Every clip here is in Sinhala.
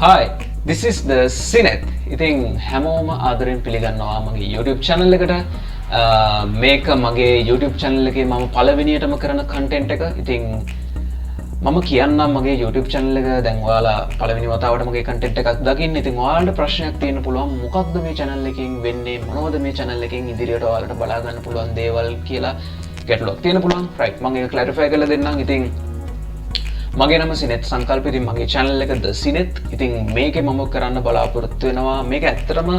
Hi, this is the Sinet. ඉතින් හැමෝම ආදරෙන් පිළිගන්නවා මගේ YouTube channel එකට. මේක මගේ YouTube channel එකේ මම පළවෙනියටම කරන content එක. ඉතින් මම කියන්නම් මගේ YouTube channel එක දැන් ඔයාලා පළවෙනි වතාවට මගේ content එකක් දකින්න. ඉතින් ඔයාලට ප්‍රශ්නයක් තියෙන්න පුළුවන් මොකක්ද මේ channel එකෙන් වෙන්නේ? මොනවද මේ channel එකෙන් ඉදිරියට ඔයාලට බලා ගන්න පුළුවන් දේවල් කියලා ගැටලුවක් තියෙන්න පුළුවන්. right මම ඒක clarify කරලා දෙන්නම්. ඉතින් මගේ නම සිනෙත් සංකල්ප. ඉතින් මගේ channel එක The Sinet. ඉතින් මේකේ මම කරන්න බලාපොරොත්තු වෙනවා මේක ඇත්තටම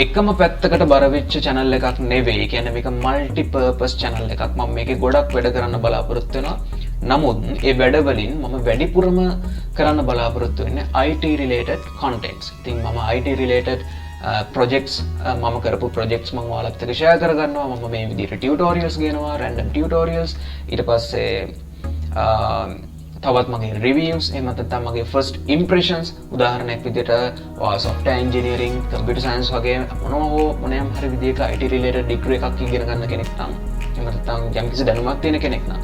එකම පැත්තකට බර වෙච්ච channel එකක් නෙවෙයි. කියන්නේ මේක multi purpose channel එකක්. මම මේකේ ගොඩක් වැඩ කරන්න බලාපොරොත්තු වෙනවා. නමුත් ඒ වැඩ වලින් මම වැඩිපුරම කරන්න බලාපොරොත්තු වෙන්නේ IT related contents. ඉතින් මම IT related projects මම කරපු projects මම ඔයාලත් එක්ක share කරගන්නවා. මම මේ විදිහට tutorials ගේනවා, random tutorials. ඊට පස්සේ තවත් මගේ reviews එහෙම නැත්නම් මගේ first impressions උදාහරණයක් විදිහට software engineering computer science වගේ මොනම හරි විදිහක IT related degree එකක් ඉගෙන ගන්න කෙනෙක් නම් එහෙම නැත්නම් යම්කිසි දැනුමක් තියෙන කෙනෙක් නම්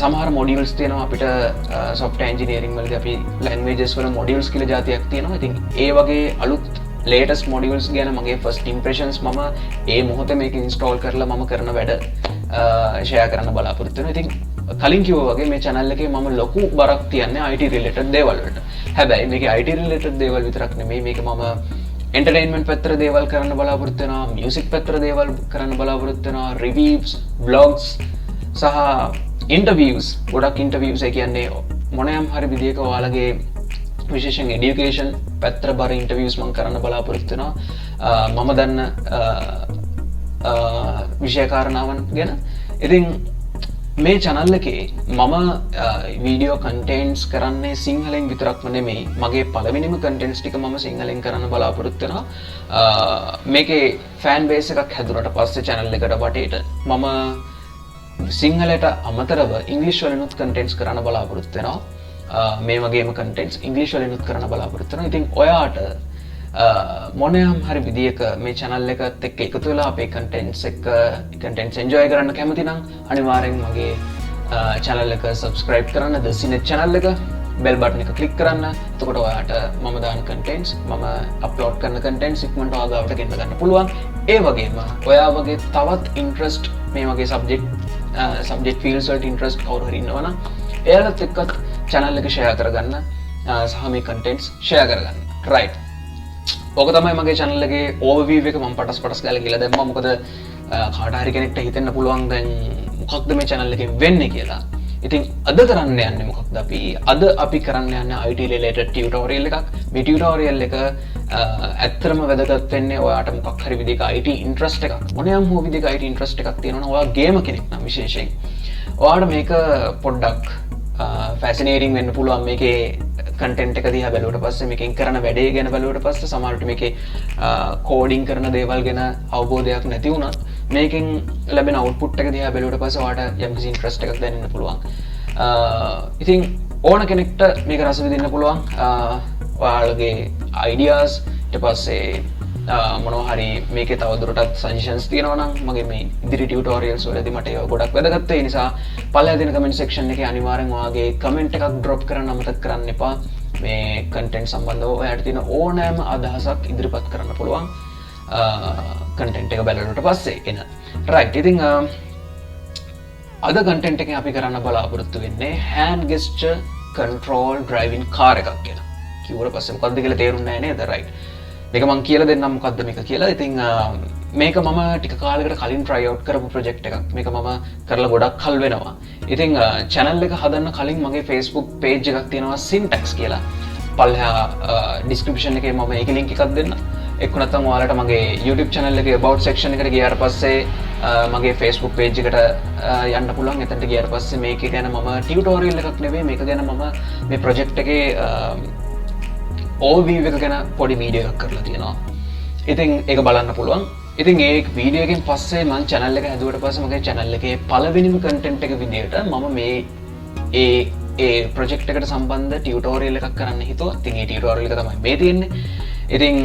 සමහර modules තියෙනවා අපිට software engineering වලදී අපි languages වල modules කියලා જાතියක් තියෙනවා. ඉතින් ඒ වගේ අලුත් latest modules ගැන මගේ first impressions මම ඒ මොහොතේ මේක install කරලා මම කරන වැඩ share කරන්න බලාපොරොත්තු වෙනවා. ඉතින් කලින් කිව්වා වගේ මේ channel එකේ මම ලොකු බරක් තියන්නේ IT related දේවල් වලට. හැබැයි මේකේ IT related දේවල් විතරක් නෙමෙයි මේක මම entertainment පැත්තට දේවල් කරන්න බලාපොරොත්තු වෙනවා, music පැත්තට දේවල් කරන්න බලාපොරොත්තු වෙනවා, reviews, vlogs සහ interviews. ගොඩක් interviews ඒ කියන්නේ මොනෑම් හරි විදිහක ඔයාලගේ විශේෂයෙන් education පැත්තට බර interviews මම කරන්න බලාපොරොත්තු වෙනවා. මම දන්න විෂය කාරණාවන් ගැන. ඉතින් මේ channel එකේ මම video contents කරන්නේ සිංහලෙන් විතරක්ම නෙමෙයි. මගේ පළවෙනිම contents ටික මම සිංහලෙන් කරන්න බලාපොරොත්තු වෙනවා. මේකේ fan base එකක් හැදුනට පස්සේ channel එකට වටේට මම සිංහලට අමතරව English වලිනුත් contents කරන්න බලාපොරොත්තු වෙනවා. මේ වගේම contents English වලිනුත් කරන්න බලාපොරොත්තු වෙනවා. ඉතින් ඔයාට මොනෑම් හරි විදියක මේ channel එකත් එක්ක එකතු වෙලා අපේ contents enjoy කරන්න කැමති නම් අනිවාර්යෙන් මගේ channel එක subscribe කරන්න The Sinet channel එක bell button එක click කරන්න. එතකොට ඔයාට මම දාන contents මම upload කරන contents ඉක්මනට ඔයා ගාවට ගෙන්න ගන්න පුළුවන්. ඒ වගේම ඔයා වගේ තවත් interest මේ වගේ subject fields වලට interest කවුරු හරි ඉන්නවා නම් එයාලත් එක්කත් channel එක share කරගන්න සහ මේ contents share කරගන්න. right ඕක තමයි මගේ channel එකේ overview එක මම පටස් ගාලා කියලා දැම්මා. මොකද කාට හරි කෙනෙක්ට හිතෙන්න පුළුවන් දැන් මොකක්ද මේ channel එකෙන් වෙන්නේ කියලා. ඉතින් අද කරන්න යන්නේ මොකක්ද අපි? අද අපි කරන්න යන්නේ IT related tutorial එකක්. මේ tutorial එක ඇත්තටම වැදගත් වෙන්නේ ඔයාට මොකක් හරි විදිහක IT interest එකක්. මොනියම් හෝ විදිහක IT interest එකක් තියෙනවා නම් ඔයා ගේම කෙනෙක් නම් විශේෂයෙන් ඔයාට මේක පොඩ්ඩක් fascinating වෙන්න පුළුවන්. මේකේ content එක දිහා බැලුවට පස්සේ මේකෙන් කරන වැඩේ ගැන බැලුවට පස්සේ සමහරවිට මේකේ coding කරන දේවල් ගැන අවබෝධයක් නැති වුණත් මේකෙන් ලැබෙන output එක දිහා බැලුවට පස්සේ ඔයාට යම්කිසි interest එකක් දැනෙන්න පුළුවන්. ඉතින් ඕන කෙනෙක්ට මේක රස විඳින්න පුළුවන්. ඔයාලගේ ideas ඊට පස්සේ මොනවා හරි මේකේ තවදුරටත් suggestions තියෙනවා නම් මගේ මේ ඉදිරි tutorials වලදී මට ඒවා ගොඩක් වැදගත් වෙයි. නිසා පළවෙනි දින comment section එකේ අනිවාර්යෙන් ඔයාගේ comment එකක් drop කරන්න අමතක කරන්න එපා. මේ content සම්බන්ධව ඔයාලට තියෙන ඕනෑම අදහසක් ඉදිරිපත් කරන්න පුළුවන් content එක බලනකොට පස්සේ එන. right ඉතින් අද content එකෙන් අපි කරන්න බලාපොරොත්තු වෙන්නේ hand gesture control driving car එකක් ගැන. කිව්වට පස්සේ මොකද්ද කියලා තේරුන්නේ නැහැ නේද? right මේක මම කියලා දෙන්නම් මොකද්ද මේක කියලා. ඉතින් මේක මම ටික කාලයකට කලින් try out කරපු project එකක්. මේක මම කරලා ගොඩක් කල් වෙනවා. ඉතින් channel එක හදන්න කලින් මගේ Facebook page එකක් තියෙනවා Syntax කියලා. පල්ලෙහා description එකේ මම ඒකේ link එකක් දෙන්නම්. එක්ක නැත්නම් ඔයාලට මගේ YouTube channel එකේ about section එකට ගියාට පස්සේ මගේ Facebook page එකට යන්න පුළුවන්. එතනට ගියාට පස්සේ මේක ගැන මම tutorial එකක් නෙවෙයි මේක ගැන මම මේ project එකේ overview එක ගැන පොඩි වීඩියෝ එකක් කරලා තියෙනවා. ඉතින් ඒක බලන්න පුළුවන්. ඉතින් ඒ වීඩියෝ එකෙන් පස්සේ මම channel එක හැදුවට පස්සේ මගේ channel එකේ පළවෙනිම content එක විදියට මම මේ ඒ project එකට සම්බන්ධ tutorial එකක් කරන්න හිතුවා. ඉතින් ඒ tutorial එක තමයි මේ තියෙන්නේ. ඉතින්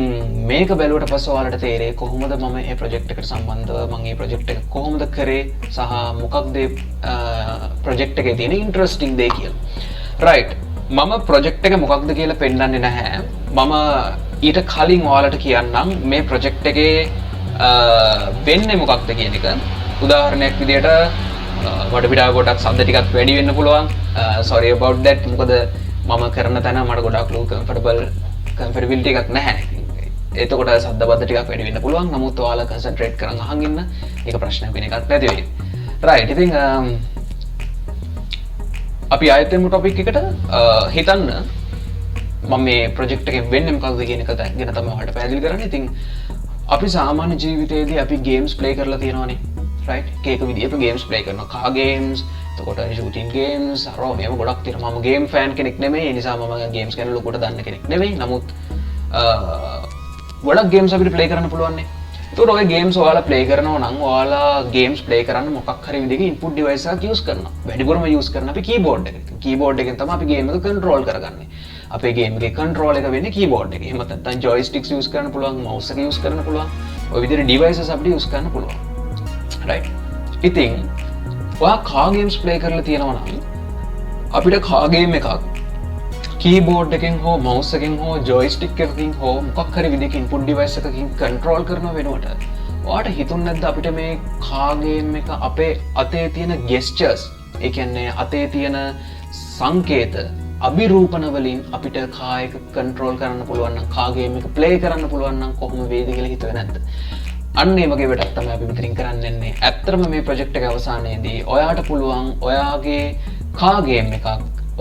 මේක බැලුවට පස්සේ ඔයාලට තේරෙයි කොහොමද මම මේ project එකට සම්බන්ධව මම මේ project එක කොහොමද කරේ සහ මොකක්ද project එකේ තියෙන interesting දේ කියලා. right මම ප්‍රොජෙක්ට් එක මොකක්ද කියලා පෙන්වන්නේ නැහැ. මම ඊට කලින් ඔයාලට කියන්නම් මේ ප්‍රොජෙක්ට් එකේ වෙන්නේ මොකක්ද කියන එක. උදාහරණයක් විදියට මට පිටාව ගොඩක් සද්ද ටිකක් වැඩි වෙන්න පුළුවන්. sorry about that. මොකද මම කරන තැන මට ගොඩක් ලෝ comfortability එකක් නැහැ. එතකොට සද්ද බද්ද ටිකක් වැඩි වෙන්න පුළුවන්. නමුත් ඔයාලා concentrate කරන් අහන් ඉන්න. ඒක ප්‍රශ්නයක් වෙන එකක් නැති වෙයි. right. ඉතින් අපි ආයෙත් එමු ටොපික් එකට. හිතන්න මම මේ ප්‍රොජෙක්ට් එකෙන් වෙන්නේ මොකක්ද කියන එක ගැන තමයි ඔයාලට පැහැදිලි කරන්නේ. ඉතින් අපි සාමාන්‍ය ජීවිතයේදී අපි ගේම්ස් ප්ලේ කරලා තියෙනවානේ. right. එක විදිහට ගේම්ස් ප්ලේ කරනවා. කාර් ගේම්ස්, එතකොට ෂූටින් ගේම්ස්, අරෝ මේව ගොඩක් තියෙනවා. මම ගේම් ෆෑන් කෙනෙක් නෙමෙයි. ඒ නිසා මම ගේම්ස් ගැන ලොකුට දන්න කෙනෙක් නෙමෙයි. නමුත් ගොඩක් ගේම්ස් අපිට ප්ලේ කරන්න පුළුවන් නේ. ඒතකොට ඔය ගේම්ස් ඔයාලා ප්ලේ කරනවා නම් ඔයාලා ගේම්ස් ප්ලේ කරන්න මොකක් හරි විදිහක ඉන්පුට් ඩිවයිස් එකක් යූස් කරනවා. වැඩිපුරම යූස් කරන අපි කීබෝඩ් එක. කීබෝඩ් එකෙන් තමයි අපි ගේම් එක කන්ට්‍රෝල් කරගන්නේ. අපේ ගේම් එකේ කන්ට්‍රෝල් එක වෙන්නේ කීබෝඩ් එකේ. එහෙම නැත්නම් ජොයිස්ටික්ස් යූස් කරන්න පුළුවන්, මවුස් එක යූස් කරන්න පුළුවන්. ඔය විදිහට ඩිවයිසස් අපිට යූස් කරන්න පුළුවන්. right. ඉතින් ඔයා කාර් ගේම්ස් ප්ලේ කරලා තියෙනවා නම් අපිට කාර් ගේම් එකක් කීබෝඩ් එකෙන් හෝ මවුස් එකෙන් හෝ ජොයිස්ටික් එකකින් හෝ මොකක් හරි විදිහක ඉන්පුට් ඩිවයිස් එකකින් කන්ට්‍රෝල් කරන වෙනුවට ඔයාට හිතුන්නේ නැද්ද අපිට මේ කාර් ගේම් එක අපේ අතේ තියෙන ගෙස්චර්ස්, ඒ කියන්නේ අතේ තියෙන සංකේත අභිරූපණ වලින් අපිට කාර් එක කන්ට්‍රෝල් කරන්න පුළුවන් නම්, කාර් ගේම් එක ප්ලේ කරන්න පුළුවන් නම් කොහොම වේද කියලා හිතුවේ නැද්ද? අන්න ඒ වගේ වැඩක් තමයි අපි මෙතනින් කරන්න යන්නේ. ඇත්තටම මේ ප්‍රොජෙක්ට් එක අවසානයේදී ඔයාට පුළුවන් ඔයාගේ කාර් ගේම් එකක්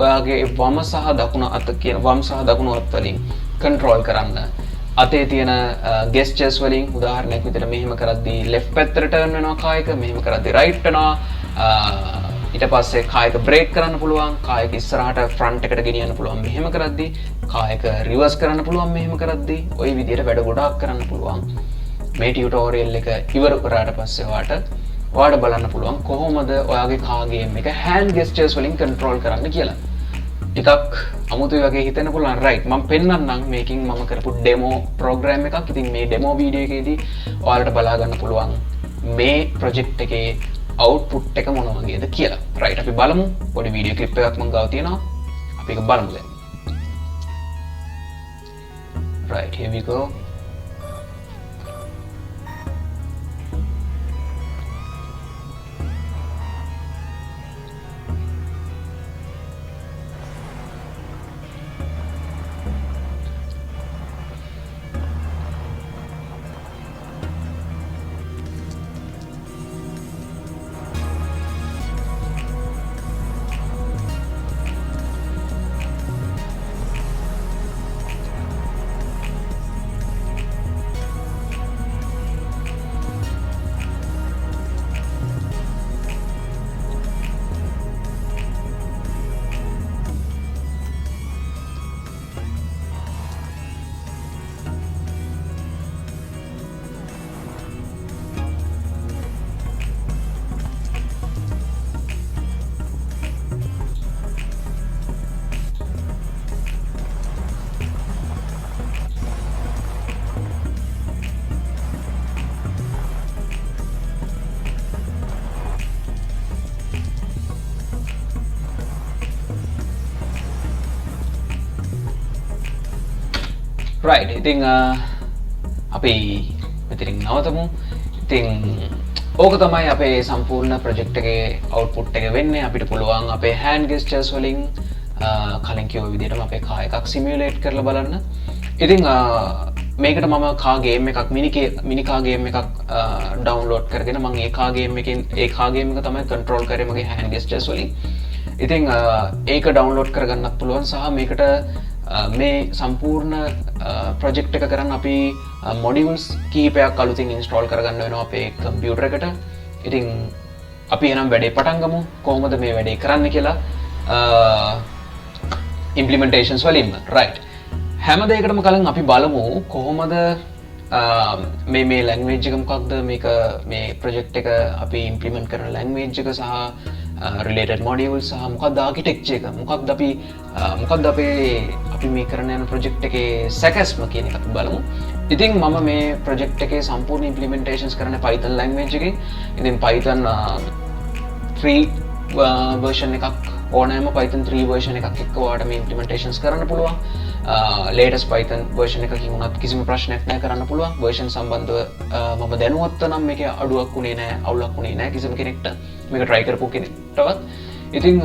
ඔයාගේ වම සහ දකුණ අත කියන වම් සහ දකුණු අත් වලින් කන්ට්‍රෝල් කරන්න. අතේ තියෙන ගෙස්චර්ස් වලින් උදාහරණයක් විදිහට මෙහෙම කරද්දී left පැත්තට turn වෙනවා කායක, මෙහෙම කරද්දී right වෙනවා. ඊට පස්සේ කායක බ්‍රේක් කරන්න පුළුවන්, කායක ඉස්සරහට ෆ්‍රන්ට් එකට ගෙනියන්න පුළුවන් මෙහෙම කරද්දී, කායක රිවර්ස් කරන්න පුළුවන් මෙහෙම කරද්දී. ওই විදිහට වැඩ ගොඩාක් කරන්න පුළුවන්. මේ ටියුටෝරියල් එක ඉවර කරාට පස්සේ ඔයාට බලන්න පුළුවන් කොහොමද ඔයාගේ කාර් ගේම් එක hand gestures වලින් control කරන්න කියලා. ටිකක් අමුතුයි වගේ හිතෙන්න පුළුවන්. right. මම පෙන්නන්නම් මේකෙන් මම කරපු demo program එකක්. ඉතින් මේ demo video එකේදී ඔයාලට බලා ගන්න පුළුවන් මේ project එකේ output එක මොන වගේද කියලා. right. අපි බලමු. පොඩි video clip එකක් මම ගාව තියෙනවා. අපි ඒක බලමු දැන්. right. Here we go. right. ඉතින් අපි මෙතනින් නවතමු. ඉතින් ඕක තමයි අපේ සම්පූර්ණ ප්‍රොජෙක්ට් එකේ output එක වෙන්නේ. අපිට පුළුවන් අපේ hand gestures වලින් කලින් කිව්ව විදිහටම අපේ කාර් එකක් simulate කරලා බලන්න. ඉතින් මේකට මම කාර් ගේම් එකක් මිනි කාර් ගේම් එකක් download කරගෙන මම ඒ කාර් ගේම් එක තමයි control කරේ මගේ hand gestures වලින්. ඉතින් ඒක download කරගන්නත් පුළුවන් සහ මේකට මේ සම්පූර්ණ ප්‍රොජෙක්ට් එක කරන්න අපි මොඩියුල්ස් කීපයක් අලුතින් ඉන්ස්ටෝල් කරගන්න වෙනවා අපේ කම්පියුටර් එකට. ඉතින් අපි එනම් වැඩේ පටන් ගමු. කොහොමද මේ වැඩේ කරන්න කියලා ඉම්ප්ලිමන්ටේෂන්ස් වලින්ම. right. හැම දෙයකටම කලින් අපි බලමු කොහොමද මේ ලැන්ග්වේජ් එක මොකක්ද, මේක මේ ප්‍රොජෙක්ට් එක අපි ඉම්ප්ලිමන්ට් කරන ලැන්ග්වේජ් එක සහ related modules සහ මොකක්ද ආකිටෙක්චර් එක, මොකක්ද අපි මේ කරන යන ප්‍රොජෙක්ට් එකේ සැකස්ම කියන එක අපි බලමු. ඉතින් මම මේ ප්‍රොජෙක්ට් එකේ සම්පූර්ණ ඉම්ප්ලිමන්ටේෂන්ස් කරන්නේ Python language එකෙන්. ඉතින් Python 3 version එකක් ඕනෑම Python 3 version එකක් එක්ක ඔයාලට මේ implementations කරන්න පුළුවන්. latest Python version එකකින් උනත් කිසිම ප්‍රශ්නයක් නැහැ කරන්න පුළුවන්. version සම්බන්ධව මම දැනුවත් නම් මේකේ අඩුවක් උනේ නැහැ, අවුලක් උනේ නැහැ කිසිම කෙනෙක්ට. මේක try කරපු කෙනෙක්ටවත්. ඉතින්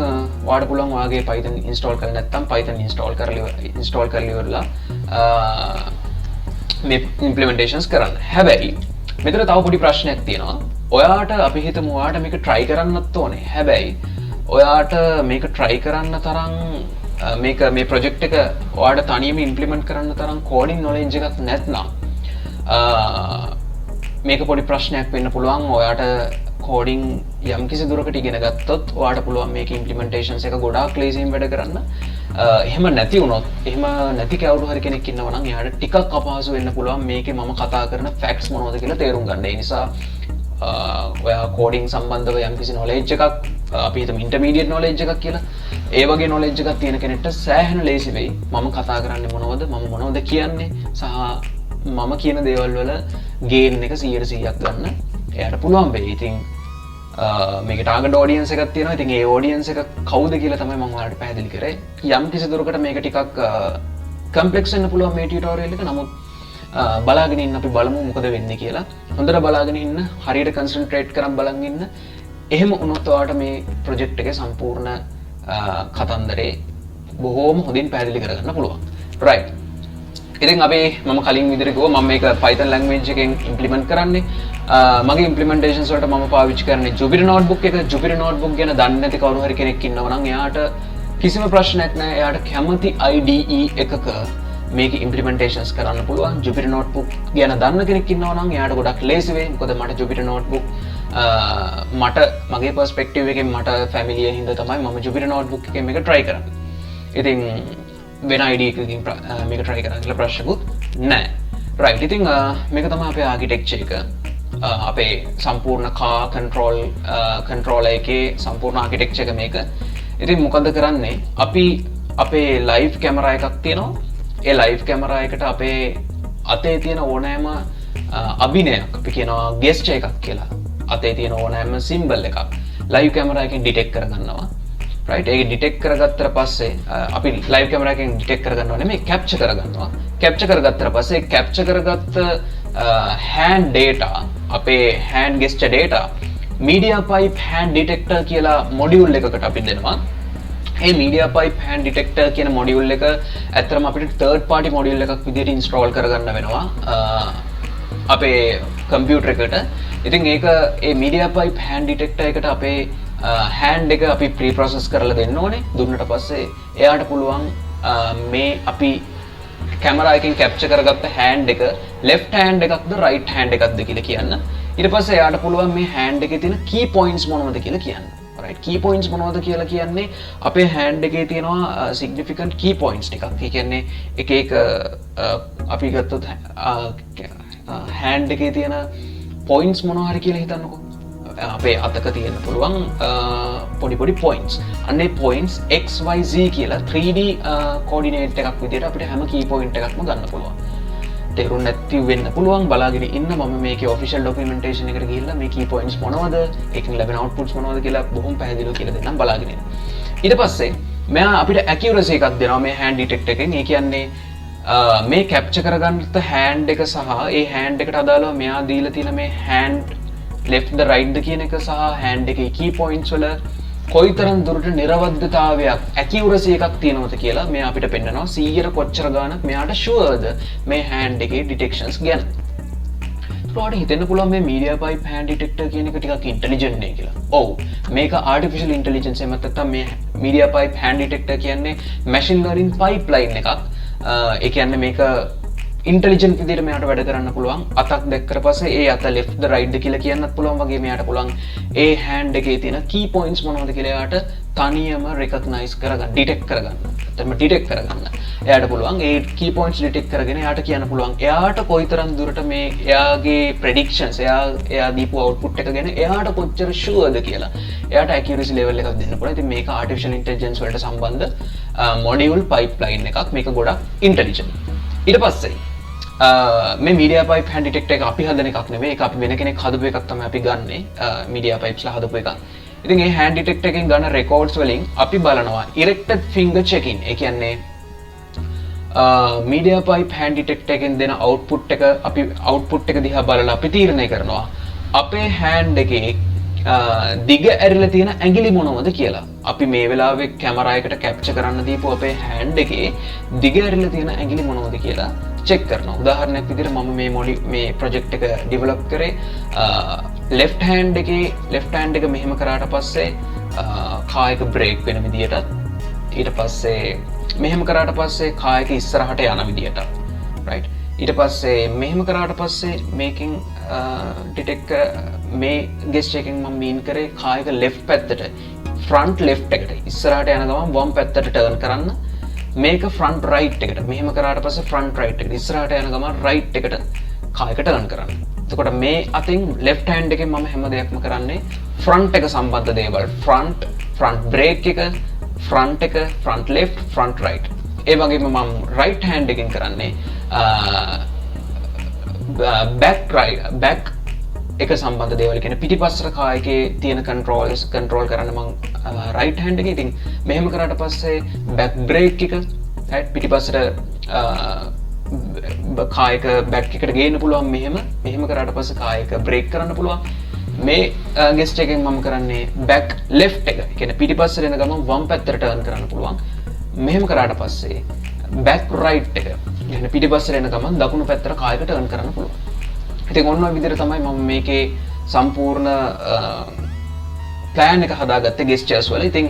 ඔයාලට පුළුවන් ඔයාගේ Python install කරලා නැත්නම් Python install කරලා ඉවරලා මේ implementations කරන්න. හැබැයි මෙතන තව පොඩි ප්‍රශ්නයක් තියෙනවා. ඔයාට අපි හිතමු ඔයාට මේක try කරන්නත් ඕනේ. හැබැයි ඔයාට මේක try කරන්න තරම් මේක මේ project එක ඔයාට තනියම implement කරන්න තරම් coding knowledge එකක් නැත්නම් මේක පොඩි ප්‍රශ්නයක් වෙන්න පුළුවන්. ඔයාට coding යම් කිසි දුරකට ඉගෙන ගත්තොත් ඔයාට පුළුවන් මේක implementations එක ගොඩාක් ලේසියෙන් වැඩ කරන්න. එහෙම නැති වුණොත්, එහෙම නැති කවුරු හරි කෙනෙක් ඉන්නවා නම් එයාට ටිකක් අපහසු වෙන්න පුළුවන් මේකේ මම කතා කරන facts මොනවද කියලා තේරුම් ගන්න. ඒ නිසා ඔයා coding සම්බන්ධව යම් කිසි knowledge එකක් අපි හිතමු intermediate knowledge එකක් කියලා. ඒ වගේ knowledge එකක් තියෙන කෙනෙක්ට සෑහෙන ලේසි වෙයි මම කතා කරන්නේ මොනවද, මම මොනවද කියන්නේ සහ මම කියන දේවල් වල gain එක 100%ක් ගන්න එයාට පුළුවන් වෙයි. ඉතින් මේක target audience එකක් තියෙනවා. ඉතින් ඒ audience එක කවුද කියලා තමයි මම ඔයාලට පැහැදිලි කරේ. යම් කිසි දුරකට මේක ටිකක් complex වෙන්න පුළුවන් මේ tutorial එක. නමුත් බලාගෙන ඉන්න අපි බලමු මොකද වෙන්නේ කියලා. හොඳට බලාගෙන ඉන්න, හරියට concentrate කරන් බලන් ඉන්න. එහෙම වුණොත් ඔයාලට මේ project එකේ සම්පූර්ණ කතන්දරේ බොහෝම හොඳින් පැහැදිලි කරගන්න පුළුවන්. right. ඉතින් අපි මම කලින් විදිහට ගිහුවා මම මේක Python language එකෙන් implement කරන්නේ. මගේ implementations වලට මම පාවිච්චි කරන්නේ Jupyter notebook එක. Jupyter notebook ගැන දන්නේ නැති කවුරු හරි කෙනෙක් ඉන්නවා නම් එයාට කිසිම ප්‍රශ්නයක් නැහැ. එයාට කැමති IDE එකක මේක implementations කරන්න පුළුවන්. Jupyter notebook ගැන දන්න කෙනෙක් ඉන්නවා නම් එයාට ගොඩක් ලේසි වෙයි. මොකද මට Jupyter notebook මට මගේ perspective එකෙන් මට family එක හින්දා තමයි මම Jupyter notebook එකෙන් මේක try කරන්නේ. ඉතින් වෙන IDE එකකින් මේක try කරන්න කියලා ප්‍රශ්නකුත් නැහැ. right. ඉතින් මේක තමයි අපේ architecture එක. අපේ සම්පූර්ණ car controller එකේ සම්පූර්ණ architecture එක මේක. ඉතින් මොකද කරන්නේ? අපි අපේ live camera එකක් තියෙනවා. ඒ live camera එකට අපේ අතේ තියෙන ඕනෑම අභිනයක් අපි කියනවා gesture එකක් කියලා. අතේ තියෙන ඕනෑම symbol එකක් live camera එකෙන් detect කරගන්නවා. right. ඒක detect කරගත්තට පස්සේ අපි live camera එකෙන් detect කරගන්නව නෙමෙයි capture කරගන්නවා. capture කරගත්තට පස්සේ capture කරගත්ත hand data අපේ hand gesture data MediaPipe hand detector කියලා module එකකට අපි දෙනවා. මේ MediaPipe hand detector කියන module එක ඇත්තටම අපිට third party module එකක් විදිහට install කරගන්න වෙනවා අපේ computer එකට. ඉතින් ඒක මේ MediaPipe hand detector එකට අපේ hand එක අපි pre-process කරලා දෙන්න ඕනේ. දුන්නට පස්සේ එයාට පුළුවන් මේ අපි camera එකෙන් capture කරගත්ත hand එක left hand එකක්ද right hand එකක්ද කියලා කියන්න. ඊට පස්සේ එයාට පුළුවන් මේ hand එකේ තියෙන key points මොනවද කියලා කියන්න. right. key points මොනවද කියලා කියන්නේ අපේ hand එකේ තියෙනවා significant key points ටිකක්. ඒ කියන්නේ එක අපි ගත්තොත් hand එකේ තියෙන points මොනවා හරි කියලා හිතන්නකෝ. අපේ අතක තියෙන පුළුවන් පොඩි points. අන්නේ points x y z කියලා 3D coordinate එකක් විදිහට අපිට හැම key point එකක්ම ගන්න පුළුවන්. තේරුම් නැති වෙන්න පුළුවන්. බලාගෙන ඉන්න මම මේකේ official documentation එකට ගිහිල්ලා මේ key points මොනවද, ඒකෙන් ලැබෙන outputs මොනවද කියලා බොහොම පැහැදිලිව කියලා දෙන්නම්. බලාගෙන ඉන්න. ඊට පස්සේ මෙයා අපිට accuracy එකක් දෙනවා මේ hand detector එකෙන්. ඒ කියන්නේ මේ capture කරගන්නත් hand එක සහ ඒ hand එකට අදාළව මෙයා දීලා තියෙන මේ hand left the right ද කියන එක සහ hand එකේ key points වල කොයිතරම් දුරට නිර්වද්‍යතාවයක් accuracy එකක් තියෙනවද කියලා මෙයා අපිට පෙන්නනවා. 100ට කොච්චර ගාණක් මෙයාට sureද මේ hand එකේ detections ගැන. ඒකට හිතෙන්න පුළුවන් මේ MediaPipe hand detector කියන එක ටිකක් intelligent නේ කියලා. ඔව්. මේක artificial intelligence එහෙම නැත්නම් මේ MediaPipe hand detector කියන්නේ machine learning pipeline එකක්. ඒ කියන්නේ මේක intelligent විදිහට මෙයාට වැඩ කරන්න පුළුවන්. අතක් දැක්කට පස්සේ ඒ අත left the right ද කියලා කියන්නත් පුළුවන්. වගේ මෙයාට පුළුවන් ඒ hand එකේ තියෙන key points මොනවද කියලා එයාට තනියම recognize කරගන්න, detect කරගන්න. එතනම detect කරගන්න. එයාට පුළුවන් ඒ key points detect කරගෙන එයාට කියන්න පුළුවන් එයාට කොයිතරම් දුරට මේ එයාගේ predictions එයා දීපු output එක ගැන එයාට කොච්චර sureද කියලා. එයාට accuracy level එකක් දෙන්න පුළුවන්. ඉතින් මේක artificial intelligence වලට සම්බන්ධ module pipeline එකක්. මේක ගොඩක් intelligent. ඊට පස්සේ මේ MediaPipe hand detector එක අපි හදන එකක් නෙවෙයි. ඒක අපි වෙන කෙනෙක් හදපු එකක් තමයි අපි ගන්නෙ. MediaPipes ලා හදපු එකක්. ඉතින් මේ hand detect එකෙන් ගන්න records වලින් අපි බලනවා erected finger checking. ඒ කියන්නේ media pipe hand detect එකෙන් දෙන output එක අපි output එක දිහා බලලා අපි තීරණය කරනවා අපේ hand එකේ දිග ඇරිලා තියෙන ඇඟිලි මොනවද කියලා. අපි මේ වෙලාවේ කැමරා එකට කැප්චර් කරන්න දීපු අපේ hand එකේ දිග ඇරිලා තියෙන ඇඟිලි මොනවද කියලා චෙක් කරනවා. උදාහරණයක් විදිහට මම මේ ප්‍රොජෙක්ට් එක ඩෙවලොප් කරේ left hand එක මෙහෙම කරාට පස්සේ කායක බ්‍රේක් වෙන විදිහටත් ඊට පස්සේ මෙහෙම කරාට පස්සේ කායක ඉස්සරහට යන විදිහට right ඊට පස්සේ මෙහෙම කරාට පස්සේ මේකෙන් ඩිටෙක්ට් මේ ගෙස්චර් එකෙන් මම මීන් කරේ කායක left පැත්තට front left එකට ඉස්සරහට යන ගමන් වම් පැත්තට ටර්න් කරන්න මේක front right එකට මෙහෙම කරාට පස්සේ front right එකට ඉස්සරහට යන ගමන් right එකට කායක ටර්න් කරන්න. එතකොට මේ අතින් left hand එකෙන් මම හැම දෙයක්ම කරන්නේ front එක සම්බන්ධ දේවල් front brake එක front left front right. ඒ වගේම මම right hand එකෙන් කරන්නේ back එක සම්බන්ධ දේවල් කියන්නේ පිටිපස්සට කායකේ තියෙන control කරන්න මම right hand එකේ ඉතින් මෙහෙම කරාට පස්සේ back brake එක right පිටිපස්සට කායක back එකට ගේන්න පුළුවන් මෙහෙම කරාට පස්සේ කායක brake කරන්න පුළුවන්. මේ ගෙස්ට් එකෙන් මම කරන්නේ back left එක. ඒ කියන්නේ පිටිපස්සට එන ගමන් වම් පැත්තට turn කරන්න පුළුවන්. මෙහෙම කරාට පස්සේ back right එක. يعني පිටිපස්සට එන ගමන් දකුණු පැත්තට කායක turn කරන්න පුළුවන්. ඉතින් ඔන්න ඔය විදිහට තමයි මම මේකේ සම්පූර්ණ plan එක හදාගත්තේ gestures වල. ඉතින්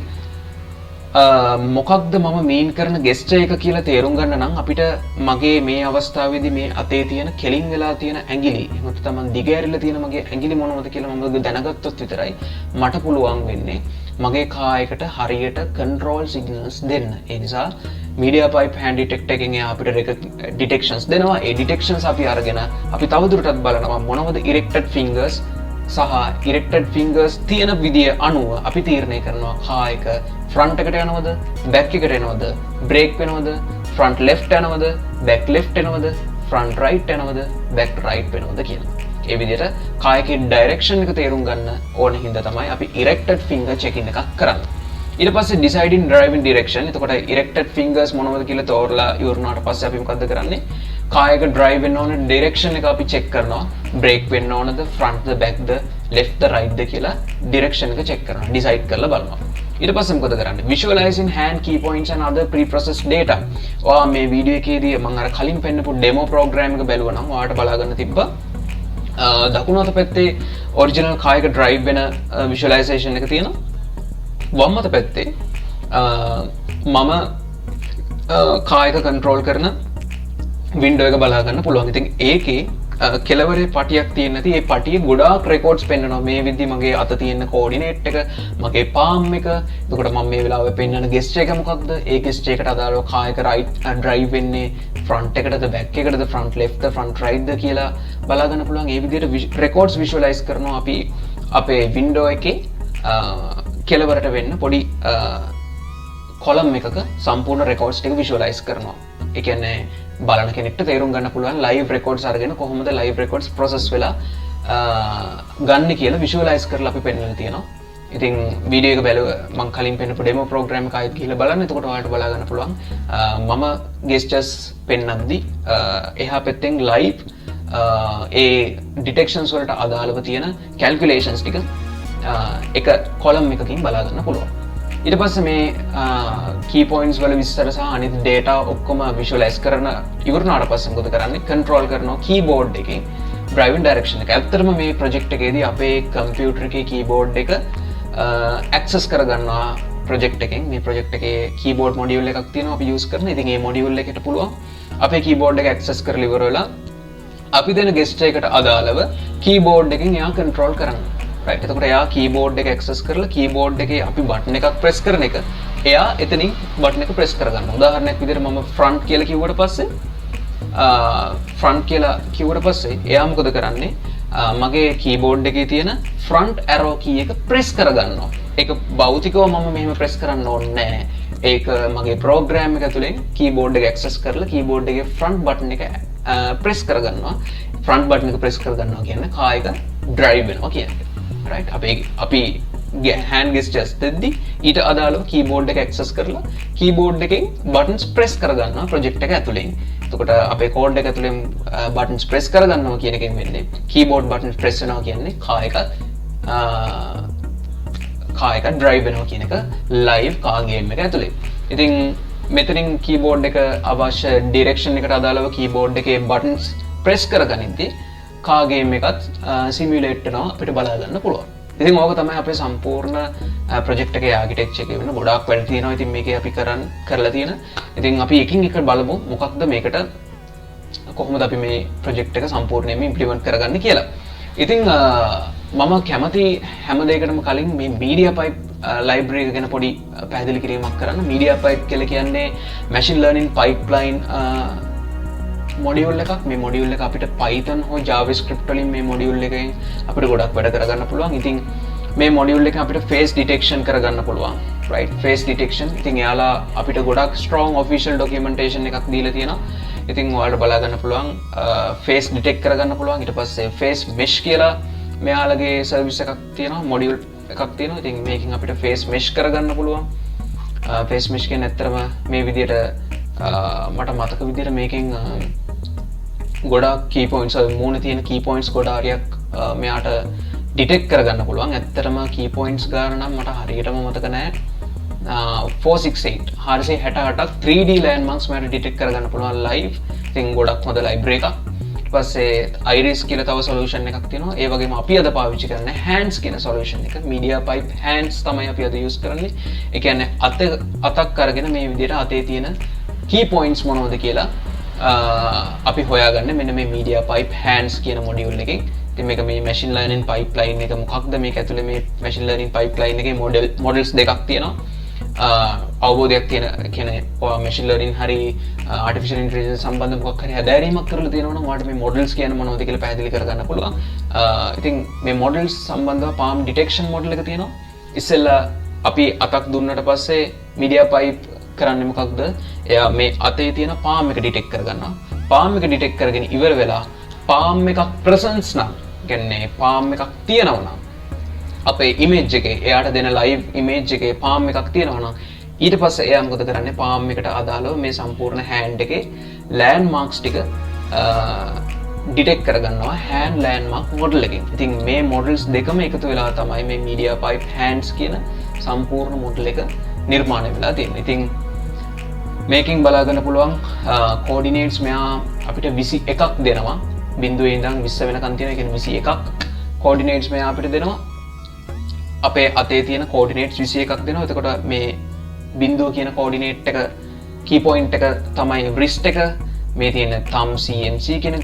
මොකක්ද මම මීන් කරන gesture එක කියලා තේරුම් ගන්න නම් අපිට මගේ මේ අවස්ථාවේදී මේ අතේ තියෙන කෙලින් වෙලා තියෙන ඇඟිලි එහෙම නැත්නම් මම දිග ඇරිලා තියෙන මගේ ඇඟිලි මොනවද කියලා මම දැනගත්තොත් විතරයි මට පුළුවන් වෙන්නේ මගේ කායකට හරියට control signals දෙන්න. ඒ නිසා media pipe hand detect එකෙන් අපිට detections දෙනවා. ඒ detections අපි අරගෙන අපි තවදුරටත් බලනවා මොනවද erected fingers සහ erected fingers තියෙන විදිය අනුව අපි තීරණය කරනවා කායක front එකට යනවද back එකට එනවද brake වෙනවද front left යනවද back left එනවද front right යනවද back right වෙනවද කියලා. ඒ විදිහට කායකේ direction එක තේරුම් ගන්න ඕන හින්දා තමයි අපි erected finger checking එකක් කරන්නේ. ඊට පස්සේ deciding driving direction. එතකොට erected fingers මොනවද කියලා තෝරලා ඉවරනාට පස්සේ අපි මොකද්ද කරන්නේ? කායක drive වෙන්න ඕන direction එක අපි check කරනවා. brake වෙන්න ඕනද front ද back ද left ද right ද කියලා direction එක check කරනවා. decide කරලා බලනවා. ඊට පස්සේ මොකද කරන්නේ? visualizing hand key points and other pre-processed data. ඔයා මේ වීඩියෝ එකේදී මම අර කලින් පෙන්නපු demo program එක බැලුවා නම් ඔයාලට බලා ගන්න තිබ්බා. දකුණු අත පැත්තේ original කායක drive වෙන visualization එක තියෙනවා. වම් අත පැත්තේ මම කායක control කරන window එක බලා ගන්න පුළුවන්. ඉතින් ඒකේ කෙලවරේ පටියක් තියෙන නැති ඒ පටියේ ගොඩාක් records පෙන්නනවා. මේ විදිහේ මගේ අත තියෙන coordinate එක, මගේ palm එක. එතකොට මම මේ වෙලාවේ පෙන්නන gesture එක මොකක්ද? ඒ gesture එකට අදාළව කායක right drive වෙන්නේ front එකටද back එකටද front left ද front right ද කියලා බලා ගන්න පුළුවන්. ඒ විදිහට records visualize කරනවා අපි අපේ window එකේ කෙලවරට වෙන්න පොඩි column එකක සම්පූර්ණ records ටික visualize කරනවා. ඒ කියන්නේ බලන කෙනෙක්ට තේරුම් ගන්න පුළුවන් live records අරගෙන කොහොමද live records process වෙලා ගන්න කියලා visualize කරලා අපි පෙන්නලා තියෙනවා. ඉතින් වීඩියෝ එක බැලුව මම කලින් පෙන්නපු demo program එක ආයෙත් ගිහලා බලන්න. එතකොට ඔයාලට බලා ගන්න පුළුවන් මම gestures පෙන්නද්දි එහා පැත්තෙන් live ඒ detections වලට අදාළව තියෙන calculations ටික එක column එකකින් බලා ගන්න පුළුවන්. ඊට පස්සේ මේ key points වල විස්තර සහ අනිත් data ඔක්කොම visualize කරන ඉවරනාට පස්සේ මොකද කරන්නේ? control කරනවා keyboard එකෙන් driving direction එක. ඇත්තටම මේ project එකේදී අපේ computer එකේ keyboard එක access කරගන්නවා project එකෙන්. මේ project එකේ keyboard module එකක් තියෙනවා අපි use කරන. ඉතින් මේ module එකට පුළුවන් අපේ keyboard එක access කරලා ඉවර වෙලා අපි දෙන gesture එකට අදාළව keyboard එකෙන් එයා control කරන්න. right එතකොට එයා keyboard එක access කරලා keyboard එකේ අපි button එකක් press කරන එක එයා එතනින් button එක press කරගන්නවා. උදාහරණයක් විදිහට මම front කියලා කිව්වට පස්සේ එයා මොකද කරන්නේ? මගේ keyboard එකේ තියෙන front arrow key එක press කරගන්නවා. ඒක භෞතිකව මම මෙහෙම press කරන්න ඕනේ නැහැ. ඒක මගේ program එක ඇතුලේ keyboard එක access කරලා keyboard එකේ front button එක press කරගන්නවා. front button එක press කරගන්නවා කියන්නේ කායක drive වෙනවා කියන්නේ. right අපි hand gestures දෙද්දි ඊට අදාළව keyboard එක access කරලා keyboard එකෙන් buttons press කරගන්නවා project එක ඇතුලෙන්. එතකොට අපේ code එක ඇතුලෙන් buttons press කරගන්නවා කියන එකෙන් වෙන්නේ keyboard buttons press වෙනවා කියන්නේ car එක drive වෙනවා කියන එක live car game එක ඇතුලේ. ඉතින් මෙතනින් keyboard එක අවශ්‍ය direction එකට අදාළව keyboard එකේ buttons press කරගනිද්දී car game එකත් simulate වෙනවා අපිට බලා ගන්න පුළුවන්. ඉතින් ඕක තමයි අපේ සම්පූර්ණ ප්‍රොජෙක්ට් එකේ ආකිටෙක්චර් එකේ වෙන ගොඩාක් වැඩ තියෙනවා. ඉතින් මේකේ අපි කරලා තියෙන. ඉතින් අපි එකින් එක බලමු මොකක්ද මේකට කොහොමද අපි මේ ප්‍රොජෙක්ට් එක සම්පූර්ණයෙන්ම ඉම්ප්ලිමන්ට් කරගන්නේ කියලා. ඉතින් මම කැමති හැම දෙයකටම කලින් මේ media pipe library එක ගැන පොඩි පැහැදිලි කිරීමක් කරන්න. media pipe කියලා කියන්නේ machine learning pipeline module එකක්. මේ module එක අපිට Python හෝ JavaScript වලින් මේ module එකෙන් අපිට ගොඩක් වැඩ කරගන්න පුළුවන්. ඉතින් මේ module එක අපිට face detection කරගන්න පුළුවන්. right face detection. ඉතින් එයාලා අපිට ගොඩක් strong official documentation එකක් දීලා තියෙනවා. ඉතින් ඔයාලට බලා ගන්න පුළුවන් face detect කරගන්න පුළුවන්. ඊට පස්සේ face mesh කියලා මෙයාලගේ service එකක් තියෙනවා, module එකක් තියෙනවා. ඉතින් මේකෙන් අපිට face mesh කරගන්න පුළුවන්. face mesh කියන්නේ ඇත්තටම මේ විදිහට මට මතක විදිහට මේකෙන් ගොඩක් key points මූණ තියෙන key points ගොඩාරියක් මෙයාට detect කරගන්න පුළුවන්. ඇත්තටම key points ගාන නම් මට හරියටම මතක නැහැ. 468 468ක් 3D landmarks මට detect කරගන්න පුළුවන් live. ඉතින් ගොඩක් හොඳ library එකක්. ඊට පස්සේ iris කියලා තව solution එකක් තියෙනවා. ඒ වගේම අපි අද පාවිච්චි කරන්නේ hands කියන solution එක. media pipe hands තමයි අපි අද use කරන්නේ. ඒ කියන්නේ අතක් අරගෙන මේ විදිහට අතේ තියෙන key points මොනවද කියලා අපි හොයාගන්න මෙන්න මේ media pipe hands කියන module එකෙන්. ඉතින් මේක මේ machine learning pipeline එක මොකක්ද, මේක ඇතුලේ මේ machine learning pipeline එකේ models දෙකක් තියෙනවා. අවබෝධයක් තියෙන කියන්නේ ඔයා machine learning හරි artificial intelligence සම්බන්ධ මොකක් හරි හැදෑරීමක් කරලා තියෙනවා නම් ඔයාලට මේ models කියන්නේ මොනවද කියලා පැහැදිලි කරගන්න පුළුවන්. ඉතින් මේ models සම්බන්ධව palm detection model එක තියෙනවා. ඉස්සෙල්ලා අපි අතක් දුන්නට පස්සේ media pipe කරන්නේ මොකක්ද? එයා මේ අතේ තියෙන palm එක detect කරගන්නවා. palm එක detect කරගෙන ඉවර වෙලා palm එකක් presence නම් කියන්නේ palm එකක් තියෙනවා නම් අපේ image එකේ එයාට දෙන live image එකේ palm එකක් තියෙනවා නම් ඊට පස්සේ එයා මොකද කරන්නේ? palm එකට අදාළව මේ සම්පූර්ණ hand එකේ landmarks ටික detect කරගන්නවා hand landmark model එකෙන්. ඉතින් මේ models දෙකම එකතු වෙලා තමයි මේ media pipe hands කියන සම්පූර්ණ model එක නිර්මාණය වෙලා තියෙන්නේ. ඉතින් මේකෙන් බලාගන්න පුළුවන් coordinates මෙයා අපිට 21ක් දෙනවා. බිඳුවේ ඉඳන් 20 වෙනකන් තියෙන කියන්නේ 21ක් coordinates මෙයා අපිට දෙනවා. අපේ අතේ තියෙන coordinates 21ක් දෙනවා. එතකොට මේ බිඳුව කියන coordinate එක key point එක තමයි wrist එක. මේ තියෙන thumb CMC කියන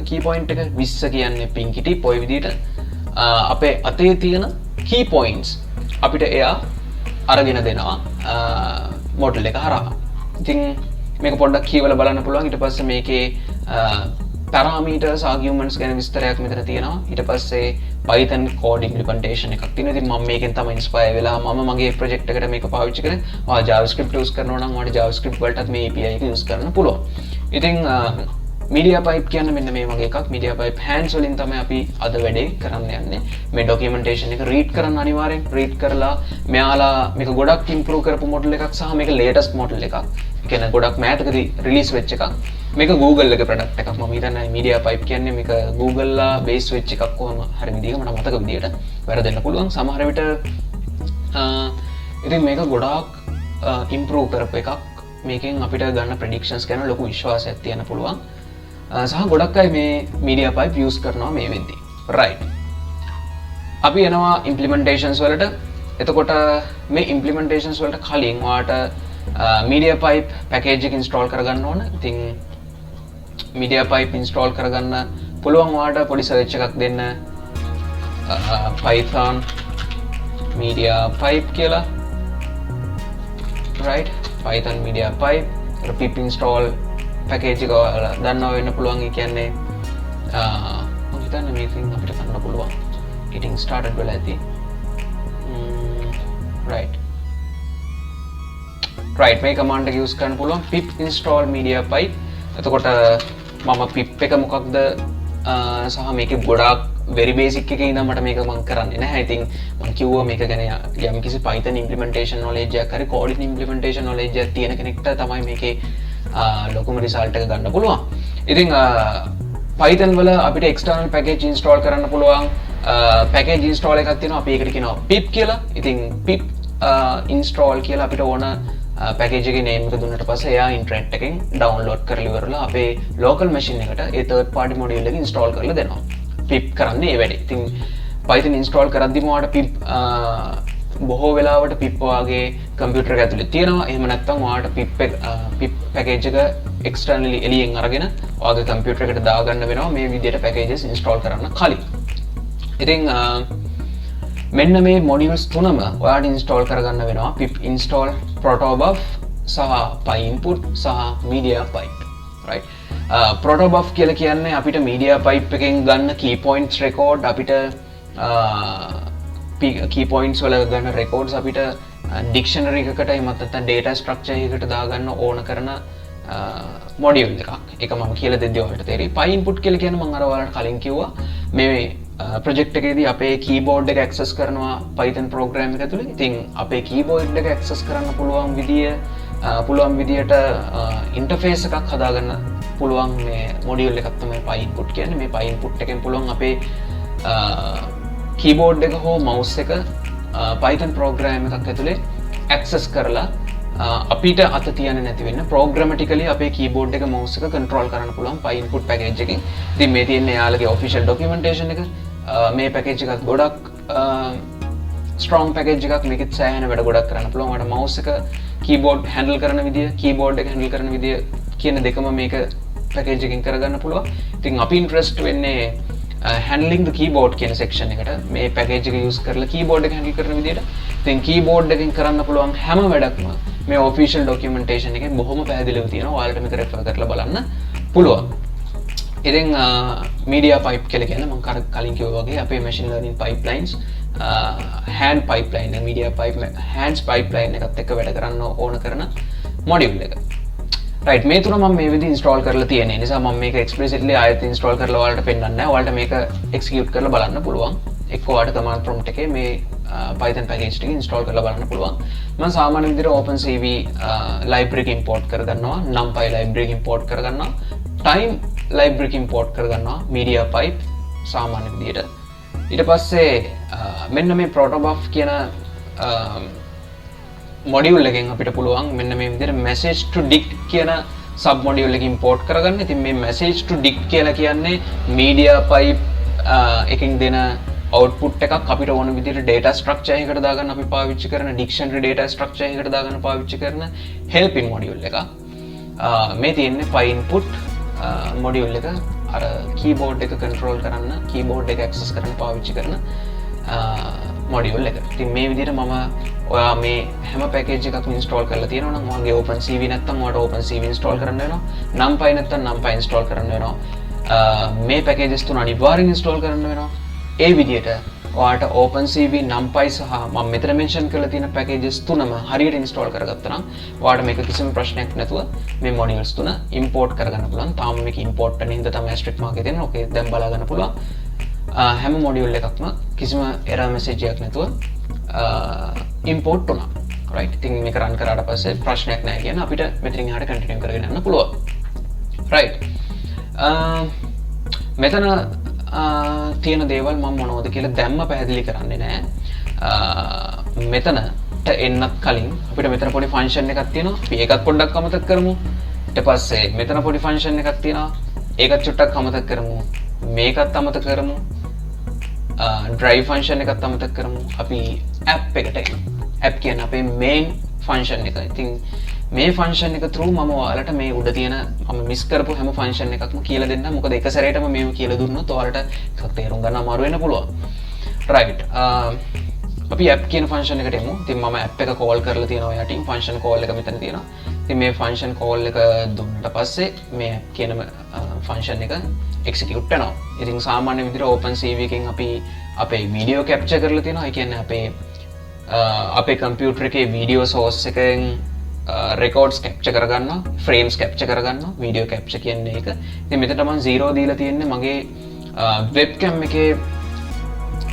key point එක 20 කියන්නේ pinky tip. ඔය විදිහට අපේ අතේ තියෙන key points අපිට එයා අරගෙන දෙනවා model එක හරහා. ඉතින් මේක පොඩ්ඩක් කියවලා බලන්න පුළුවන්. ඊට පස්සේ මේකේ parameters arguments ගැන විස්තරයක් මෙතන තියෙනවා. ඊට පස්සේ Python code implementation එකක් තියෙනවා. ඉතින් මම මේකෙන් තමයි inspire වෙලා මම මගේ project එකට මේක පාවිච්චි කරේ. ඔයා JavaScript use කරනවා නම් ඔයාලට JavaScript වලටත් මේ API එක use කරන්න පුළුවන්. ඉතින් media pipe කියන්නේ මෙන්න මේ වගේ එකක්. media pipe hands වලින් තමයි අපි අද වැඩේ කරන්න යන්නේ. මේ documentation එක read කරන්න අනිවාර්යෙන්. read කරලා මෙයාලා මේක ගොඩක් improve කරපු model එකක් සහ මේක latest model එකක්. ඒ කියන්නේ ගොඩක් මෑතකදී release වෙච්ච එකක්. මේක Google එක product එකක්. මම හිතන්නේ media pipe කියන්නේ මේක Google ලා base වෙච්ච එකක් කොහොම හරි විදිහක මට මතක විදිහට වැරදෙන්න පුළුවන්. සමහර විට ඉතින් මේක ගොඩාක් improve කරපු එකක්. මේකෙන් අපිට ගන්න predictions ගැන ලොකු විශ්වාසයක් තියන්න පුළුවන්. සහ ගොඩක් අය මේ media pipe use කරනවා මේ වෙද්දී. right. අපි යනවා implementations වලට. එතකොට මේ implementations වලට කලින් ඔයාට media pipe package එක install කරගන්න ඕන. ඉතින් media pipe install කරගන්න පුළුවන් ඔයාට පොඩි search එකක් දෙන්න Python media pipe කියලා. right. Python media pipe pip install package එක දන්නවා වෙන්න පුළුවන්. ඒ කියන්නේ මම හිතන්නේ මේකෙන් අපිට කරන්න පුළුවන් getting started වෙලා ඇති. right මේ command එක use කරන්න පුළුවන් pip install media pipe. එතකොට මම pip එක මොකක්ද සහ මේකේ ගොඩාක් very basic එකේ ඉඳන් මට මේක මම කරන්නේ නැහැ. ඉතින් මම කිව්වා මේක ගැන යම් කිසි Python implementation knowledge එකක් හරි coding implementation knowledge එකක් තියෙන කෙනෙක්ට තමයි මේකේ ලොකුම result එක ගන්න පුළුවන්. ඉතින් Python වල අපිට external package install කරන්න පුළුවන්. package install එකක් තියෙනවා. අපි ඒකට කියනවා pip කියලා. ඉතින් pip install කියලා අපිට ඕන package එකේ name එක දුන්නට පස්සේ එයා internet එකෙන් download කරලා ඉවරලා අපේ local machine එකට ඒ third party module එක install කරලා දෙනවා. pip කරන්නේ ඒ වැඩේ. ඉතින් Python install කරද්දිම ඔයාලට pip බොහෝ වෙලාවට pip වගේ computer එක ඇතුලේ තියෙනවා. එහෙම නැත්නම් ඔයාලට pip package එක externally එළියෙන් අරගෙන ඔයාගේ computer එකට දාගන්න වෙනවා මේ විදිහට packages install කරන්න කලින්. ඉතින් මෙන්න මේ modules තුනම ඔයාලට install කරගන්න වෙනවා pip install protobuf සහ pyinput සහ mediapipe, right? protobuf කියලා කියන්නේ අපිට mediapipe එකෙන් ගන්න key points record අපිට key points වල ගන්න records අපිට dictionary එකකට එහෙම නැත්නම් data structure එකකට දාගන්න ඕන කරන module එකක්. ඒක මම කියලා දෙද්දී ඔයාලට තේරෙයි. pyinput කියලා කියන්නේ මම අර ඔයාලට කලින් කිව්වා මේ project එකේදී අපේ keyboard එක access කරනවා Python program එක ඇතුලේ. ඉතින් අපේ keyboard එක access කරන්න පුළුවන් විදියට interface එකක් හදාගන්න පුළුවන් මේ module එකක් තමයි pyinput කියන්නේ. මේ pyinput එකෙන් පුළුවන් අපේ keyboard එක හෝ mouse එක Python program එකක් ඇතුලේ access කරලා අපිට අත තියන්න නැති වෙන්න programmatically අපේ keyboard එක mouse එක control කරන්න පුළුවන් pyinput package එකෙන්. ඉතින් මේ තියෙන්නේ යාළුවගේ official documentation එක. මේ package එකත් ගොඩක් strong package එකක්. මේකෙත් සෑහෙන වැඩ ගොඩක් කරන්න පුළුවන්. ඔයාලට mouse එක keyboard handle කරන විදිය, keyboard එක handle කරන විදිය කියන දෙකම මේක package එකෙන් කරගන්න පුළුවන්. ඉතින් අපි interest වෙන්නේ handling the keyboard කියන section එකට. මේ package එක use කරලා keyboard එක handle කරන විදියට. ඉතින් keyboard එකෙන් කරන්න පුළුවන් හැම වැඩක්ම මේ official documentation එකේ බොහොම පැහැදිලිව තියෙනවා. ඔයාලට මේක refer කරලා බලන්න පුළුවන්. ඉතින් mediapipe කියලා කියන්නේ මම කලින් කිව්වා වගේ අපේ machine learning pipelines hand pipeline එක mediapipe hands pipeline එකත් එක්ක වැඩ කරන්න ඕන කරන module එක. right, මේ තුන මම මේ විදිහට install කරලා තියෙන නිසා මම මේක explicitly ආයෙත් install කරලා ඔයාලට පෙන්නන්නේ නැහැ. ඔයාලට මේක execute කරලා බලන්න පුළුවන්. එක්ක ඔයාලට command prompt එකේ මේ Python package ටික install කරලා බලන්න පුළුවන්. මම සාමාන්‍ය විදිහට OpenCV library එක import කරගන්නවා, NumPy library එක import කරගන්නවා, time library එක import කරගන්නවා, mediapipe සාමාන්‍ය විදිහට. ඊට පස්සේ මෙන්න මේ protobuf කියන module එකෙන් අපිට පුළුවන් මෙන්න මේ විදිහට message to dict කියන sub module එක import කරගන්න. ඉතින් මේ message to dict කියලා කියන්නේ mediapipe එකෙන් දෙන output එකක් අපිට ඕන විදිහට data structure එකකට දාගන්න අපි පාවිච්චි කරන dictionary data structure එකකට දාගන්න පාවිච්චි කරන helping module එක. මේ තියෙන්නේ pyinput module එක අර keyboard එක control කරන්න, keyboard එක access කරන්න පාවිච්චි කරන module එක. ඉතින් මේ විදිහට මම ඔයා මේ හැම package එකක්ම install කරලා තියෙනවා නම් ඔයාගේ OpenCV නැත්නම් ඔයාලට OpenCV install කරන්න වෙනවා. NumPy නැත්නම් NumPy install කරන්න වෙනවා. මේ packages තුන අනිවාර්යෙන් install කරන්න වෙනවා. ඒ විදිහට ඔයාලට OpenCV, NumPy සහ මම මෙතන mention කරලා තියෙන packages තුනම හරියට install කරගත්තා නම් ඔයාලට මේක කිසිම ප්‍රශ්නයක් නැතුව මේ modules තුන import කරගන්න පුළුවන්. තාම මේක import වෙන හින්දා තමයි asterisk mark එක තියෙන්නේ. ඕකේ දැන් බලා ගන්න පුළුවන්. හැම module එකක්ම කිසිම error message එකක් නැතුව import වුණා. right, ඉතින් මේක run කරාට පස්සේ ප්‍රශ්නයක් නැහැ කියන අපිට මෙතනින් එහාට continue කරගෙන යන්න පුළුවන්. right, මෙතන තියෙන දේවල් මම මොනවද කියලා දැම්ම පැහැදිලි කරන්නේ නැහැ. මෙතනට එන්නත් කලින් අපිට මෙතන පොඩි function එකක් තියෙනවා. අපි ඒකත් පොඩ්ඩක් අමතක කරමු. ඊට පස්සේ මෙතන පොඩි function එකක් තියෙනවා. ඒකත් චුට්ටක් අමතක කරමු. මේකත් අමතක කරමු. drive function එකත් අමතක කරමු. අපි app එකට එමු. app කියන්නේ අපේ main function එක. ඉතින් මේ function එක through මම ඔයාලට මේ උඩ තියෙන මම මිස් කරපු හැම function එකක්ම කියලා දෙන්නම්. මොකද එක සැරේටම මේව කියලා දුන්නොත් ඔයාලට එකක් තේරුම් ගන්න අමාරු වෙන්න පුළුවන්. right, අපි app කියන function එකට එමු. ඉතින් මම app එක call කරලා තියෙනවා යටින්. function call එක මෙතන තියෙනවා. ඉතින් මේ function call එක දුන්නට පස්සේ මේ app කියන function එක execute වෙනවා. ඉතින් සාමාන්‍ය විදිහට OpenCV එකෙන් අපි අපේ video capture කරලා තියෙනවා. ඒ කියන්නේ අපේ computer එකේ video source එකෙන් records capture කරගන්නවා, frames capture කරගන්නවා, video capture කියන්නේ ඒක. ඉතින් මෙතනට මම 0 දීලා තියෙන්නේ මගේ webcam එකේ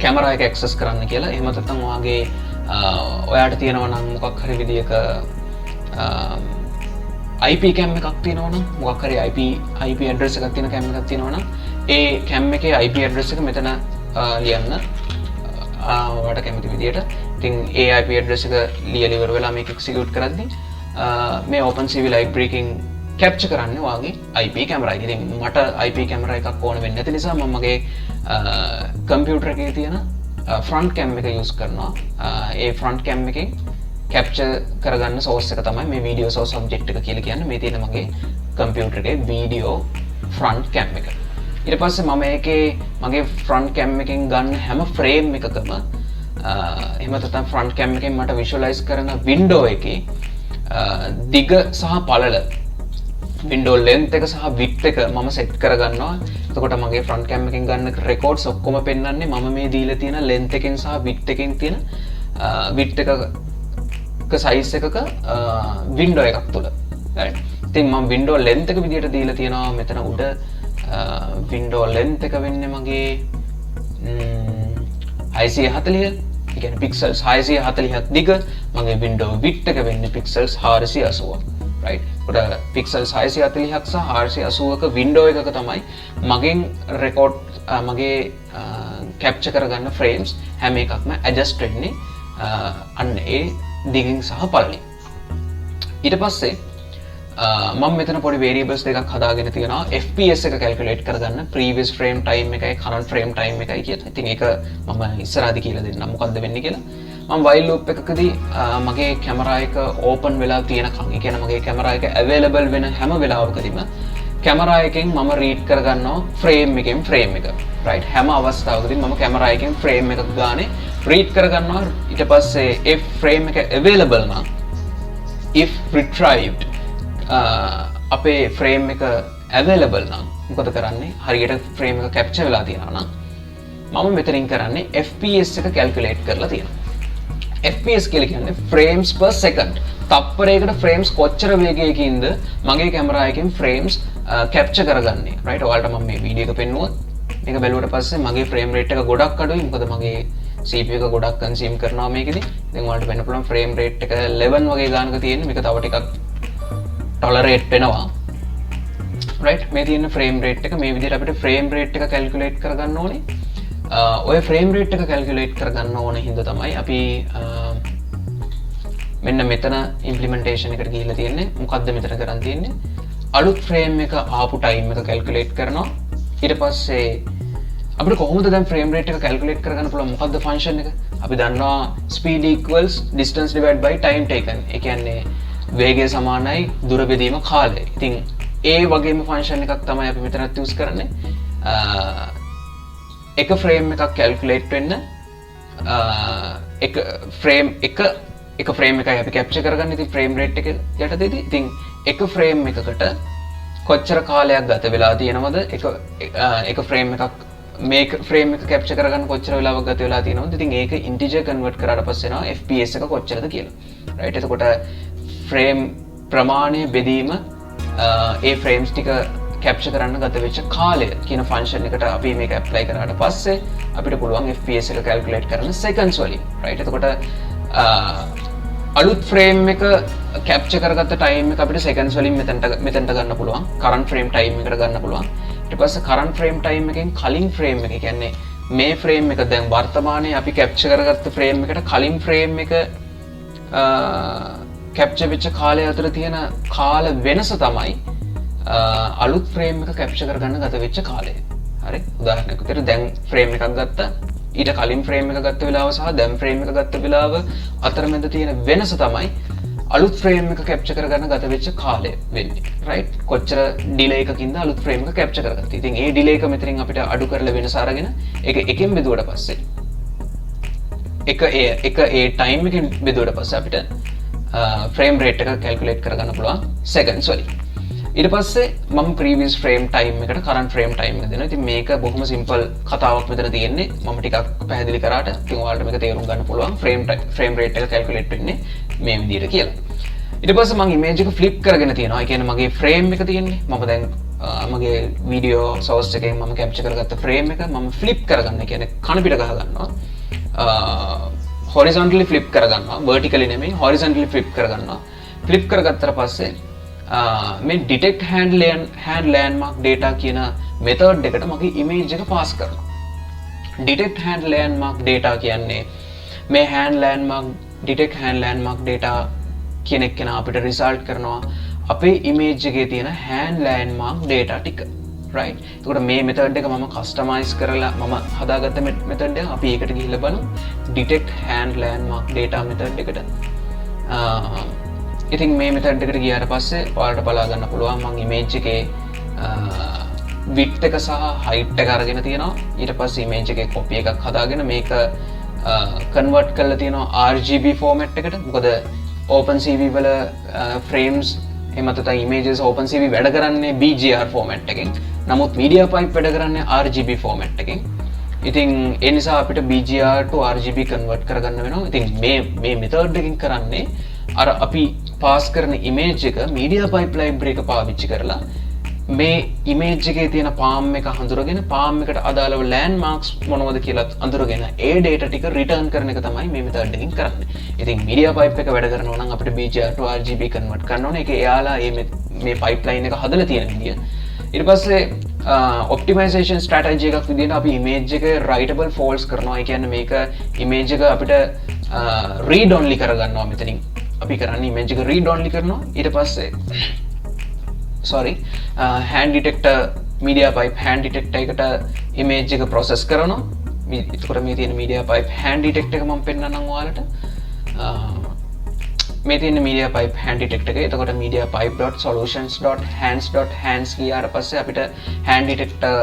කැමරා එක ඇක්සස් කරන්න කියලා. එහෙම නැත්නම් ඔයාගේ ඔයාට තියෙනවා නම් මොකක් හරි විදියක IP cam එකක් තියෙනවා නම් මොකක් හරි IP address එකක් තියෙන cam එකක් තියෙනවා නම් ඒ cam එකේ IP address එක මෙතන ලියන්න ඔයාලට කැමති විදියට. ඉතින් ඒ IP address එක ලියලා ඉවර වෙලා මේක execute කරද්දී මේ OpenCV library එකකින් capture කරන්නේ ඔයාගේ IP camera එක. ඉතින් මට IP camera එකක් ඕන වෙන්නේ නැති නිසා මම මගේ computer එකේ තියෙන front cam එක use කරනවා. ඒ front cam එකෙන් capture කරගන්න source එක තමයි මේ video source object එක කියලා කියන්නේ. මේ තියෙන මගේ computer එකේ video front cam එක. ඊට පස්සේ මම ඒකේ මගේ front cam එකෙන් ගන්න හැම frame එකකම එහෙම නැත්නම් front cam එකෙන් මට visualize කරන window එකේ දිග සහ පළල window length එක සහ width එක මම set කරගන්නවා. එතකොට මගේ front cam එකෙන් ගන්න records ඔක්කොම පෙන්වන්නේ මම මේ දීලා තියෙන length එකෙන් සහ width එකෙන් තියෙන width එකක size එකක window එකක් තුල. right. ඉතින් මම window length එක විදියට දීලා තියෙනවා මෙතන උඩ window length එක වෙන්නේ මගේ 640. ඒ කියන්නේ pixels 640ක් දිග. මගේ window width එක වෙන්නේ pixels 480. right. උඩ pixels 640ක් සහ 480ක window එකක තමයි මගෙන් record මගේ capture කරගන්න frames හැම එකක්ම adjust වෙන්නේ අන්න ඒ දිගින් සහ පළලින්. ඊට පස්සේ මම මෙතන පොඩි variables දෙකක් හදාගෙන තියෙනවා FPS එක calculate කරගන්න previous frame time එකයි current frame time එකයි කියලා. ඉතින් ඒක මම ඉස්සරහදී කියලා දෙන්නම් මොකද්ද වෙන්නේ කියලා. මම while loop එකකදී මගේ කැමරා එක open වෙලා තියෙනකන් ඒ කියන්නේ මගේ කැමරා එක available වෙන හැම වෙලාවකදීම කැමරා එකෙන් මම read කරගන්නවා frame එකෙන් frame එක. right. හැම අවස්ථාවකදීම මම කැමරා එකෙන් frame එකක් ගානේ read කරගන්නවා. ඊට පස්සේ ඒ frame එක available නම් if retrieved අපේ frame එක available නම් මොකද කරන්නේ? හරියට frame එක capture වෙලා තියෙනවා නම් මම මෙතනින් කරන්නේ FPS එක calculate කරලා තියෙනවා. FPS කියලා කියන්නේ frames per second. තප්පරයකට frames කොච්චර වේගයකින්ද මගේ කැමරා එකෙන් frames capture කරගන්නේ. right. ඔයාලට මම මේ වීඩියෝ එක පෙන්නුවොත් මේක බැලුවට පස්සේ මගේ frame rate එක ගොඩක් අඩුයි. මොකද මගේ CPU එක ගොඩක් consume කරනවා මේකෙදි. දැන් ඔයාලට වෙන්න පුළුවන් frame rate එක 11 වගේ ගානක තියෙන්නේ. මේක තව ටිකක් tolerate වෙනවා. right. මේ තියෙන frame rate එක මේ විදිහට අපිට frame rate එක calculate කරගන්න ඕනේ. ඔය frame rate එක calculate කරගන්න ඕන හින්දා තමයි අපි මෙන්න මෙතන implementation එකට ගිහිල්ලා තියෙන්නේ. මොකද්ද මෙතන කරන් තියෙන්නේ? අලුත් frame එක ආපු time එක calculate කරනවා. ඊට පස්සේ අපිට කොහොමද දැන් frame rate එක calculate කරගන්න පුළුවන්? මොකද්ද function එක? අපි දන්නවා speed equals distance divided by time taken. ඒ කියන්නේ වේගය සමානයි දුර බෙදීම කාලය. ඉතින් ඒ වගේම function එකක් තමයි අපි මෙතනත් use කරන්නේ. එක frame එකක් calculate වෙන්න එක frame එකයි අපි capture කරගන්නේ. ඉතින් frame rate එක යටතේදී ඉතින් එක frame එකකට කොච්චර කාලයක් ගත වෙලා තියෙනවද? එක frame එකක් මේ frame එක capture කරගන්න කොච්චර වෙලාවක් ගත වෙලා තියෙනවද? ඉතින් ඒක integer convert කරාට පස්සේ එනවා FPS එක කොච්චරද කියලා. right. එතකොට frame ප්‍රමාණය බෙදීම ඒ frames ටික capture කරන්න ගත වෙච්ච කාලය කියන function එකට අපි මේක apply කරාට පස්සේ අපිට පුළුවන් FPS එක calculate කරන්න seconds වලින්. right. එතකොට අලුත් frame එක capture කරගත්ත time එක අපිට seconds වලින් මෙතනට ගන්න පුළුවන්. current frame time එකට ගන්න පුළුවන්. ඊට පස්සේ current frame time එකෙන් කලින් frame එක කියන්නේ මේ frame එක දැන් වර්තමානයේ අපි capture කරගත්ත frame එකට කලින් frame එක capture වෙච්ච කාලය අතර තියෙන කාල වෙනස තමයි අලුත් frame එක capture කරගන්න ගත වෙච්ච කාලය. හරි. උදාහරණයක් විදිහට දැන් frame එකක් ගත්තා. ඊට කලින් frame එක ගත්ත වෙලාව සහ දැන් frame එක ගත්ත වෙලාව අතරමැද තියෙන වෙනස තමයි අලුත් frame එක capture කරගන්න ගත වෙච්ච කාලය වෙන්නේ. right. කොච්චර delay එකකින්ද අලුත් frame එක capture කරගත්තේ. ඉතින් ඒ delay එක මෙතනින් අපිට අඩු කරලා වෙනස අරගෙන ඒක එකෙන් බෙදුවට පස්සේ එක ඒ time එකෙන් බෙදුවට පස්සේ අපිට frame rate එක calculate කරගන්න පුළුවන් seconds වලින්. ඊට පස්සේ මම previous frame time එකට current frame time එක දෙනවා. ඉතින් මේක බොහොම simple කතාවක් මෙතන තියෙන්නේ. මම ටිකක් පැහැදිලි කරාට ඉතින් ඔයාලට මේක තේරුම් ගන්න පුළුවන් frame rate එක calculate වෙන්නේ මේ විදිහට කියලා. ඊට පස්සේ මම image එක flip කරගෙන තියෙනවා. ඒ කියන්නේ මගේ frame එක තියෙන්නේ. මම දැන් මගේ වීඩියෝ සෝස් එකෙන් මම කැප්චර් කරගත්ත ෆ්‍රේම් එක මම ෆ්ලිප් කරගන්න කියන්නේ කන පිට ගහ ගන්නවා horizontally flip කරගන්නවා vertically නෙමෙයි horizontally flip කරගන්නවා flip කරගත්තට පස්සේ මේ detect hand landmark data කියන method එකට මගේ image එක pass කරනවා detect hand landmark data කියන්නේ මේ hand landmark detect hand landmark data කියන එක අපිට result කරනවා අපේ image එකේ තියෙන hand landmark data ටික right එතකොට මේ method එක මම customize කරලා මම හදාගත්ත method එක අපි ඒකට ගිහිල්ලා බලමු detect hand landmark data method එකට ඉතින් මේ method එකට ගියාට පස්සේ ඔයාලට බලා ගන්න පුළුවන් මම image එකේ width එක සහ height එක අරගෙන තියෙනවා ඊට පස්සේ image එකේ copy එකක් හදාගෙන මේක convert කරලා තියෙනවා RGB format එකට මොකද OpenCV වල frames එහෙම නැත්නම් images OpenCV වැඩ කරන්නේ BGR format එකෙන්. නමුත් MediaPipe වැඩ කරන්නේ RGB format එකෙන්. ඉතින් ඒ නිසා අපිට BGR to RGB convert කරගන්න වෙනවා. ඉතින් මේ method එකකින් කරන්නේ අර අපි pass කරන image එක MediaPipe library එක පාවිච්චි කරලා මේ image එකේ තියෙන palm එක හඳුරගෙන palm එකට අදාළව landmarks මොනවද කියලා අඳුරගෙන ඒ data ටික return කරන එක තමයි මේ method එකකින් කරන්නේ. ඉතින් MediaPipe එක වැඩ කරනවා නම් අපිට BGR to RGB convert කරන්න ඕනේ. ඒක එයාලා මේ pipeline එක හදලා තියෙන විදිය. ඊට පස්සේ optimization strategy එකක් විදිහට අපි image එක writable false කරනවා. ඒ කියන්නේ මේක image එක අපිට read only කරගන්නවා මෙතනින්. අපි කරන්නේ image එක read only කරනවා. ඊට පස්සේ hand detector MediaPipe hand detector එකට image එක process කරනවා. එතකොට මේ තියෙන MediaPipe hand detector එක මම පෙන්නන්නම් ඔයාලට. මේ තියෙන MediaPipe hand detector එක. එතකොට mediapipe.solutions.hands ගියාට පස්සේ අපිට hand detector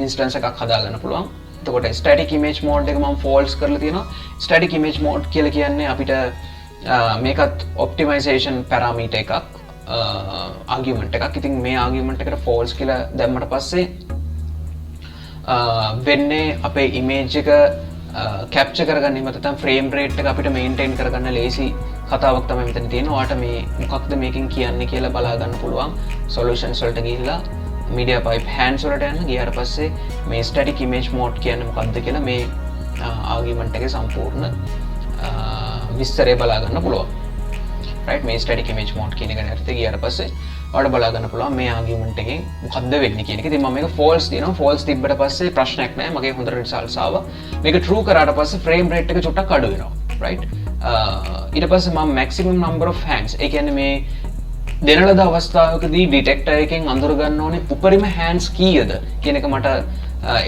instance එකක් හදාගන්න පුළුවන්. එතකොට static image mode එක මම false කරලා තියෙනවා. static image mode කියලා කියන්නේ අපිට මේකත් optimization parameter එකක්. argument එකක්. ඉතින් මේ argument එකට false කියලා දැම්මට පස්සේ වෙන්නේ අපේ image එක capture කරගන්න එහෙම නැත්නම් frame rate එක අපිට maintain කරගන්න ලේසි කතාවක් තමයි මෙතන තියෙන්නේ. ඔයාලට මේ මොකක්ද මේකෙන් කියන්නේ කියලා බලා ගන්න පුළුවන්. solutions වලට ගිහිල්ලා MediaPipe hands වලට යන්න ගියාට පස්සේ මේ static image mode කියන්නේ මොකක්ද කියලා මේ argument එකේ සම්පූර්ණ විස්තරය බලා ගන්න පුළුවන්. right මේ static image mode කියන එක නැත්තේ ගියාට පස්සේ ඔයාලට බලා ගන්න පුළුවන් මේ argument එකෙන් මොකද්ද වෙන්නේ කියන එක. ඉතින් මම මේක false දිනවා. false තිබ්බට පස්සේ ප්‍රශ්නයක් නැහැ. මගේ හොඳට results ආවා. මේක true කරාට පස්සේ frame rate එක චුට්ටක් අඩු වෙනවා. right ඊට පස්සේ මම maximum number of hands ඒ කියන්නේ මේ දෙන ලද අවස්ථාවකදී detector එකෙන් අඳුර ගන්න ඕනේ උපරිම hands කීයද කියන එක මට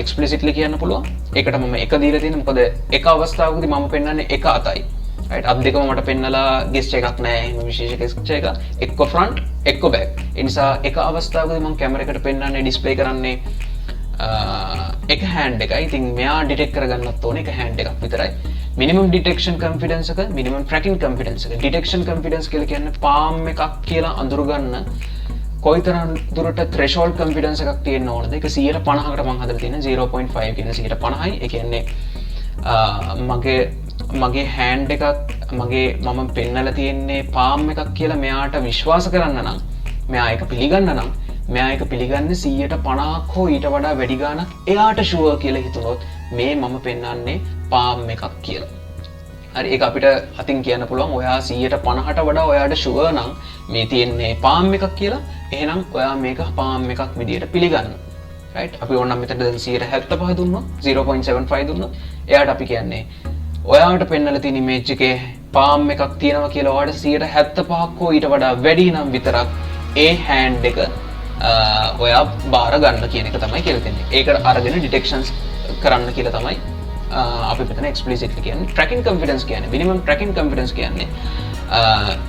explicitly කියන්න පුළුවන්. ඒකට මම එක දීලා තියෙනවා. මොකද එක අවස්ථාවකදී මම පෙන්නන්නේ එක අතයි. right අත් දෙකම මට පෙන්නලා gesture එකක් නැහැ. එහෙම විශේෂ gesture එකක්. එක්ක front එක්ක back. ඒ නිසා එක අවස්ථාවකදී මම කැමරා එකට පෙන්නන්නේ display කරන්නේ එක hand එකයි. ඉතින් මෙයා detect කරගන්නත් ඕනේ එක hand එකක් විතරයි. minimum detection confidence එක minimum tracking confidence එක. detection confidence කියලා කියන්නේ palm එකක් කියලා අඳුර ගන්න කොයිතරම් දුරට threshold confidence එකක් තියෙන්න ඕනද? ඒක 150කට මම හදලා තියෙන 0.5 කියන 150යි. ඒ කියන්නේ මගේ hand එකක් මම පෙන්නලා තියෙන්නේ palm එකක් කියලා මෙයාට විශ්වාස කරන්න නම් මෙයා ඒක පිළිගන්න නම් මෙයා ඒක පිළිගන්නේ 150ක් හෝ ඊට වඩා වැඩි ගාණක් එයාට sure කියලා හිතුනොත් මේ මම පෙන්නන්නේ palm එකක් කියලා. හරි ඒක අපිට අතින් කියන්න පුළුවන් ඔයා 150ට වඩා ඔයාට sure නම් මේ තියෙන්නේ palm එකක් කියලා එහෙනම් ඔයා මේක palm එකක් විදියට පිළිගන්න. right අපි ඕනනම් මෙතන දැන් 175 දුන්නොත් 0.75 දුන්නොත් එයාට අපි කියන්නේ ඔයාට පෙන්නලා තියෙන image එකේ palm එකක් තියෙනවා කියලා ඔයාට 175ක් හෝ ඊට වඩා වැඩි නම් විතරක් ඒ hand එක ඔයා බාර ගන්න කියන එක තමයි කියලා තියෙන්නේ. ඒකට අරගෙන detections කරන්න කියලා තමයි අපි මෙතන explicitly කියන්නේ. tracking confidence කියන්නේ minimum tracking confidence කියන්නේ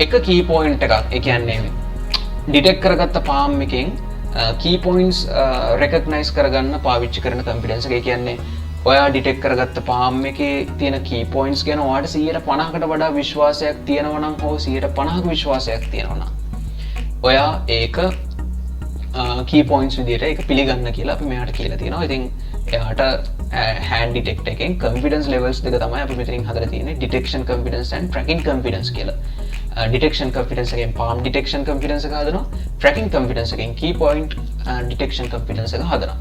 එක key point එකක්. ඒ කියන්නේ detect කරගත්ත palm එකෙන් key points recognize කරගන්න පාවිච්චි කරන confidence එක. ඒ කියන්නේ ඔයා detect කරගත්ත palm එකේ තියෙන key points ගැන ඔයාට 150කට වඩා විශ්වාසයක් තියෙනවා නම් හෝ 150ක විශ්වාසයක් තියෙනවා නම් ඔයා ඒක key points විදිහට ඒක පිළිගන්න කියලා අපි මෙයාට කියලා තියෙනවා. ඉතින් එයාට hand detect එකෙන් confidence levels දෙක තමයි අපි මෙතනින් හදලා තියෙන්නේ detection confidence and tracking confidence කියලා. ඩිටෙක්ෂන් කොන්ෆිඩන්ස් එකෙන් palm ඩිටෙක්ෂන් කොන්ෆිඩන්ස් එක හදනවා, tracking කොන්ෆිඩන්ස් එකෙන් key point ඩිටෙක්ෂන් කොන්ෆිඩන්ස් එක හදනවා.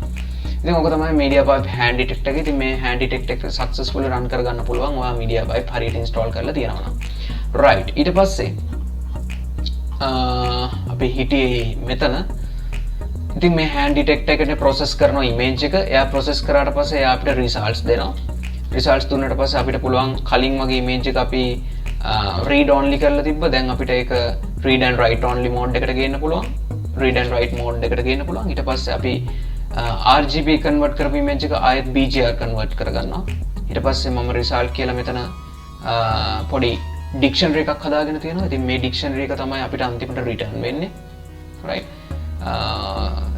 ඉතින් ඔක තමයි media pipe hand detect එක. ඉතින් මේ hand detect එක successfully run කරගන්න පුළුවන් ඔයා media pipe හරියට install කරලා තියෙනවා නම්. right, ඊට පස්සේ අපි හිටියේ මෙතන. ඉතින් මේ hand detect එකට process කරන image එක එයා process කරාට පස්සේ එයා අපිට results දෙනවා. results දුන්නාට පස්සේ අපිට පුළුවන් කලින් වගේ image එක අපි read only කරලා තිබ්බ. දැන් අපිට ඒක read and write only mode එකට ගේන්න පුළුවන්. read and write mode එකට ගේන්න පුළුවන්. ඊට පස්සේ අපි RGB convert කරපු image එක ආයෙත් BGR convert කරගන්නවා. ඊට පස්සේ මම result කියලා මෙතන පොඩි dictionary එකක් හදාගෙන තියෙනවා. ඉතින් මේ dictionary එක තමයි අපිට අන්තිමට return වෙන්නේ. right,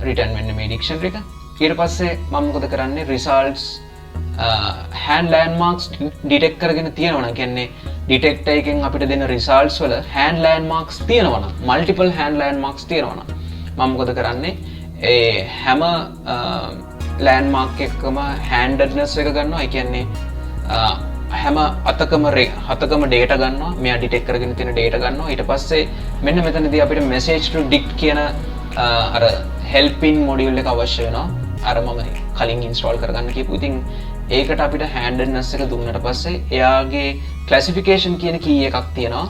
return වෙන්නේ මේ dictionary එක. ඊට පස්සේ මම මොකද කරන්නේ, results hand landmarks detect කරගෙන තියෙනවා නම්, කියන්නේ detector එකෙන් අපිට දෙන results වල hand landmarks තියෙනවා නම්, multiple hand landmarks තියෙනවා නම් මම මොකද කරන්නේ, ඒ හැම landmark එකකම handedness එක ගන්නවා. ඒ කියන්නේ හැම අතකම data ගන්නවා. මෙයා detect කරගෙන තියෙන data ගන්නවා. ඊට පස්සේ මෙන්න මෙතනදී අපිට message to dict කියන අර helping module එක අවශ්‍ය වෙනවා. අර මම කලින් install කරගන්න කියපු. ඉතින් ඒකට අපිට handedness එක දුන්නට පස්සේ එයාගේ classification කියන key එකක් තියෙනවා.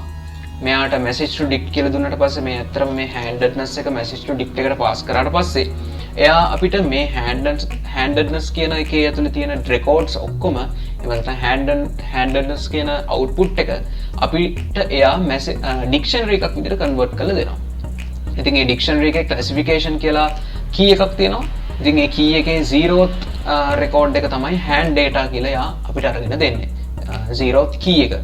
මෙයාට message to dict කියලා දුන්නට පස්සේ මේ ඇත්තටම මේ handedness එක message to dict එකට pass කරාට පස්සේ එයා අපිට මේ handedness කියන එකේ ඇතුලේ තියෙන records ඔක්කොම handedness කියන output එක අපිට එයා dictionary එකක් විදිහට convert කරලා දෙනවා. ඉතින් මේ dictionary එකේ classification කියලා key එකක් තියෙනවා. ඉතින් මේ key එකේ 0th record එක තමයි hand data කියලා එයා අපිට අරගෙන දෙන්නේ. 0th key එක,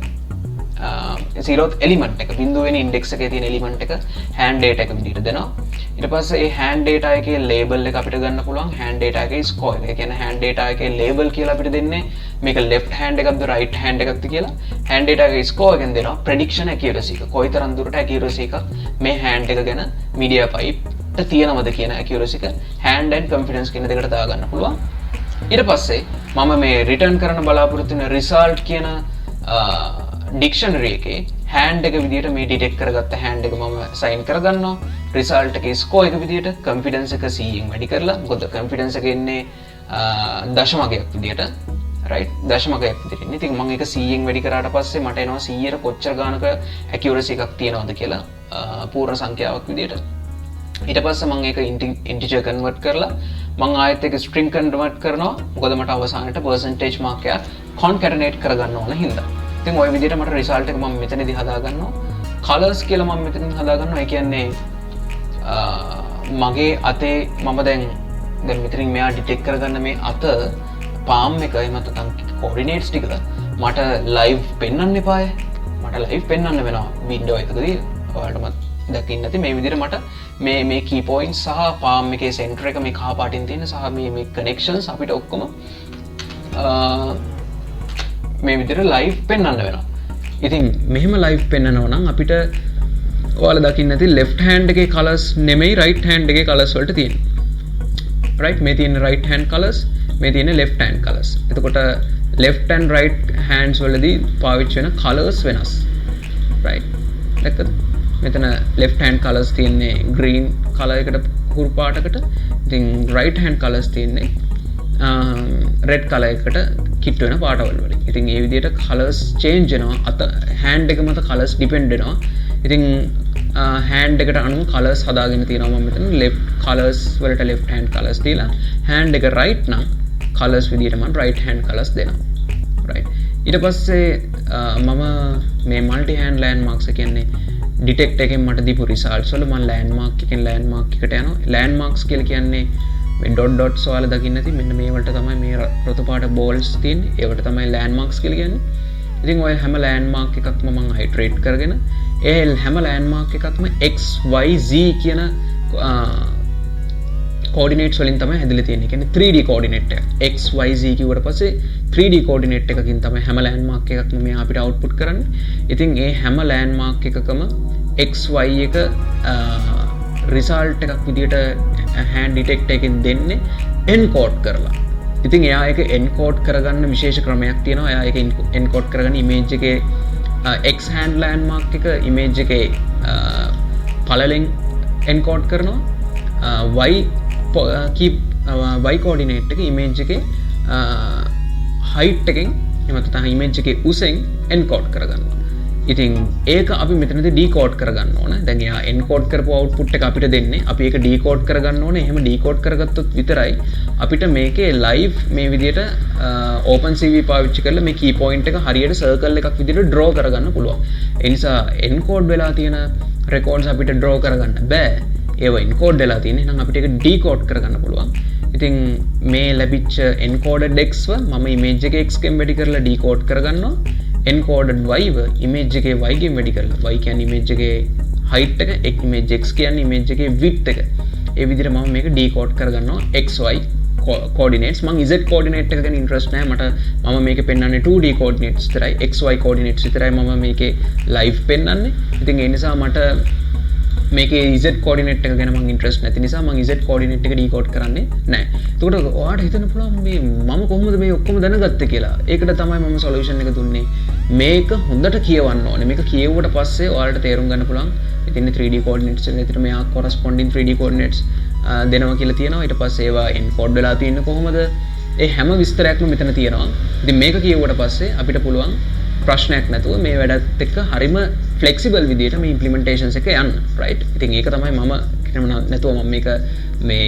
0th element එක, බිඳුවෙනි index එකේ තියෙන element එක hand data එක විදිහට දෙනවා. ඊට පස්සේ මේ hand data එකේ label එක අපිට ගන්න පුළුවන්. hand data එකේ score එක. ඒ කියන්නේ hand data එකේ label කියලා අපිට දෙන්නේ මේක left hand එකක්ද right hand එකක්ද කියලා. hand data එකේ score එකෙන් දෙනවා prediction accuracy එක. කොයිතරම් දුරට accuracy එකක් මේ hand එක ගැන media pipe තියෙනවද කියන accuracy එක hand and confidence කියන දෙකට දාගන්න පුළුවන්. ඊට පස්සේ මම මේ return කරන්න බලාපොරොත්තු වෙන result කියන dictionary එකේ hand එක විදිහට මේ detect කරගත්ත hand එක මම sign කරගන්නවා. result එකේ score එක විදිහට confidence එක 100න් වැඩි කරලා, මොකද confidence එක එන්නේ දශමකයක් විදිහට, right, දශමකයක් විදිහට ඉන්නේ. ඉතින් මම ඒක 100න් වැඩි කරාට පස්සේ මට එනවා 100ට කොච්චර ගානක accuracy එකක් තියෙනවද කියලා පූර්ණ සංඛ්‍යාවක් විදිහට. ඊට පස්සේ මම ඒක integer convert කරලා මම ආයෙත් ඒක string convert කරනවා. මොකද මට අවසානයේ percentage mark එක concatenate කරගන්න ඕන හින්දා. ඉතින් ওই විදිහට මට result එක මම මෙතනදී හදා ගන්නවා. colors කියලා මම මෙතනින් හදා ගන්නවා. ඒ කියන්නේ මගේ අතේ මම දැන් මෙතනින් මෙයා detect කරගන්න මේ අත palm එක එහෙම නැත්නම් coordinates ටික මට live පෙන්වන්න එපාය. මට live පෙන්වන්න වෙනවා window එකකදී. ඔයාලටම දකින්න ඇති මේ විදිහට මට මේ key points සහ palm එකේ center එක මේ කහ පාටින් තියෙන සහ මේ connections අපිට ඔක්කොම මේ විදිහට live පෙන්වන්න වෙනවා. ඉතින් මෙහෙම live පෙන්වනවා නම් අපිට ඔයාලා දකින්න ඇති left hand එකේ colors නෙමෙයි right hand එකේ colors වලට තියෙන්නේ. right, මේ තියෙන right hand colors, මේ තියෙන left hand colors. එතකොට left and right hands වලදී පාවිච්චි වෙන colors වෙනස්. right, දැක්කද? මෙතන left hand colors තියෙන්නේ green color එකට කුරු පාටකට. ඉතින් right hand colors තියෙන්නේ red color එකට කිට් වෙන පාටවල වලින්. ඉතින් මේ විදිහට colors change වෙනවා. අත hand එක මත colors depend වෙනවා. ඉතින් hand එකට අනුව colors හදාගෙන තියෙනවා. මම මෙතන left colors වලට left hand colors දීලා hand එක right නම් colors විදිහට මම right hand colors දෙනවා. right, ඊට පස්සේ මම මේ multi hand landmarks කියන්නේ detect එකෙන් මට දීපු results වල මම landmark එකෙන් landmark එකට යනවා. landmarks කියලා කියන්නේ මේ dot dots ඔයාලා දකින්න ඇති. මෙන්න මේ වලට තමයි මේ රතු පාට balls තියෙන්නේ. ඒවට තමයි landmarks කියලා කියන්නේ. ඉතින් ඔය හැම landmark එකක්ම මම iterate කරගෙන ඒ හැම landmark එකක්ම x y z කියන coordinates වලින් තමයි හැදිලා තියෙන්නේ. කියන්නේ 3D coordinate එක. x y z කිව්වට පස්සේ 3D coordinate එකකින් තමයි හැම landmark එකක්ම මේ අපිට output කරන්නේ. ඉතින් ඒ හැම landmark එකකම x y එක result එකක් විදිහට hand detect එකෙන් දෙන්නේ encode කරලා. ඉතින් එයා ඒක encode කරගන්න විශේෂ ක්‍රමයක් තියෙනවා. එයා ඒක encode කරගන්න image එකේ x hand landmark එක image එකේ පළලෙන් encode කරනවා y y coordinate එක image එකේ height එකෙන් එහෙම නැත්නම් image එකේ උසෙන් encode කරගන්නවා. ඉතින් ඒක අපි මෙතනදී decode කරගන්න ඕන. දැන් එයා encode කරපු output එක අපිට දෙන්නේ. අපි ඒක decode කරගන්න ඕනේ. එහෙම decode කරගත්තොත් විතරයි අපිට මේකේ live මේ විදිහට OpenCV පාවිච්චි කරලා මේ key point එක හරියට circle එකක් විදිහට draw කරගන්න පුළුවන්. ඒ නිසා encode වෙලා තියෙන records අපිට draw කරගන්න බෑ. ඒව encode වෙලා තියෙන. එහෙනම් අපිට ඒක decode කරගන්න පුළුවන්. ඉතින් මේ ලැබිච්ච encoded x ව මම image එකේ x ගෙන් වැඩි කරලා decode කරගන්නවා. encoded y ව image එකේ y ගෙන් වැඩි කරලා y කියන්නේ image එකේ height එක image x කියන්නේ image එකේ width එක. ඒ විදිහට මම මේක decode කරගන්නවා xy coordinates. මම z coordinate එක ගැන interest නැහැ. මම මේකේ පෙන්වන්නේ 2D coordinates විතරයි. xy coordinates විතරයි මම මේකේ live පෙන්වන්නේ. ඉතින් ඒ නිසා මට මේකේ z coordinate එක ගැන මම interest නැති නිසා මම z coordinate එක decode කරන්නේ නැහැ. එතකොට ඔයාලට හිතන්න පුළුවන් මේ මම කොහොමද මේ ඔක්කොම දැනගත්තේ කියලා. ඒකට තමයි මම solution එක දුන්නේ. මේක හොඳට කියවන්න ඕනේ. මේක කියවුවට පස්සේ ඔයාලට තේරුම් ගන්න පුළුවන්. ඉතින් 3D coordinates එක විතර මෙයා corresponding 3D coordinates දෙනවා කියලා තියෙනවා. ඊට පස්සේ ඒවා encode වෙලා තියෙන්නේ කොහොමද? ඒ හැම විස්තරයක්ම මෙතන තියෙනවා. ඉතින් මේක කියවුවට පස්සේ අපිට පුළුවන් ප්‍රශ්නයක් නැතුව මේ වැඩත් එක්ක හරිම ෆ්ලෙක්සිබල් විදිහට මේ ඉම්ප්ලිමන්ටේෂන්ස් එක යන්න රයිට්. ඉතින් ඒක තමයි මම කියනවා නැතුව මම මේක මේ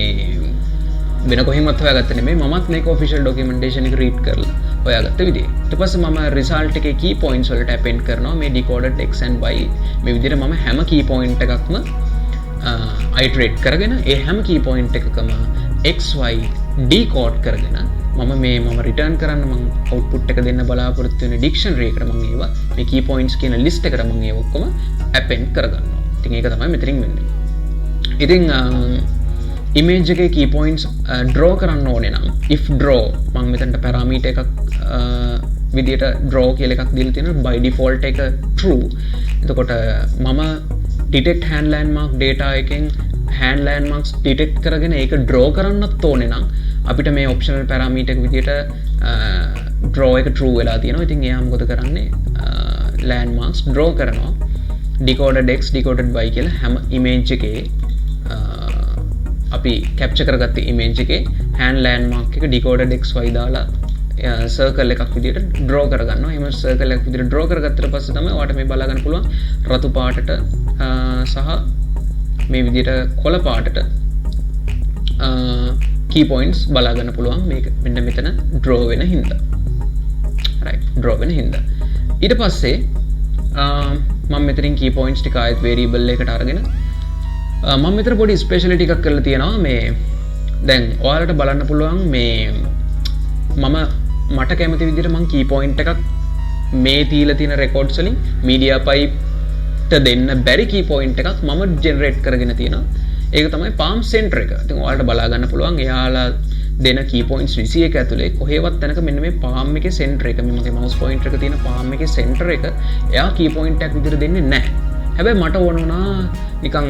වෙන කොහෙන්වත් හොයාගත්තේ නෙමෙයි. මමත් මේක ඔෆිෂියල් ડોකියුමන්ටේෂන් එක රීඩ් කරලා හොයාගත්ත විදිහ. ඊට පස්සේ මම රිසල්ට් එකේ key points වලට append කරනවා මේ decoded x and y. මේ විදිහට මම හැම key point එකක්ම iterate කරගෙන ඒ හැම key point එකකම xy decode කරගෙන මම රිටර්න් කරන්න මම output එක දෙන්න බලාපොරොත්තු වෙන dictionary එකට මම ඒවා මේ key points කියන list එකට මම ඒව ඔක්කොම append කරගන්නවා. ඉතින් ඒක තමයි මෙතනින් වෙන්නේ. ඉතින් image එකේ key points draw කරන්න ඕනේ නම් if draw මම මෙතනට parameter එකක් විදියට draw කියලා එකක් දීලා තියෙනවා. by default එක true. එතකොට මම detect hand landmark data එකෙන් hand landmarks detect කරගෙන ඒක draw කරන්නත් ඕනේ නම් අපිට මේ optional parameter එක විදියට draw එක true වෙලා තියෙනවා. ඉතින් එයා මොකද කරන්නේ landmarks draw කරනවා decoded x decoded y කියලා හැම image එකේ අපි capture කරගත්ත image එකේ hand landmark එක decoded xy දාලා circle එකක් විදියට draw කරගන්නවා. එහෙම circle එකක් විදියට draw කරගත්තට පස්සේ තමයි ඔයාලට මේ බලා ගන්න පුළුවන් රතු පාටට සහ මේ විදියට කොළ පාටට key points බලා ගන්න පුළුවන් මේක මෙන්න මෙතන draw වෙන හින්දා. right draw වෙන හින්දා. ඊට පස්සේ මම මෙතනින් key points ටික ආයෙත් variable එකකට අරගෙන මම මෙතන පොඩි speciality එකක් කරලා තියෙනවා. මේ දැන් ඔයාලට බලන්න පුළුවන් මේ මට කැමති විදිහට මම key point එකක් මේ තියලා තියෙන records වලින් media pipe දෙන්න බැරි key point එකක් මම generate කරගෙන තියෙනවා. ඒක තමයි palm center එක. ඉතින් ඔයාලට බලා ගන්න පුළුවන් එයාලා දෙන key points 21 ඇතුලේ කොහෙවත් තැනක මෙන්න මේ palm එකේ center එක මේ මගේ mouse pointer එක තියෙන palm එකේ center එක එයා key point එකක් විදිහට දෙන්නේ නැහැ. හැබැයි මට ඕන වුණා නිකන්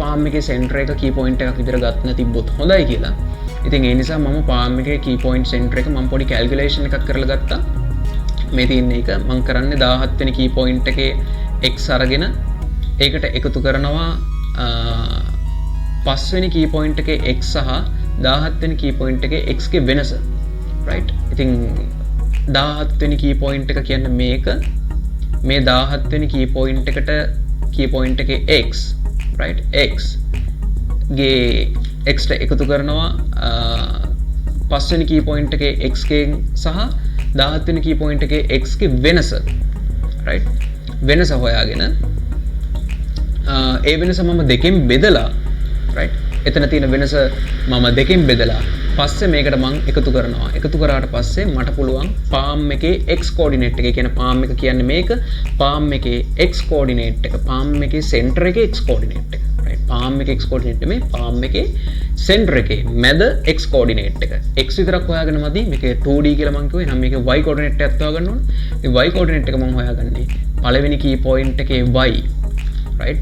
palm එකේ center එක key point එකක් විදිහට ගන්න තිබ්බොත් හොඳයි කියලා. ඉතින් ඒ නිසා මම palm එකේ key point center එක මම පොඩි calculation එකක් කරලා ගත්තා. මේ තියෙන එක මම කරන්නේ 17 වෙනි key point එකේ x අරගෙන ඒකට එකතු කරනවා 5 වෙනි key point එකේ x සහ 17 වෙනි key point එකේ x ගේ වෙනස. right. ඉතින් 17 වෙනි key point එක කියන්නේ මේක මේ 17 වෙනි key point එකට key point එකේ x right x ගේ x ට එකතු කරනවා 5 වෙනි key point එකේ x ගෙන් සහ 17 වෙනි key point එකේ x ගේ වෙනස. right. වෙනස හොයාගෙන ඒ වෙනස මම දෙකෙන් බෙදලා right එතන තියෙන වෙනස මම දෙකෙන් බෙදලා පස්සේ මේකට මම එකතු කරනවා. එකතු කරාට පස්සේ මට පුළුවන් palm එකේ x coordinate එක කියන palm එක කියන්නේ මේක palm එකේ x coordinate එක palm එකේ center එකේ x coordinate එක right palm එකේ x coordinate මේ palm එකේ center එකේ මැද x coordinate එක x විතරක් හොයාගෙන මදි. මේකේ 2D කියලා මම කිව්වේ. එහෙනම් මේකේ y coordinate එකක් හොයාගන්න ඕනේ. මේ y coordinate එක මම හොයාගන්නේ පළවෙනි key point එකේ y right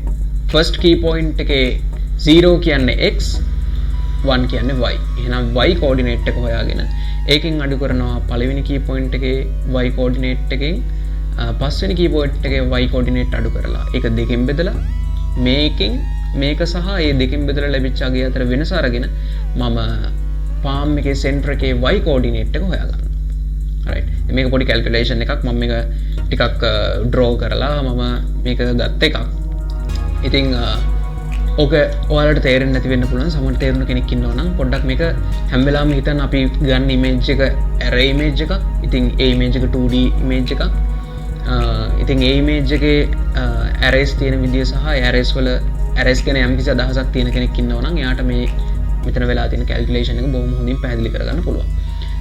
first key point එකේ 0 කියන්නේ x 1 කියන්නේ y. එහෙනම් y coordinate එක හොයාගෙන ඒකෙන් අඩු කරනවා පළවෙනි key point එකේ y coordinate එකෙන් පස්වෙනි කීබෝඩ් එකේ y coordinate අඩු කරලා ඒක දෙකෙන් බෙදලා මේක සහ ඒ දෙකෙන් බෙදලා ලැබිච්ච අගය අතර වෙනස අරගෙන මම palm එකේ center එකේ y coordinate එක හොයාගන්නවා. right මේක පොඩි calculation එකක් මම මේක ටිකක් draw කරලා මම මේක ගත්ත එකක්. ඉතින් ඕක ඔයාලට තේරෙන්නේ නැති වෙන්න පුළුවන්. සමහර තේරුණ කෙනෙක් ඉන්නවා නම් පොඩ්ඩක් මේක හැම වෙලාවෙම හිතන්න අපි ගන්න image එක array image එකක්. ඉතින් ඒ image එක 2D image එකක්. ඉතින් ඒ image එකේ arrays තියෙන විදිය සහ arrays වල arrays ගැන යම්කිසි අදහසක් තියෙන කෙනෙක් ඉන්නවා නම් එයාට මේ මෙතන වෙලා තියෙන calculation එක බොහොම හොඳින් පැහැදිලි කරගන්න පුළුවන්.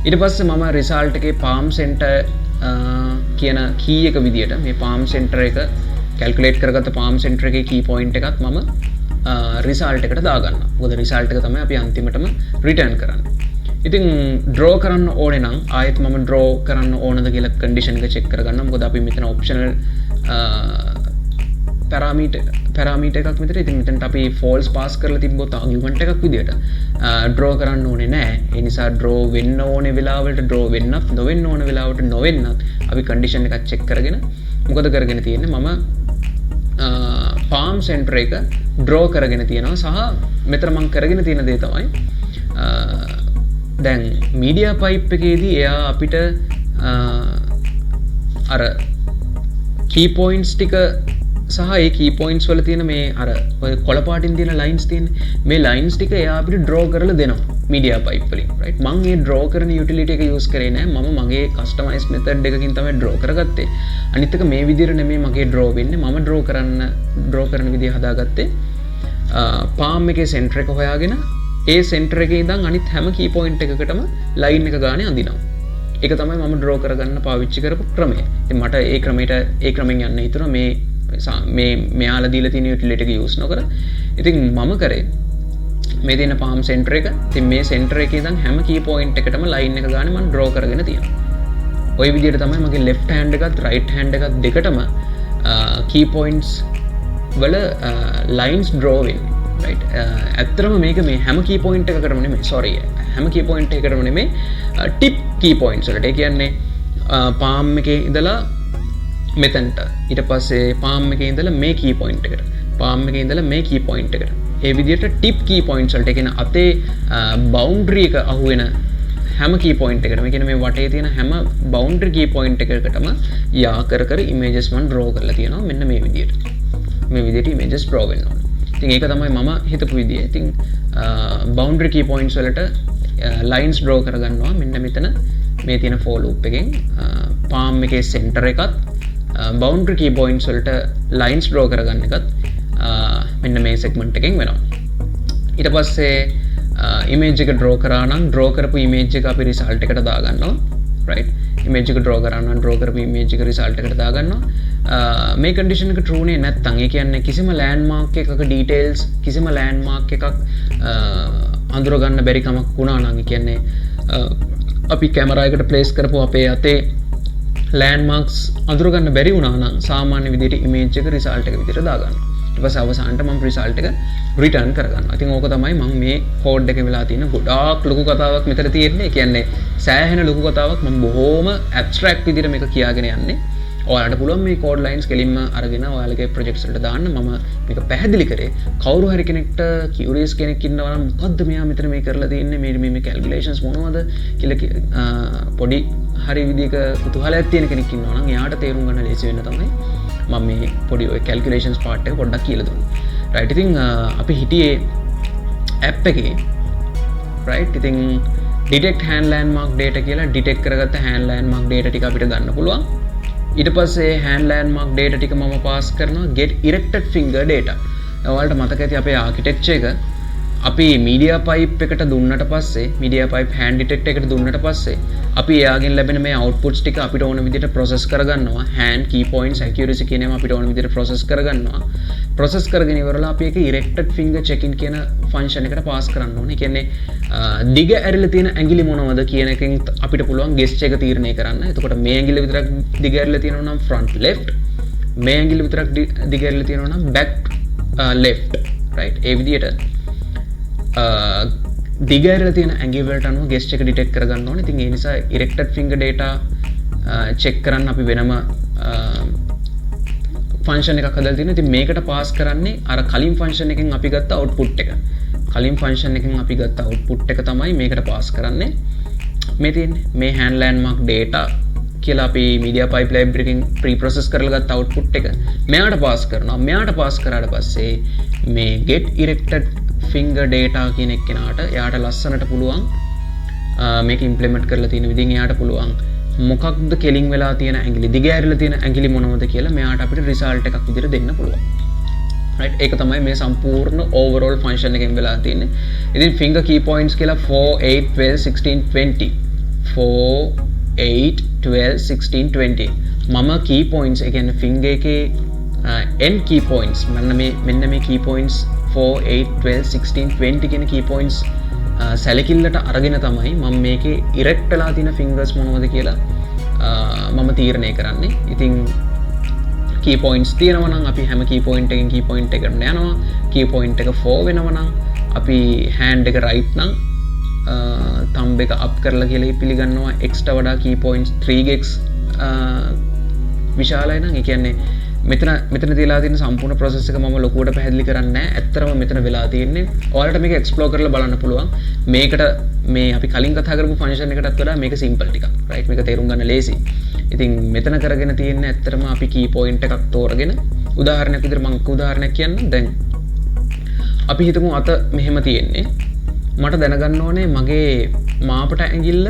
ඊට පස්සේ මම result එකේ palm center කියන key එක විදියට මේ palm center එක calculate කරගත්ත palm center එකේ key point එකත් මම result එකට දාගන්නවා. මොකද result එක තමයි අපි අන්තිමටම return කරන්නේ. ඉතින් draw කරන්න ඕනේ නම් ආයෙත් මම draw කරන්න ඕනද කියලා condition එක check කරගන්නවා. මොකද අපි මෙතන optional parameter එකක් විතර. ඉතින් මෙතනට අපි false pass කරලා තිබ්බොත් argument එකක් විදියට draw කරන්න ඕනේ නැහැ. ඒ නිසා draw වෙන්න ඕනේ වෙලාවලට draw වෙන්නත් නොවෙන්න ඕනේ වෙලාවට නොවෙන්නත් අපි condition එකක් check කරගෙන මොකද කරගෙන තියෙන්නේ මම palm center එක draw කරගෙන තියෙනවා සහ මෙතන මම කරගෙන තියෙන දේ තමයි දැන් media pipe එකේදී එයා අපිට අර key points ටික සහ ඒ key points වල තියෙන මේ අර ඔය කොළ පාටින් තියෙන lines තියෙන්නේ මේ lines ටික එයා අපිට draw කරලා දෙනවා media pipe වලින් right මම මේ draw කරන utility එක use කරේ නෑ මම මගේ customize method එකකින් තමයි draw කරගත්තේ අනිත් එක මේ විදිහට නෙමෙයි මගේ draw වෙන්නේ මම draw කරන විදිහ හදාගත්තේ palm එකේ center එක හොයාගෙන ඒ center එකේ ඉඳන් අනිත් හැම key point එකකටම line එක ගානේ අඳිනවා ඒක තමයි මම draw කරගන්න පාවිච්චි කරපු ක්‍රමය ඉතින් මට ඒ ක්‍රමෙන් යන්න හිතුණා මේ මෙයාලා දීලා තියෙන utility එක use නොකර ඉතින් මම කරේ මේ තියෙන palm center එක ඉතින් මේ center එකේ ඉඳන් හැම key point එකටම line එක ගානේ මම draw කරගෙන තියෙනවා ওই විදිහට තමයි මගේ left hand එකත් right hand එකත් දෙකටම key points වල lines draw වෙන්නේ right ඇත්තටම මේක මේ හැම key point එකකටම නෙමෙයි හැම key point එකකටම නෙමෙයි tip key points වලට ඒ කියන්නේ palm එකේ ඉඳලා මෙතනට ඊට පස්සේ palm එකේ ඉඳලා මේ key point එකට palm එකේ ඉඳලා මේ key point එකට ඒ විදිහට tip key points වලට කියන අතේ boundary එක අහුවෙන හැම key point එකකටම කියන මේ වටේ තියෙන හැම boundary key point එකකටම යා කර images මම draw කරලා තියෙනවා මෙන්න මේ විදිහට images draw වෙන්න ඕන. ඉතින් ඒක තමයි මම හිතපු විදිය. ඉතින් boundary key points වලට lines draw කරගන්නවා මෙන්න මෙතන මේ තියෙන for loop එකෙන් palm එකේ center එකත් boundary key points වලට lines draw කරගන්න එකත් මෙන්න මේ segment එකෙන් වෙනවා. ඊට පස්සේ image එක draw කරා නම් draw කරපු image එක අපි result එකට දාගන්නවා. right image එක draw කරා නම් draw කරපු image එක result එකට දාගන්නවා. මේ condition එක true නේ නැත්නම් ඒ කියන්නේ කිසිම landmark එකක details කිසිම landmark එකක් අඳුර ගන්න බැරි කමක් වුණා නම් ඒ කියන්නේ අපි කැමරා එකට place කරපුව අපේ අතේ landmarks අඳුර ගන්න බැරි වුණා නම් සාමාන්‍ය විදිහට image එක result එක විදිහට දාගන්නවා. ඊට පස්සේ අවසානට මම result එක return කරගන්නවා. ඉතින් ඕක තමයි මම මේ code එකේ වෙලා තියෙන ගොඩාක් ලොකු කතාවක් මෙතන තියෙන්නේ. ඒ කියන්නේ සෑහෙන ලොකු කතාවක් මම බොහොම abstract විදිහට මේක කියාගෙන යන්නේ. ඔයාලට පුළුවන් මේ code lines කෙලින්ම අරගෙන ඔයාලගේ projects වලට දාන්න. මම මේක පැහැදිලි කරේ කවුරු හරි කෙනෙක්ට curious කෙනෙක් ඉන්නවා නම් මොකද්ද මෙයා මෙතන මේ කරලා තියෙන්නේ මේ calculations මොනවද කියලා පොඩි හරි විදිහක කුතුහලයක් තියෙන කෙනෙක් ඉන්නවා නම් එයාට තේරුම් ගන්න ලේසි වෙන්න තමයි මම මේ පොඩි ඔය calculations part එක පොඩ්ඩක් කියලා දුන්නේ. right ඉතින් අපි හිටියේ app එකේ right ඉතින් detect hand landmark data කියලා detect කරගත්ත hand landmark data ටික අපිට ගන්න පුළුවන්. ඊට පස්සේ hand landmark data ටික මම pass කරනවා get erected finger data. ඔයාලට මතක ඇති අපේ architecture එක අපි media pipe එකට දුන්නට පස්සේ media pipe hand detect එකට දුන්නට පස්සේ අපි එයාගෙන් ලැබෙන මේ outputs ටික අපිට ඕන විදිහට process කරගන්නවා hand key points accuracy කියන ඒවා අපිට ඕන විදිහට process කරගන්නවා process කරගෙන ඉවරලා අපි ඒක erected finger check in කියන function එකට pass කරන්න ඕනේ. ඒ කියන්නේ දිග ඇරිලා තියෙන ඇඟිලි මොනවද කියන එකෙන් අපිට පුළුවන් guess එක තීරණය කරන්න. එතකොට මේ ඇඟිල්ල විතරක් දිග ඇරිලා තියෙනවා නම් front left මේ ඇඟිල්ල විතරක් දිග ඇරිලා තියෙනවා නම් back left right ඒ විදිහට දිගහැරලා තියෙන ඇඟිලි වලට අනුව ගෙස්ට් එක ඩිටෙක්ට් කරගන්න ඕනේ. ඉතින් ඒ නිසා erected finger data check කරන්න අපි වෙනම ෆන්ක්ෂන් එකක් හදලා තියෙනවා. ඉතින් මේකට පාස් කරන්නේ අර කලින් ෆන්ක්ෂන් එකෙන් අපි ගත්ත අවුට්පුට් එක. කලින් ෆන්ක්ෂන් එකෙන් අපි ගත්ත අවුට්පුට් එක තමයි මේකට පාස් කරන්නේ. මේ තියෙන්නේ මේ hand landmark data කියලා අපි media pipe library එකෙන් pre process කරලා ගත්ත අවුට්පුට් එක මෙයාට පාස් කරනවා. මෙයාට පාස් කරාට පස්සේ මේ get erected finger data කියන එක කෙනාට එයාට ලස්සනට පුළුවන් මේක ඉම්ප්ලිමන්ට් කරලා තියෙන විදිහින් එයාට පුළුවන් මොකක්ද කෙලින් වෙලා තියෙන ඇඟිලි දිගෑරිලා තියෙන ඇඟිලි මොනවද කියලා මෙයාට අපිට රිසල්ට් එකක් විදිහට දෙන්න පුළුවන්. right ඒක තමයි මේ සම්පූර්ණ overall function එකෙන් වෙලා තියෙන්නේ. ඉතින් finger key points කියලා 4 8 12 16 20 4 8 12 16 20 මම key points ඒ කියන්නේ finger එකේ end key points මෙන්න මේ key points 4 8 12 16 20 කියන key points සැලකිල්ලට අරගෙන තමයි මම මේකේ ඉරෙක්ට් වෙලා තියෙන ෆින්ගර්ස් මොනවද කියලා මම තීරණය කරන්නේ. ඉතින් key points තියෙනවා නම් අපි හැම key point එකකින් key point එකට යනවා. key point එක 4 වෙනවා නම් අපි hand එක right නම් thumb එක up කරලා කියලා පිළිගන්නවා. x ට වඩා key points 3x විශාලයි නම් ඒ කියන්නේ මෙතන තියලා තියෙන සම්පූර්ණ process එක මම ලොකුවට පැහැදිලි කරන්නේ නැහැ. ඇත්තටම මෙතන වෙලා තියෙන්නේ ඔයාලට මේක explore කරලා බලන්න පුළුවන්. මේකට මේ අපි කලින් කතා කරපු function එකටත් වඩා මේක simple ටිකක්. right මේක තේරුම් ගන්න ලේසි. ඉතින් මෙතන කරගෙන තියෙන්නේ ඇත්තටම අපි key point එකක් තෝරගෙන උදාහරණයක් විදිහට මම උදාහරණයක් කියන්නම්. දැන් අපි හිතමු අත මෙහෙම තියෙන්නේ. මට දැනගන්න ඕනේ මගේ මාපට ඇඟිල්ල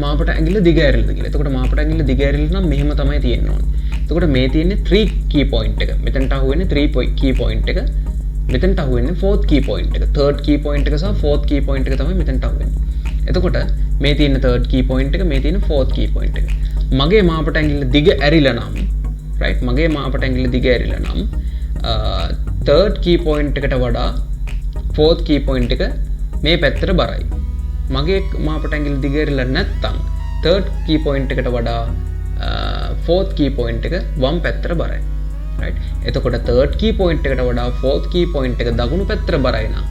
මාපට ඇඟිල්ල දිග ඇරිලාද කියලා. එතකොට මාපට ඇඟිල්ල දිග ඇරිලා නම් මෙහෙම තමයි තියෙන්න ඕනේ. එතකොට මේ තියෙන්නේ 3 key point එක. මෙතනට අහුවෙන්නේ 3 key point එක. මෙතනට අහුවෙන්නේ 4th key point එක. 3rd key point එක සහ 4th key point එක තමයි මෙතනට අහුවෙන්නේ. එතකොට මේ තියෙන 3rd key point එක, මේ තියෙන 4th key point එක. මගේ මාපට ඇඟිල්ල දිග ඇරිලා නම් right මගේ මාපට ඇඟිල්ල දිග ඇරිලා නම් 3rd key point එකට වඩා 4th key point එක මේ පැත්තට බරයි. මගේ මාපට ඇඟිල්ල දිග ඇරිලා නැත්තම් 3rd key point එකට වඩා 4th key point එක වම් පැත්තට බරයි. right එතකොට 3rd key point එකට වඩා 4th key point එක දකුණු පැත්තට බරයි නම්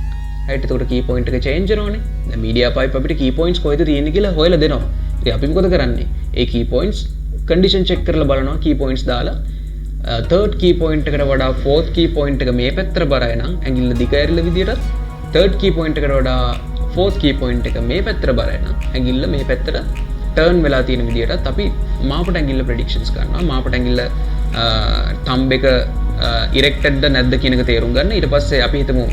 right එතකොට key point එක change වෙනවනේ. දැන් media pipe අපිට key points කොහෙද තියෙන්නේ කියලා හොයලා දෙනවා. ඉතින් අපි මොකද කරන්නේ? ඒ key points condition check කරලා බලනවා. key points දාලා 3rd key point එකට වඩා 4th key point එක මේ පැත්තට බරයි නම් ඇඟිල්ල දිග ඇරිලා විදියට 3rd key point එකට වඩා 4th key point එක මේ පැත්තට බරයි නම් ඇඟිල්ල මේ පැත්තට turn වෙලා තියෙන විදියටත් අපි මාපට ඇඟිල්ල predictions කරනවා. මාපට ඇඟිල්ල thumb එක erected ද නැද්ද කියන එක තේරුම් ගන්න. ඊට පස්සේ අපි හිතමු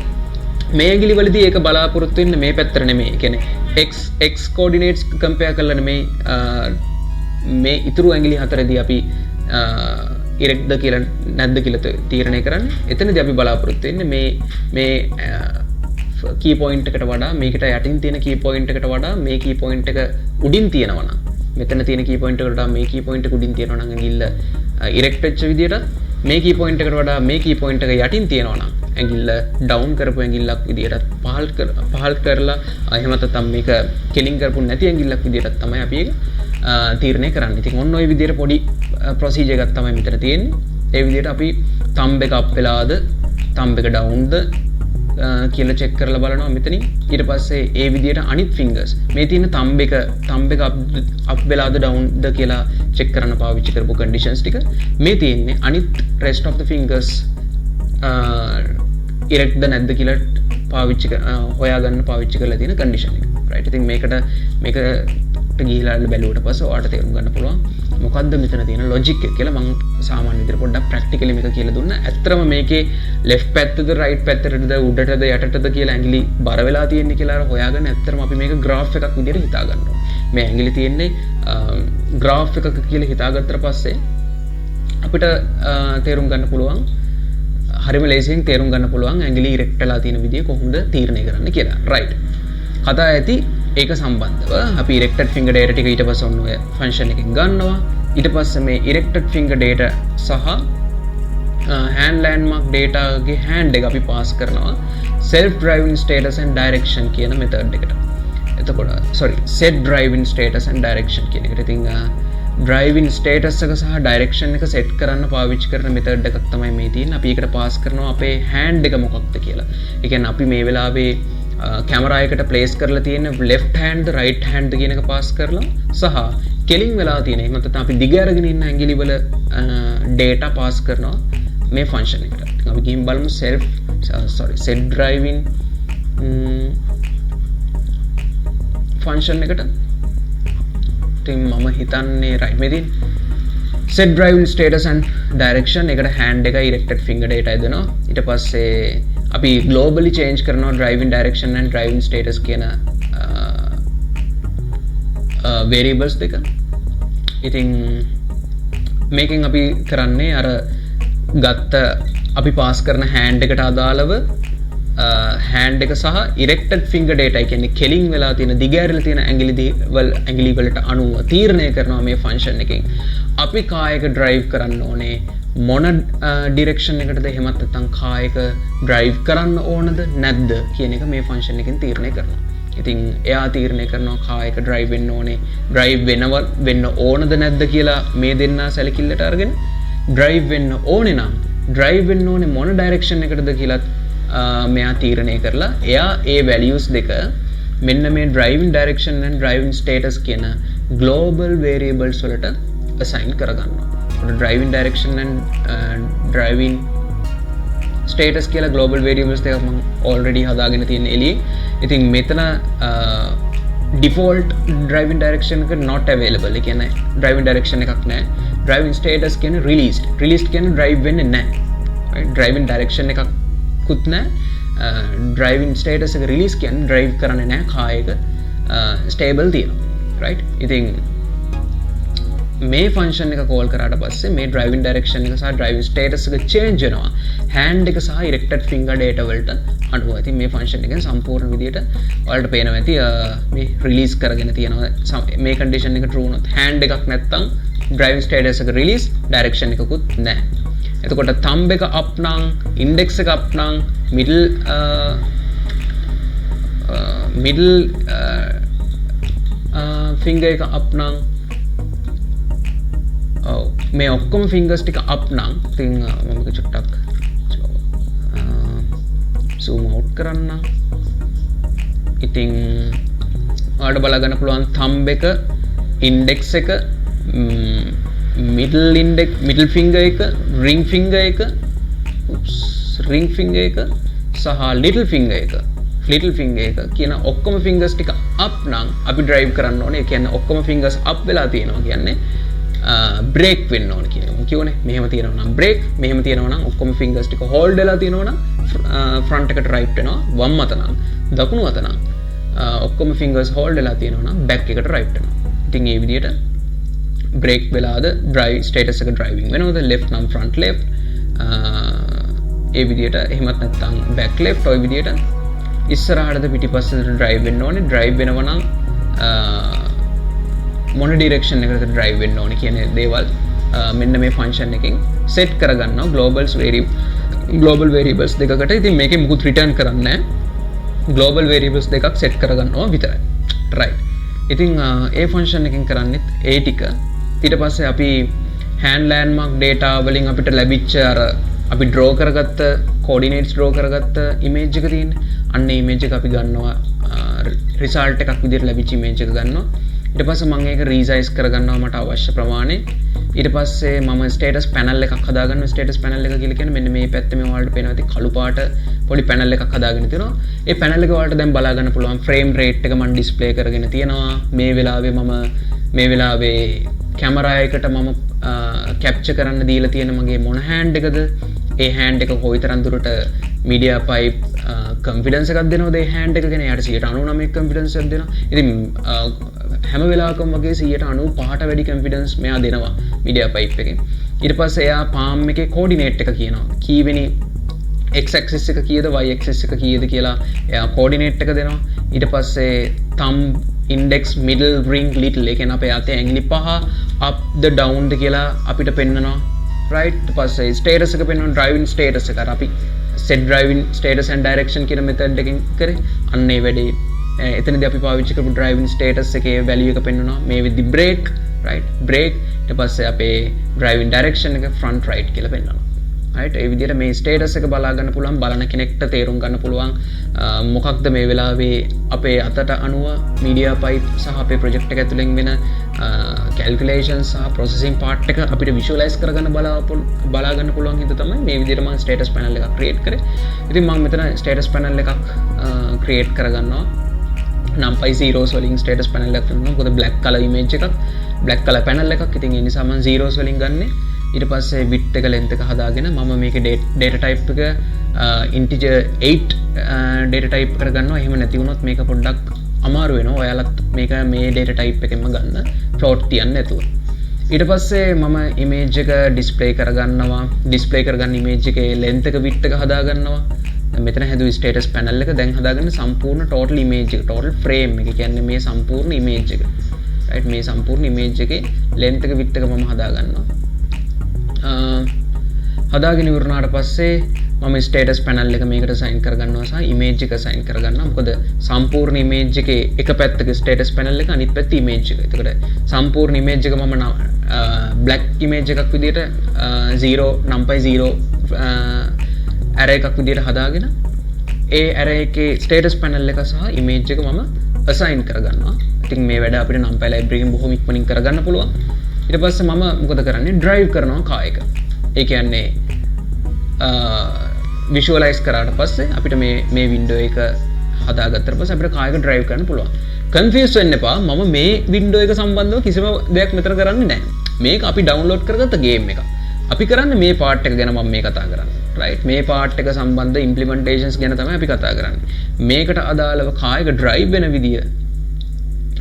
මේ ඇඟිලි වලදී ඒක බලාපොරොත්තු වෙන්නේ මේ පැත්තට නෙමෙයි. ඒ කියන්නේ x coordinates compare කරලා නෙමෙයි මේ ඉතුරු ඇඟිලි හතරදී අපි erect ද කියලා නැද්ද කියලා තීරණය කරන්නේ. එතනදී අපි බලාපොරොත්තු වෙන්නේ මේ key point එකට වඩා මේකට යටින් තියෙන key point එකට වඩා මේ key point එක උඩින් තියෙනවා නම් මෙතන තියෙන key point එකට වඩා මේ key point එක උඩින් තියෙනවා නම් ඇඟිල්ල erect වෙච්ච විදියට මේ key point එකට වඩා මේ key point එක යටින් තියෙනවා නම් ඇඟිල්ල down කරපු ඇඟිල්ලක් විදියට පහල් කරලා එහෙම නැත්නම් මේක කෙලින් කරපු නැති ඇඟිල්ලක් විදියට තමයි අපි ඒක තීරණය කරන්නේ. ඉතින් ඔන්න ඔය විදියට පොඩි procedure එකක් තමයි මෙතන තියෙන්නේ. ඒ විදියට අපි thumb එක up වෙලාද thumb එක down ද කියලා check කරලා බලනවා මෙතනින්. ඊට පස්සේ ඒ විදියට අනිත් fingers මේ තියෙන thumb එක up වෙලාද down ද කියලා check කරන්න පාවිච්චි කරපු conditions ටික මේ තියෙන්නේ අනිත් rest of the fingers erect ද නැද්ද කියලා පාවිච්චි හොයාගන්න පාවිච්චි කරලා තියෙන condition එක. right ඉතින් මේකට ගිහිලා බැලුවට පස්සේ ඔයාලට තේරුම් ගන්න පුළුවන් මොකද්ද මෙතන තියෙන logic එක කියලා. මම සාමාන්‍ය විදිහට පොඩ්ඩක් practically මේක කියලා දුන්නා. ඇත්තටම මේකේ left පැත්තද right පැත්තටද උඩටද යටටද කියලා ඇඟිලි බර වෙලා තියෙන්නේ කියලා හොයාගන්න ඇත්තටම අපි මේක graph එකක් විදිහට හිතා ගන්නවා. මේ ඇඟිලි තියෙන්නේ graph එකක කියලා හිතාගත්තට පස්සේ අපිට තේරුම් ගන්න පුළුවන් හරිම ලේසියෙන් තේරුම් ගන්න පුළුවන් ඇඟිලි erect වෙලා තියෙන විදිය කොහොමද තීරණය කරන්න කියලා. right කතා ඇති ඒක සම්බන්ධව අපි erected finger data ටික ඊට පස්සේ ඔන්න ඔය function එකෙන් ගන්නවා. ඊට පස්සේ මේ erected finger data සහ hand landmark data ගේ hand එක අපි pass කරනවා self driving status and direction කියන method එකට. එතකොට set driving status and direction කියන එකට. ඉතින් driving status එක සහ direction එක set කරන්න පාවිච්චි කරන method එකක් තමයි මේ තියෙන්නේ. අපි ඒකට pass කරනවා අපේ hand එක මොකක්ද කියලා. ඒ කියන්නේ අපි මේ වෙලාවේ කැමරා එකට ප්ලේස් කරලා තියෙන left hand right hand කියන එක පාස් කරලා සහ කෙලින් වෙලා තියෙන එහෙම නැත්නම් අපි දිග අරගෙන ඉන්න ඇඟිලි වල data pass කරනවා මේ function එකට. ඉතින් අපි ගිහින් බලමු set driving function එකට. ඉතින් මම හිතන්නේ right මේ තියෙන set driving status and direction එකට hand එක erected finger data දෙනවා. ඊට පස්සේ අපි globally change කරනවා driving direction and driving status කියන variables දෙක. ඉතින් මේකෙන් අපි කරන්නේ අර ගත්ත අපි පාස් කරන hand එකට අදාළව hand එක සහ erected finger data කියන්නේ කෙලින් වෙලා තියෙන දිග ඇරිලා තියෙන ඇඟිලි වලට අනුව තීරණය කරනවා මේ function එකෙන් අපි කායක drive කරන්න ඕනේ මොන direction එකටද එහෙමත් නැත්නම් කායක drive කරන්න ඕනද නැද්ද කියන එක මේ function එකෙන් තීරණය කරනවා. ඉතින් එයා තීරණය කරනවා කායක drive වෙන්න ඕනේ drive වෙන්න ඕනද නැද්ද කියලා මේ දෙන්නා සැලකිල්ලට අරගෙන drive වෙන්න ඕනේ නම් drive වෙන්න ඕනේ මොන direction එකටද කියලා මෙයා තීරණය කරලා එයා ඒ values දෙක මෙන්න මේ driving direction and driving status කියන global variables වලට assign කරගන්නවා. driving direction and driving status කියලා global variables දෙකක් මම already හදාගෙන තියෙන එළියේ. ඉතින් මෙතන default driving direction එක not available. ඒ කියන්නේ driving direction එකක් නැහැ. driving status කියන්නේ released කියන්නේ drive වෙන්නේ නැහැ. right driving direction එකක් කුත් නැහැ. driving status එක release කියන්නේ drive කරන්නේ නැහැ කායක stable තියෙනවා. right ඉතින් මේ function එක call කරාට පස්සේ මේ driving direction එක සහ driving status එක change වෙනවා hand එක සහ erected finger data වලට අනුව. ඉතින් මේ function එකෙන් සම්පූර්ණ විදියට ඔයාලට පේනවා ඇති මේ release කරගෙන තියෙනවා මේ condition එක true වුණොත් hand එකක් නැත්තම් driving status එක release direction එකකුත් නැහැ. එතකොට thumb එක up නම් index එක up නම් middle finger එක up නම් මේ ඔක්කොම fingers ටික up නම් ඉතින් මම චුට්ටක් zoom out කරන්න. ඉතින් ඔයාලට බලා ගන්න පුළුවන් thumb එක index එක middle finger එක ring finger එක සහ little finger එක කියන ඔක්කොම fingers ටික up නම් අපි drive කරන්න ඕනේ. ඒ කියන්නේ ඔක්කොම fingers up වෙලා තියෙනවා කියන්නේ break වෙන්න ඕන කියන එක. කියෝනේ මෙහෙම තියෙනවා නම් break, මෙහෙම තියෙනවා නම් ඔක්කොම fingers ටික hold වෙලා තියෙනවා නම් front එකට right වෙනවා, වම් අත නම් දකුණු අත නම් ඔක්කොම fingers hold වෙලා තියෙනවා නම් back එකට right වෙනවා. ඉතින් මේ විදිහට break වෙලාද drive status එක driving වෙනවද, left නම් front left ඒ විදිහට, එහෙමත් නැත්නම් back left ඔය විදිහට ඉස්සරහටද පිටිපස්සට drive වෙන්න ඕනේ. drive වෙනවා නම් මොන direction එකකට drive වෙන්න ඕනේ කියන දේවල් මෙන්න මේ function එකෙන් set කරගන්නවා global variables දෙකකට. ඉතින් මේකේ මුකුත් return කරන්නේ නැහැ. global variables දෙකක් set කරගන්නවා විතරයි. right. ඉතින් ඒ function එකෙන් කරන්නේත් ඒ ටික. ඊට පස්සේ අපි hand landmark data වලින් අපිට ලැබිච්ච අර අපි draw කරගත්ත coordinates draw කරගත්ත image එක තියෙන්නේ. අන්න ඒ image එක අපි ගන්නවා result එකක් විදිහට ලැබිච්ච image එක ගන්නවා. ඊට පස්සේ මම ඒක resize කරගන්නවා මට අවශ්‍ය ප්‍රමාණය. ඊට පස්සේ මම status panel එකක් හදාගන්නවා. status panel එක කියලා කියන්නේ මෙන්න මේ පැත්තේ මේ ඔයාලට පේනවා ඇති කළු පාට පොඩි panel එකක් හදාගෙන තියෙනවා. ඒ panel එක ඔයාලට දැන් බලා ගන්න පුළුවන් frame rate එක මම display කරගෙන තියෙනවා. මේ වෙලාවේ camera එකට මම capture කරන්න දීලා තියෙන මගේ මොන hand එකද, ඒ hand එක කොයිතරම් දුරට media pipe confidence එකක් දෙනවද ඒ hand එක ගැන. යාට 99% confidence එකක් දෙනවා. ඉතින් හැම වෙලාවකම වගේ 95ට වැඩි confidence මෙයා දෙනවා media pipe එකෙන්. ඊට පස්සේ එයා palm එකේ coordinate එක කියනවා. කීවෙනි x axis එක කීයද y axis එක කීයද කියලා එයා coordinate එක දෙනවා. ඊට පස්සේ thumb, index, middle, ring, little ඒ කියන්නේ අපේ අතේ ඇඟිලි පහ up the down ද කියලා අපිට පෙන්නනවා. right. ඊට පස්සේ status එක පෙන්වනවා driving status එක. අර අපි set driving status and direction කියන method එකකින් කරේ. අන්න ඒ වැඩේ එතනදී අපි පාවිච්චි කරපු driving status එකේ value එක පෙන්වනවා. මේ විදි brake, right, brake. ඊට පස්සේ අපේ driving direction එක front right කියලා පෙන්වනවා. right ඒ විදිහට මේ ස්ටේටස් එක බලා ගන්න පුළුවන් බලන කෙනෙක්ට තේරුම් ගන්න පුළුවන් මොකක්ද මේ වෙලාවේ අපේ අතට අනුව media pipe සහ අපේ project එක ඇතුලෙන් වෙන calculations සහ processing part එක අපිට visualize කරගන්න බලා ගන්න පුළුවන් හින්දා තමයි මේ විදිහට මම status panel එකක් create කරේ. ඉතින් මම මෙතන status panel එකක් create කරගන්නවා. numpy zeros වලින් status panel එකක් කරනවා. මොකද black color image එකක් black color panel එකක්. ඉතින් ඒ නිසා මම zeros වලින් ගන්නේ. ඊට පස්සේ width එක length එක හදාගෙන මම මේකේ data type එක integer 8 data type කරගන්නවා. එහෙම නැති වුණොත් මේක පොඩ්ඩක් අමාරු වෙනවා. ඔයාලත් මේක මේ data type එකෙන්ම ගන්න float තියන්න නැතුව. ඊට පස්සේ මම image එක display කරගන්නවා. display කරගන්න image එකේ length එක width එක හදාගන්නවා. මෙතන හැදුවේ status panel එක. දැන් හදාගන්න සම්පූර්ණ total image එක total frame එක කියන්නේ මේ සම්පූර්ණ image එක. right මේ සම්පූර්ණ image එකේ length එක width එක මම හදාගන්නවා. හදාගෙන ඉවරනාට පස්සේ මම ස්ටේටස් පැනල් එක මේකට සයින් කරගන්නවා සහ ඉමේජ් එක සයින් කරගන්නවා. මොකද සම්පූර්ණ ඉමේජ් එකේ එක පැත්තක ස්ටේටස් පැනල් එක අනිත් පැත්තේ ඉමේජ් එක. එතකොට සම්පූර්ණ ඉමේජ් එක මම බ්ලැක් ඉමේජ් එකක් විදිහට 0 numpy 0 array එකක් විදිහට හදාගෙන ඒ array එකේ ස්ටේටස් පැනල් එක සහ ඉමේජ් එක මම assign කරගන්නවා. ඉතින් මේ වැඩ අපිට numpy library එකෙන් බොහොම ඉක්මනින් කරගන්න පුළුවන්. ඊට පස්සේ මම මොකද කරන්නේ drive කරනවා car එක. ඒ කියන්නේ visualize කරාට පස්සේ අපිට මේ window එක හදාගත්තට පස්සේ අපිට car එක drive කරන්න පුළුවන්. confuse වෙන්න එපා. මම මේ window එක සම්බන්ධව කිසිම දෙයක් මෙතන කරන්නේ නැහැ. මේක අපි download කරගත්ත game එක. අපි කරන්නේ මේ part එක ගැන මම මේ කතා කරන්නේ. right මේ part එක සම්බන්ධ implementations ගැන තමයි අපි කතා කරන්නේ. මේකට අදාළව car එක drive වෙන විදිය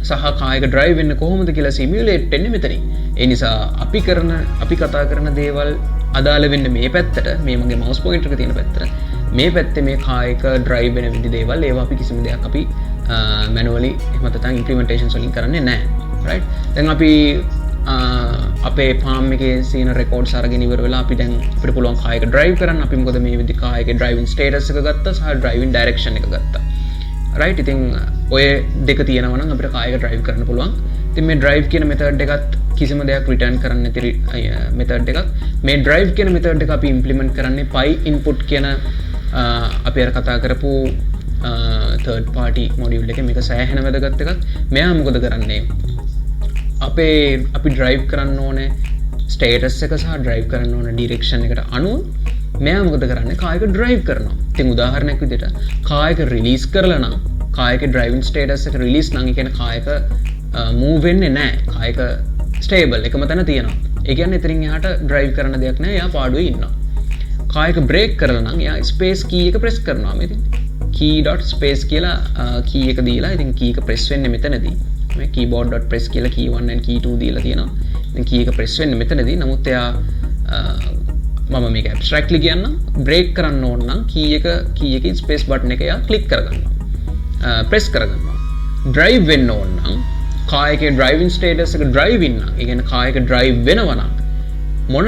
සහ කායක drive වෙන්න කොහොමද කියලා simulate වෙන්නේ මෙතනින්. ඒ නිසා අපි කතා කරන දේවල් අදාළ වෙන්නේ මේ පැත්තට, මේ මගේ mouse pointer එක තියෙන පැත්තට. මේ පැත්තේ මේ කායක drive වෙන විදි දේවල් ඒවා අපි කිසිම දෙයක් අපි manually එහෙම නැත්නම් implementations වලින් කරන්නේ නැහැ. right දැන් අපි අපේ palm එකේ සීන records අරගෙන ඉවර වෙලා අපි දැන් අපිට පුළුවන් කායක drive කරන්න. අපි මොකද මේ විදි කායක driving status එක ගත්තා සහ driving direction එක ගත්තා. right ඉතින් ඔය දෙක තියෙනවා නම් අපිට කායක drive කරන්න පුළුවන්. ඉතින් මේ drive කියන method එකත් කිසිම දෙයක් return කරන්න නැති method එකක්. මේ drive කියන method එක අපි implement කරන්නේ py input කියන අපි අර කතා කරපු third party module එකේ. මේක සෑහෙන වැදගත් එකක්. මෙයා මොකද කරන්නේ? අපි drive කරන්න ඕනේ status එක සහ drive කරන්න ඕනේ direction එකට අනුව මෙයා මොකද කරන්නේ? කායක drive කරනවා. ඉතින් උදාහරණයක් විදිහට කායක release කරලා නම් කායක driving status එක release නම් ඒ කියන්නේ කායක move වෙන්නේ නැහැ. කායක stable එකම තැන තියෙනවා. ඒ කියන්නේ එතනින් එහාට drive කරන්න දෙයක් නැහැ. එයා පාඩුවේ ඉන්නවා. කායක brake කරලා නම් එයා space key එක press කරනවා. මේ ඉතින් key.space කියලා key එක දීලා ඉතින් key එක press වෙන්නේ මෙතනදී. මේ keyboard.press කියලා key 1 and key 2 දීලා තියෙනවා. ඉතින් key එක press වෙන්නේ මෙතනදී. නමුත් එයා මම මේක abstractly කියන්නම්. brake කරන්න ඕන නම් key එකේ space button එක එයා click කරගන්නවා. press කරගන්නවා. drive වෙන්න ඕන නම් කායකේ driving status එක drive ඉන්න. ඒ කියන්නේ කායක drive වෙනවා නම් මොන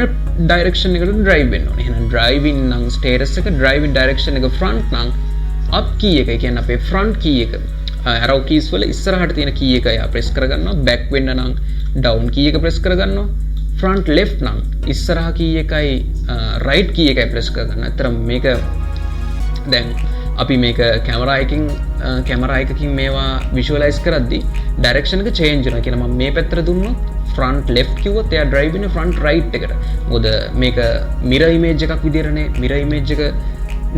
direction එකකට drive වෙන්න ඕනේ. එහෙනම් driving නම් status එක driving direction එක front නම් up key එක. ඒ කියන්නේ අපේ front key එක arrow keys වල ඉස්සරහට තියෙන key එක එයා press කරගන්නවා. back වෙන්න නම් down key එක press කරගන්නවා. front left නම් ඉස්සරහ key එකයි right key එකයි press කරගන්නවා. අතර මේක දැන් අපි මේක කැමරා එකකින් මේවා visualize කරද්දී direction එක change වෙනවා. කියන මම මේ පැත්තට දුන්නොත් front left කිව්වොත් එයා drive වෙන්නේ front right එකට. මොකද මේක mirror image එකක් විදිහටනේ mirror image එක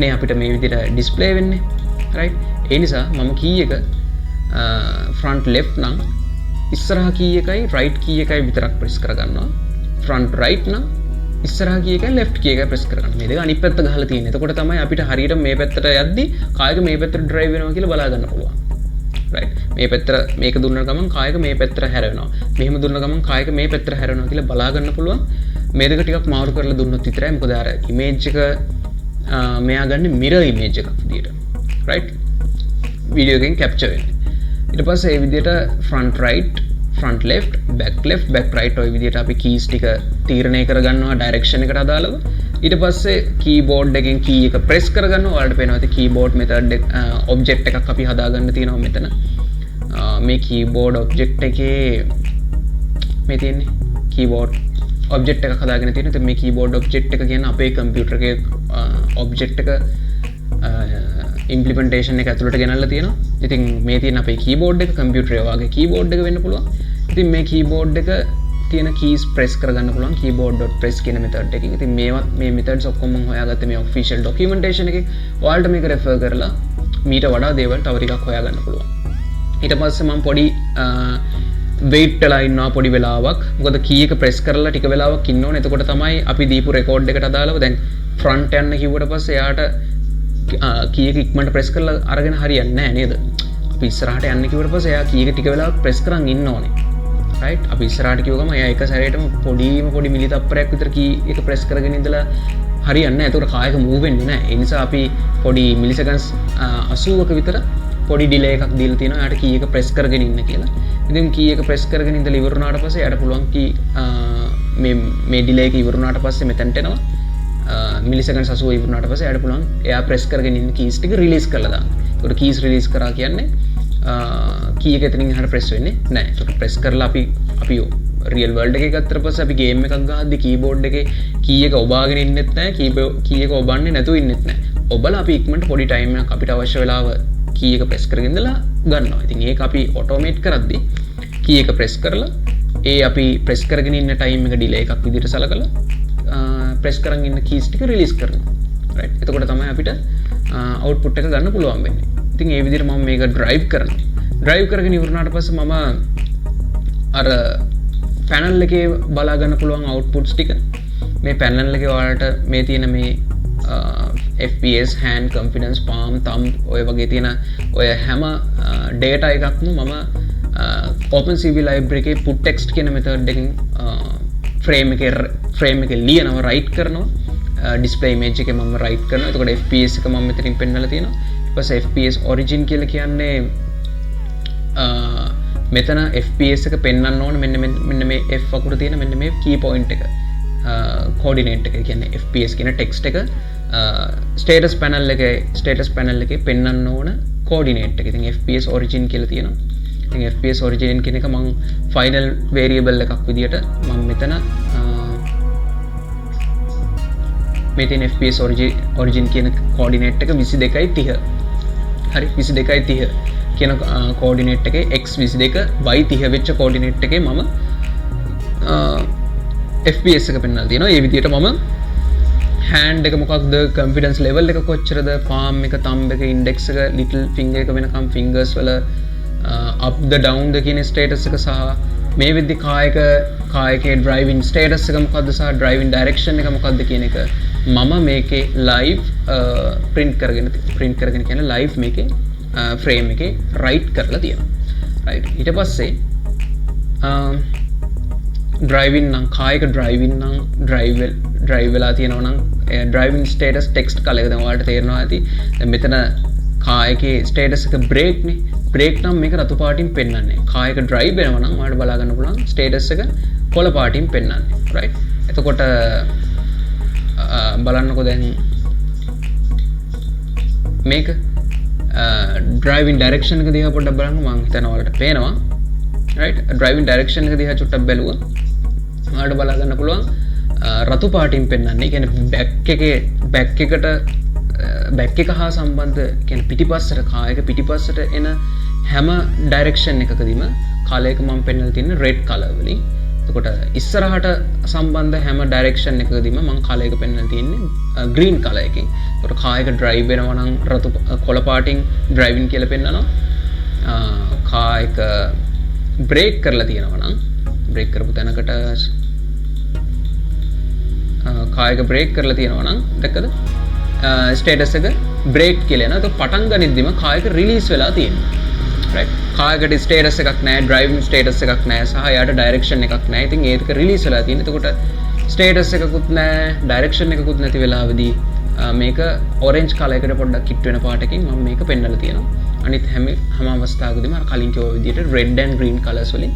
නේ අපිට මේ විදිහට display වෙන්නේ. right ඒ නිසා මම key එක front left නම් ඉස්සරහ key එකයි right key එකයි විතරක් press කරගන්නවා. front right නම් ඉස්සරහ key එකයි left key එකයි press කරගන්න. මේ දෙක අනිත් පැත්ත ගහලා තියෙනවා. එතකොට තමයි අපිට හරියට මේ පැත්තට යද්දි කායක මේ පැත්තට drive වෙනවා කියලා බලා ගන්න පුළුවන්. right මේ පැත්තට මේක දුන්න ගමන් කායක මේ පැත්තට හැරෙනවා. මෙහෙම දුන්න ගමන් කායක මේ පැත්තට හැරෙනවා කියලා බලා ගන්න පුළුවන්. මේ දෙක ටිකක් මාරු කරලා දුන්නොත් විතරයි. මොකද අර image එක මෙයා ගන්න mirror image එකක් විදියට. right video එකෙන් capture වෙන්නේ. ඊට පස්සේ මේ විදියට front right front left back right ඔය විදිහට අපි keys ටික තීරණය කරගන්නවා direction එකට අදාළව. ඊට පස්සේ keyboard එකෙන් key එක press කරගන්නවා. ඔයාලට පේනවා ඇති keyboard method object එකක් අපි හදාගන්න තියෙනවා මෙතන. මේ keyboard object එකේ මේ තියෙන්නේ keyboard ඔබ්ජෙක්ට් එකක් හදාගෙන තියෙනවා. ඉතින් මේ කීබෝඩ් ඔබ්ජෙක්ට් එක කියන්නේ අපේ කම්පියුටර් එකේ ඔබ්ජෙක්ට් එක ඉම්ප්ලිමෙන්ටේෂන් එක ඇතුළට ගෙනල්ලා තියෙනවා. ඉතින් මේ තියෙන අපේ කීබෝඩ් එක කම්පියුටරේ වගේ කීබෝඩ් එක වෙන්න පුළුවන්. ඉතින් මේ කීබෝඩ් එක තියෙන කීස් ප්‍රෙස් කරගන්න පුළුවන් keyboard.press කියන මෙතඩ් එකකින්. ඉතින් මේවත් මේ මෙතඩ්ස් ඔක්කොම මම හොයාගත්තේ මේ ඔෆිෂියල් ડોකියුමන්ටේෂන් එකේ. ඔයාලට මේක රෙෆර් කරලා මීට වඩා දේවල් තව ටිකක් හොයාගන්න පුළුවන්. ඊට පස්සේ මම පොඩි වෙයිට් වෙලා ඉන්නවා පොඩි වෙලාවක්. මොකද කී එක ප්‍රෙස් කරලා ටික වෙලාවක් ඉන්න ඕනේ. එතකොට තමයි අපි දීපු රෙකෝඩ් එකට අදාළව දැන් ෆ්‍රන්ට් යන්න කිව්වට පස්සේ එයාට කී එක ඉක්මනට ප්‍රෙස් කරලා අරගෙන හරියන්නේ නැහැ නේද? අපි ඉස්සරහට යන්න කිව්වට පස්සේ එයා කී එක ටික වෙලාවක් ප්‍රෙස් කරන් ඉන්න ඕනේ. right අපි ඉස්සරහට කිව්වම එයා එක සැරේටම පොඩි මිලි තප්පරයක් විතර කී එක ප්‍රෙස් කරගෙන ඉඳලා හරියන්නේ නැහැ. ඒකට කායක මූව් වෙන්නේ නැහැ. ඒ නිසා අපි පොඩි මිලිසෙකන්ඩ්ස් 80ක විතර පොඩි ඩිලේ එකක් දීලා තියෙනවා. එයාට කී එක ප්‍රෙස් කරගෙන ඉන්න කියලා. ඉතින් කී එක ප්‍රෙස් කරගෙන ඉඳලා ඉවර වුණාට පස්සේ එයාට පුළුවන් කී මේ ඩිලේ එක ඉවර වුණාට පස්සේ මෙතනට එනවා. මිලිසෙකන්ඩ්ස් 80 ඉවර වුණාට පස්සේ එයාට පුළුවන් එයා ප්‍රෙස් කරගෙන ඉන්න කීස් ටික රිලීස් කරලා දාන්න. ඒකට කීස් රිලීස් කරා කියන්නේ කී එක එතනින් එහාට ප්‍රෙස් වෙන්නේ නැහැ. ඒකට ප්‍රෙස් කරලා අපි රියල් වර්ල්ඩ් එකේ ගත්තට පස්සේ අපි ගේම් එකක් ගහද්දි කීබෝඩ් එකේ කී එක ඔබාගෙන ඉන්නෙත් නැහැ. කී එක ඔබන්නේ නැතුව ඉන්නෙත් නැහැ. ඔබලා අපි ඉක්මනට පොඩි ටයිම් එකක් අපිට අවශ්‍ය වෙලාව කී එක ප්‍රෙස් කරගෙන ඉඳලා ගන්නවා. ඉතින් ඒක අපි ඔටෝමේට් කරද්දි කී එක ප්‍රෙස් කරලා ඒ අපි ප්‍රෙස් කරගෙන ඉන්න ටයිම් එක ඩිලේ එකක් විදිහට සලකලා ප්‍රෙස් කරන් ඉන්න කීස් ටික රිලීස් කරනවා. රයිට්. එතකොට තමයි අපිට අවුට්පුට් එක ගන්න පුළුවන් වෙන්නේ. ඉතින් ඒ විදිහට මම මේක ඩ්‍රයිව් කරනවා. ඩ්‍රයිව් කරගෙන ඉවරනාට පස්සේ මම අර පැනල් එකේ බලා ගන්න පුළුවන් අවුට්පුට්ස් ටික මේ පැනල් එකේ ඔයාලට මේ තියෙන මේ FPS hand confidence palm thumb ඔය වගේ තියෙන ඔය හැම data එකක්ම මම OpenCV library එකේ put text කියන method එකකින් frame එකේ ලියනවා write කරනවා display image එකේ මම write කරනවා. එතකොට FPS එක මම මෙතනින් පෙන්නලා තියෙනවා. ඊට පස්සේ FPS origin කියලා කියන්නේ මෙතන FPS එක පෙන්වන්න ඕනේ මෙන්න මේ F අකුර තියෙන මෙන්න මේ key point එක coordinate එක කියන්නේ FPS කියන text එක status panel එකේ පෙන්වන්න ඕන coordinate එක. ඉතින් FPS origin කියලා තියෙනවා. ඉතින් FPS origin කියන එක මම final variable එකක් විදියට මම මෙතන මේ තියෙන FPS origin කියන coordinate එක 22.30 හරි 22.30 කියන කෝඩිනේට් එකේ x22 y30 වෙච්ච කෝඩිනේට් එකේ මම FPS එක පෙන්නලා තියෙනවා. ඒ විදිහට මම hand එක මොකක්ද confidence level එක කොච්චරද palm එක thumb එක index එක little finger එක වෙනකම් fingers වල up the down the කියන status එක සහ මේ වෙද්දි කායකේ driving status එක මොකක්ද සහ driving direction එක මොකක්ද කියන එක මම මේකේ live print කරගෙන කියන live මේකේ ෆ්‍රේම් එකේ රයිට් කරලා තියෙනවා. රයිට්. ඊට පස්සේ ඩ්‍රයිවිං නම් කායක ඩ්‍රයිවිං නම් ඩ්‍රයිව් වෙලා තියෙනවා නම් ඩ්‍රයිවිං ස්ටේටස් ටෙක්ස්ට් කලර් එක දැන් ඔයාලට තේරෙනවා ඇති. දැන් මෙතන කායකේ ස්ටේටස් එක බ්‍රේක් නේ. බ්‍රේක් නම් මේක රතු පාටින් පෙන්වන්නේ. කායක ඩ්‍රයිව් වෙනවා නම් ඔයාලට බලා ගන්න පුළුවන් ස්ටේටස් එක කොළ පාටින් පෙන්වන්නේ. රයිට්. එතකොට බලන්නකෝ දැන් මේක driving direction එක දිහා පොඩ්ඩක් බලන්න. මම හිතනවා ඔයාලට පේනවා. right driving direction එක දිහා චුට්ටක් බැලුවා ඔයාලට බලා ගන්න පුළුවන් රතු පාටින් පෙන්වන්නේ. ඒ කියන්නේ බැක් එක හා සම්බන්ධ කියන්නේ පිටිපස්සට කායක පිටිපස්සට එන හැම direction එකකදීම කලයක මම පෙන්වලා තියෙන red color වලින්. එතකොට ඉස්සරහට සම්බන්ධ හැම direction එකකදීම මම කලයක පෙන්වලා තියෙන්නේ green color එකකින්. එතකොට කායක drive වෙනවා නම් රතු කොළ පාටින් driving කියලා පෙන්වනවා. කායක brake කරලා තියෙනවා නම් brake කරපු තැනකට කායක brake කරලා තියෙනවා නම් දැක්කද? status එක brake කියලා යනවා. එතකොට පටන් ගනිද්දිම කායක release වෙලා තියෙනවා. right කායකට status එකක් නැහැ, driving status එකක් නැහැ සහ යාට direction එකක් නැහැ. ඉතින් ඒක release වෙලා තියෙනවා. එතකොට status එකකුත් නැහැ, direction එකකුත් නැති වෙලාවදී මේක orange color එකට පොඩ්ඩක් කිට් වෙන පාටකින් මම මේක පෙන්නලා තියෙනවා. අනිත් හැම අවස්ථාවකදීම අර කලින් කිව්ව විදිහට red and green colors වලින්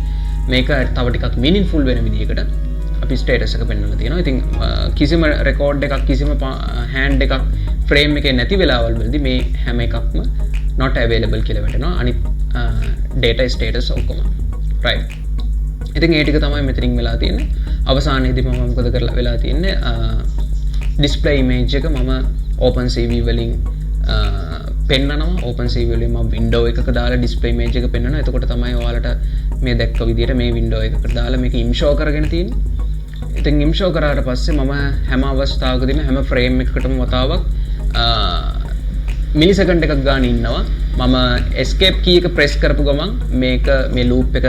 මේක තව ටිකක් meaningful වෙන විදිහකට අපි status එක පෙන්නලා තියෙනවා. ඉතින් කිසිම record එකක් කිසිම hand එකක් frame එකේ නැති වෙලාවල් වලදී මේ හැම එකක්ම not available කියලා වැටෙනවා. අනිත් data status ඔක්කොම right. ඉතින් ඒ ටික තමයි මෙතනින් වෙලා තියෙන්නේ. අවසානයේදී මම මොකද කරලා වෙලා තියෙන්නේ display image එක මම OpenCV වලින් පෙන්නනවා. OpenCV වලින් මම window එකක දාලා display image එක පෙන්නනවා. එතකොට තමයි ඔයාලට මේ දැක්ක විදිහට මේ window එකකට දාලා මේක im-show කරගෙන තියෙන්නේ. ඉතින් im-show කරාට පස්සේ මම හැම අවස්ථාවකදීම හැම frame එකකටම වතාවක් මිලිසෙකන්ඩ් එකක් ගන්න ඉන්නවා. මම escape key එක press කරපු ගමන් මේක මේ loop එක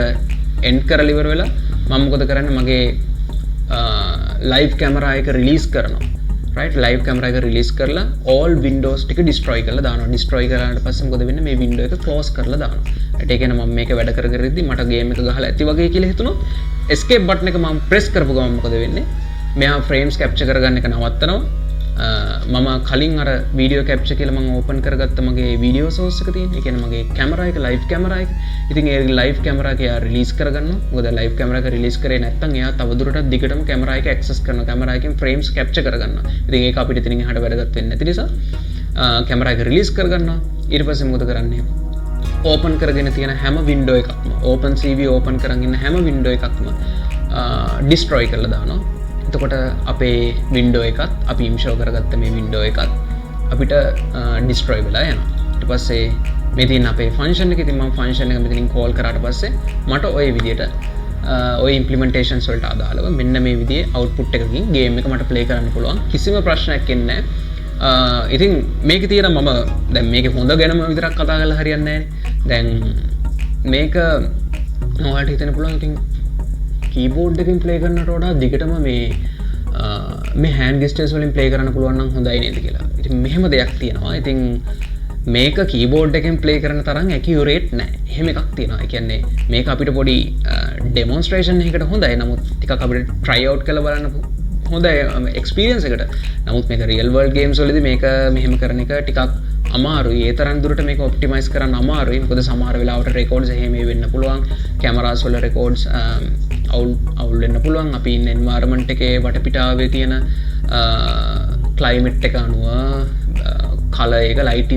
end කරලා ඉවර වෙලා මම මොකද කරන්නේ මගේ live camera එක release කරනවා. right live camera එක release කරලා all windows ටික destroy කරලා දානවා. destroy කරාට පස්සේ මොකද වෙන්නේ මේ window එක close කරලා දානවා. ඒ කියන්නේ මම මේක වැඩ කර කර ඉද්දි මට game එක ගහලා ඇති වගේ කියලා හිතුණොත් escape button එක මම press කරපු ගමන් මොකද වෙන්නේ මෙහා frames capture කරගන්න එක නවත්තනවා. මම කලින් අර video capture කියලා මම open කරගත්ත මගේ video source එක තියෙන. ඒ කියන්නේ මගේ camera එක live camera එක. ඉතින් ඒ live camera එක යා release කරගන්නවා. මොකද live camera එක release කරේ නැත්නම් එයා තවදුරටත් දිගටම camera එක access කරනවා. camera එකෙන් frames capture කරගන්නවා. ඉතින් ඒක අපිට ඉතින් එහාට වැඩගත් වෙන්නේ නැති නිසා camera එක release කරගන්නවා. ඊට පස්සේ මොකද කරන්නේ? open කරගෙන තියෙන හැම window එකක්ම OpenCV open කරන් ඉන්න හැම window එකක්ම destroy කරලා දානවා. එතකොට අපේ window එකත් අපි im-show කරගත්ත මේ window එකත් අපිට destroy වෙලා යනවා. ඊට පස්සේ මේ තියෙන අපේ function එක ඉතින් මම function එක මෙතනින් call කරාට පස්සේ මට ওই විදියට ওই implementations වලට අදාළව මෙන්න මේ විදිහේ output එකකින් game එක මට play කරන්න පුළුවන්. කිසිම ප්‍රශ්නයක් එන්නේ නැහැ. ඉතින් මේකේ තියෙන මම දැන් මේකේ හොඳ ගැනම විතරක් කතා කරලා හරියන්නේ නැහැ. දැන් මේක ඔයාලට හිතෙන්න පුළුවන් ඉතින් keyboard එකෙන් play කරනට වඩා දිගටම මේ hand gestures වලින් play කරන්න පුළුවන් නම් හොඳයි නේද කියලා. ඉතින් මෙහෙම දෙයක් තියෙනවා. ඉතින් මේක keyboard එකෙන් play කරන තරම් accurate නැහැ. එහෙම එකක් තියෙනවා. ඒ කියන්නේ මේක අපිට පොඩි demonstration එකකට හොඳයි. නමුත් ටිකක් අපිට try out කරලා බලන්න හොඳයි experience එකට. නමුත් මේක real world games වලදී මේක මෙහෙම කරන එක ටිකක් අමාරුයි. ඒ තරම් දුරට මේක ඔප්ටිමයිස් කරන්න අමාරුයි. මොකද සමහර වෙලාවට රෙකෝඩ්ස් එහෙම වෙන්න පුළුවන්. කැමරාස් වල රෙකෝඩ්ස් අවුල් වෙන්න පුළුවන්. අපි ඉන්න එන්වයරන්මන්ට් එකේ වටපිටාවේ තියෙන ක්ලයිමේට් එක අනුව කලර් එක ලයිට්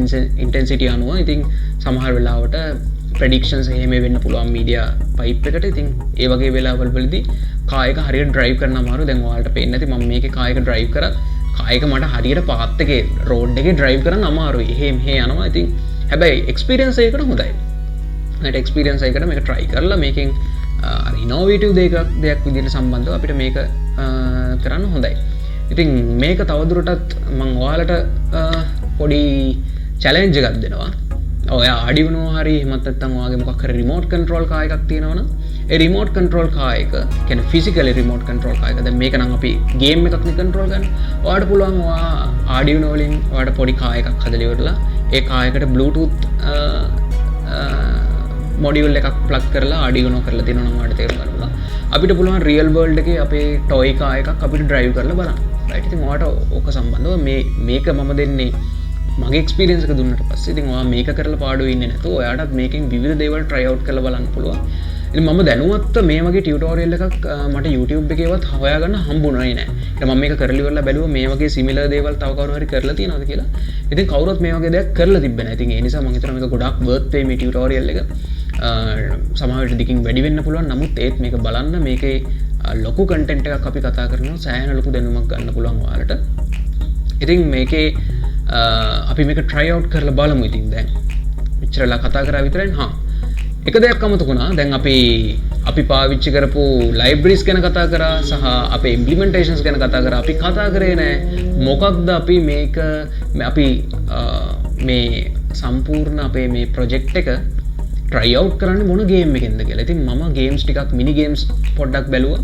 ඉන්ටෙන්සිටි අනුව ඉතින් සමහර වෙලාවට ප්‍රෙඩික්ෂන්ස් එහෙම වෙන්න පුළුවන් මීඩියා පයිප් එකට. ඉතින් ඒ වගේ වෙලාවල් වලදී කායක හරියට ඩ්‍රයිව් කරන්න අමාරු. දැන් ඔයාලට පේන්නේ නැති මම මේකේ කායක ඩ්‍රයිව් කරා කායක මට හරියට පාත් එකේ රෝඩ් එකේ ඩ්‍රයිව් කරන්න අමාරුයි. එහෙම යනවා. ඉතින් හැබැයි එක්ස්පීරියන්ස් එකකට හොඳයි. ඒකට එක්ස්පීරියන්ස් එකකට මේක try කරලා මේකෙන් ඉනෝවේටිව් දෙයක් විදිහට සම්බන්ධව අපිට මේක කරන්න හොඳයි. ඉතින් මේක තවදුරටත් මම ඔයාලට පොඩි චැලෙන්ජ් එකක් දෙනවා. ඔයා Arduino හරි එහෙමත් නැත්නම් ඔයාගේ මොකක් හරි remote control car එකක් තියෙනවනම් ඒ remote control car එක කියන්නේ physically remote control car එක. දැන් මේක නම් අපි game එකක් නේ control ගන්න. ඔයාලට පුළුවන් ඔයා Arduino වලින් ඔයාලට පොඩි car එකක් හදලා ඉවරලා ඒ car එකට bluetooth module එකක් plug කරලා Arduino කරලා දෙනවා නම් ඔයාලට තේරුම් ගන්න පුළුවන්. අපිට පුළුවන් real world එකේ අපේ toy car එකක් අපිට drive කරලා බලන්න. right ඉතින් ඔයාලට ඕක සම්බන්ධව මේක මම දෙන්නේ මගේ එක්ස්පීරියන්ස් එක දුන්නට පස්සේ ඉතින් ඔයා මේක කරලා පාඩුවේ ඉන්නේ නැතුව ඔයාටත් මේකෙන් විවිධ දේවල් try out කරලා බලන්න පුළුවන්. ඉතින් මම දැනුවත් මේ වගේ ටියුටෝරියල් එකක් මට YouTube එකේවත් හොයාගන්න හම්බුනේ නැහැ. ඉතින් මම මේක කරලා ඉවරලා බැලුවා මේ වගේ සිමිලර් දේවල් තව කවුරු හරි කරලා තියෙනවද කියලා. ඉතින් කවුරුත් මේ වගේ දෙයක් කරලා තිබ්බේ නැහැ. ඉතින් ඒ නිසා මම හිතනවා මේක ගොඩක් worth වෙයි මේ ටියුටෝරියල් එක. සමහරවිට දිගින් වැඩි වෙන්න පුළුවන්. නමුත් ඒත් මේක බලන්න මේකේ ලොකු කන්ටෙන්ට් එකක් අපි කතා කරනවා. සෑහෙන ලොකු දැනුමක් ගන්න පුළුවන් ඔයාලට. ඉතින් මේකේ අපි මේක try out කරලා බලමු. ඉතින් දැන් මෙච්චරලා කතා කරා විතරයි. එක දෙයක් අමතකුණා. දැන් අපි පාවිච්චි කරපු libraries ගැන කතා කරා සහ අපේ implementations ගැන කතා කරා. අපි කතා කරේ නෑ මොකක්ද අපි මේ සම්පූර්ණ අපේ මේ project එක try out කරන්නේ මොන game එකෙන්ද කියලා. ඉතින් මම games ටිකක් mini games පොඩ්ඩක් බැලුවා.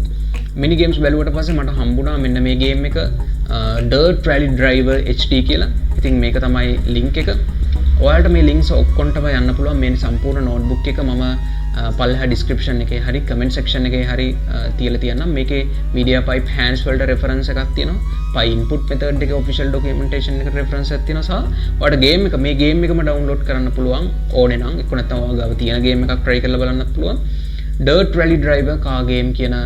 mini games බැලුවට පස්සේ මට හම්බුණා මෙන්න මේ game එක Dirt Rally Driver HD කියලා. ඉතින් මේක තමයි link එක. ඔයාලට මේ links ඔක්කොන්ටම යන්න පුළුවන්. මේ සම්පූර්ණ notebook එක මම පල්ලෙහා description එකේ හරි comment section එකේ හරි තියලා තියන්නම්. මේකේ MediaPipe hands වලට reference එකක් තියෙනවා. Pi input method එකේ official documentation එකට reference එකක් තියෙනවා. සහ ඔයාලට game එක මේ game එකම download කරන්න පුළුවන් ඕනේ නම්. එක්ක නැත්නම් ඔයාලා ගාව තියෙන game එකක් try කරලා බලන්නත් පුළුවන්. Dirt Rally Driver car game කියන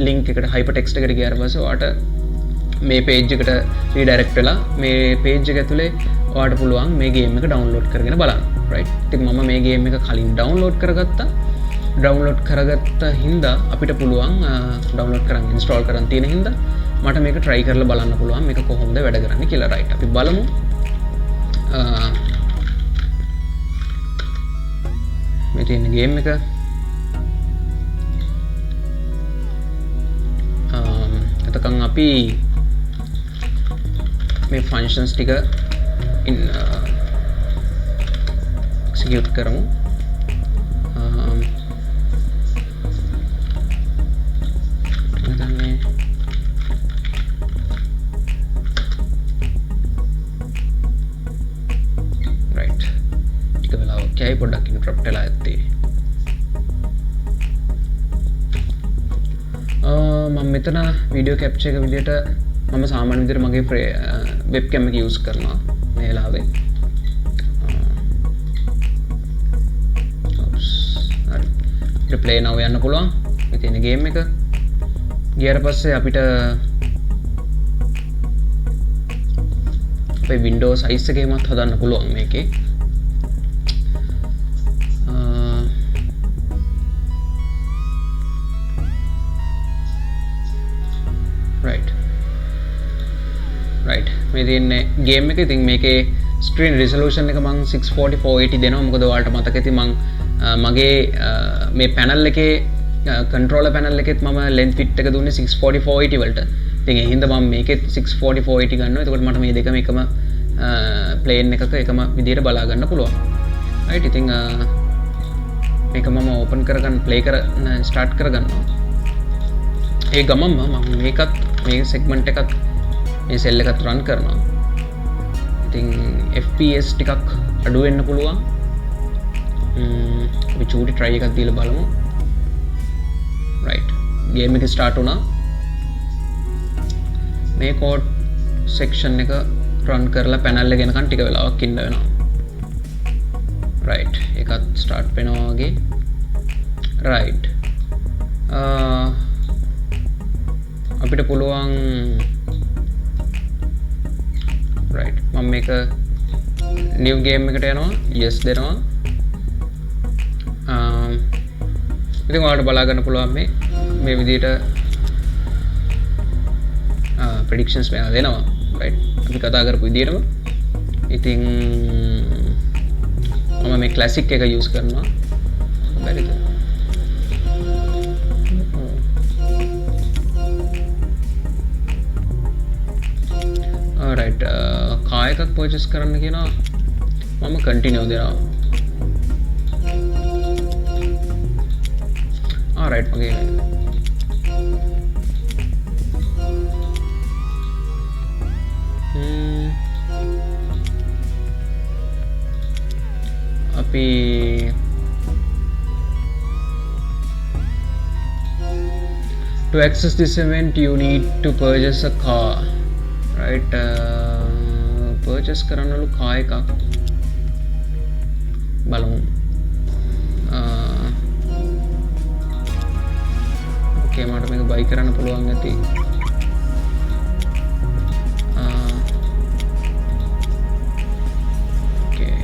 link එකට hypertext එකට ගියාට පස්සේ ඔයාලට මේ page එකට redirect වෙලා මේ page එක ඇතුලේ ඔයාලට පුළුවන් මේ game එක download කරගෙන බලන්න. right ඉතින් මම මේ game එක කලින් download කරගත්තා. ඩවුන්ලෝඩ් කරගත්ත හින්දා අපිට පුළුවන් ඩවුන්ලෝඩ් කරන් ඉන්ස්ටෝල් කරන් තියෙන හින්දා මට මේක try කරලා බලන්න පුළුවන් මේක කොහොමද වැඩ කරන්නේ කියලා. right අපි බලමු. මේ තියෙන ගේම් එක එතකන් අපි මේ ෆන්ක්ෂන්ස් ටික execute කරමු. right ටික වෙලාවක් යයි පොඩ්ඩක් interrupt වෙලා ඇත්තේ. මම මෙතන වීඩියෝ කැප්චර් එක විදිහට මම සාමාන්‍ය විදිහට මගේ වෙබ්කැම් එක යූස් කරනවා මේ වෙලාවේ. හරි ප්ලේ now යන්න පුළුවන් මේ තියෙන ගේම් එක. ගියාට පස්සේ අපිට අපේ වින්ඩෝ සයිස් එකේමත් හදන්න පුළුවන් මේකේ. right මේ තියෙන්නේ ගේම් එක. ඉතින් මේකේ ස්ක්‍රීන් රිසොලූෂන් එක මම 640/480 දෙනවා. මොකද ඔයාලට මතක ඇති මම මගේ මේ පැනල් එකේ කන්ට්‍රෝලර් පැනල් එකෙත් මම length width එක දුන්නේ 640/480 වලට. ඉතින් ඒ හින්දා මම මේකෙත් 640/480 ගන්නවා. එතකොට මට මේ දෙකම එකම ප්ලේන් එකක එකම විදියට බලා ගන්න පුළුවන්. right ඉතින් මේක මම ඕපන් කරගන්න ප්ලේ කරන්න ස්ටාර්ට් කරගන්නවා. ඒ ගමන්ම මම මේකත් මේ සෙග්මන්ට් එකත් මේ සෙල් එකත් රන් කරනවා. ඉතින් FPS ටිකක් අඩු වෙන්න පුළුවන්. අපි චූටි try එකක් දීලා බලමු. right ගේම් එක ස්ටාර්ට් වුණා. මේ කෝඩ් සෙක්ෂන් එක රන් කරලා පැනල් එක ගෙනකන් ටික වෙලාවක් ඉන්න වෙනවා. right ඒකත් ස්ටාර්ට් වෙනවා වගේ. right අපිට පුළුවන් right මම මේක new game එකට යනවා yes දෙනවා. ඉතින් ඔයාලට බලා ගන්න පුළුවන් මේ විදිහට predictions මේවා දෙනවා. right අපි කතා කරපු විදිහටම. ඉතින් මම මේ classic එක use කරනවා. බැරිද? alright කාර් එකක් purchase කරන්න කියනවා. මම continue දෙනවා. alright මගේ අපි to access this event you need to purchase a car. right purchase කරන්නලු කාර් එකක් බලමු. okay මට මේක buy කරන්න පුළුවන් නැති. okay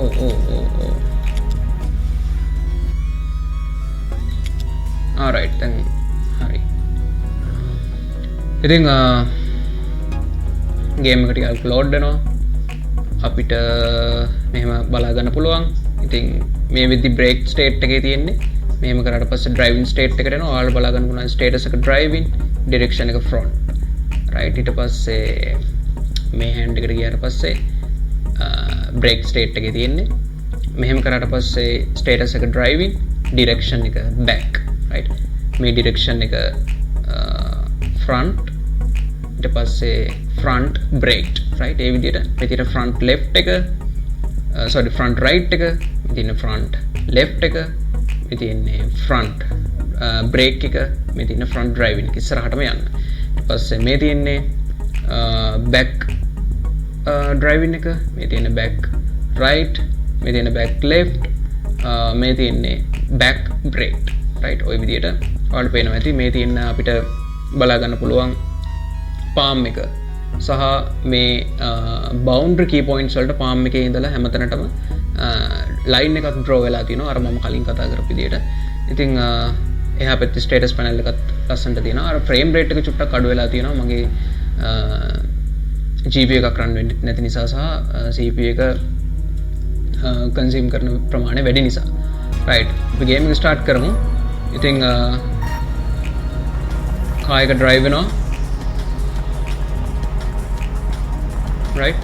oh alright then hari ඉතින් ගේම් එක ටිකක් ලෝඩ් වෙනවා. අපිට මෙහෙම බලා ගන්න පුළුවන්. ඉතින් මේ විදි බ්‍රේක් ස්ටේට් එකේ තියෙන්නේ. මෙහෙම කරාට පස්සේ ඩ්‍රයිවිං ස්ටේට් එකට එනවා. ඔයාලා බලා ගන්න පුළුවන් ස්ටේටස් එක ඩ්‍රයිවිං, ඩිරෙක්ෂන් එක ෆ්‍රොන්ට්. රයිට් ඊට පස්සේ මේ හෑන්ඩ් එකට ගියාට පස්සේ බ්‍රේක් ස්ටේට් එකේ තියෙන්නේ. මෙහෙම කරාට පස්සේ ස්ටේටස් එක ඩ්‍රයිවිං, ඩිරෙක්ෂන් එක බෑක්. රයිට් මේ ඩිරෙක්ෂන් එක ෆ්‍රන්ට් ඊට පස්සේ ෆ්‍රන්ට් බ්‍රේක්ඩ්. රයිට් ඒ විදිහට මෙතන ෆ්‍රන්ට් ලෙෆ්ට් එක sorry ෆ්‍රන්ට් රයිට් එක මෙතන ෆ්‍රන්ට් ලෙෆ්ට් එක මෙතන ෆ්‍රන්ට් බ්‍රේක් එක මෙතන ෆ්‍රන්ට් ඩ්‍රයිවිං එක ඉස්සරහටම යන්න. ඊට පස්සේ මේ තියෙන්නේ බෑක් ඩ්‍රයිවිං එක මේ තියෙන බෑක් රයිට් මේ තියෙන බෑක් ලෙෆ්ට් මේ තියෙන්නේ බෑක් බ්‍රේක්ඩ්. රයිට් ඔය විදිහට ඔයාලට පේනවා ඇති මේ තියෙන අපිට බලා ගන්න පුළුවන් පාම් එක සහ මේ බවුන්ඩරි කී පොයින්ට්ස් වලට පාම් එකේ ඉඳලා හැමතැනටම ලයින් එකක් ඩ්‍රෝ වෙලා තියෙනවා අර මම කලින් කතා කරපු විදියට. ඉතින් එහා පැත්තේ ස්ටේටස් පැනල් එකත් ලස්සනට තියෙනවා. අර ෆ්‍රේම් රේට් එක චුට්ටක් අඩු වෙලා තියෙනවා මගේ GPU එකක් රන් වෙන්නේ නැති නිසා සහ CPU එක කන්සියුම් කරන ප්‍රමාණය වැඩි නිසා. රයිට්. අපි ගේමින් ස්ටාර්ට් කරමු. ඉතින් කායක ඩ්‍රයිව් වෙනවා. රයිට්.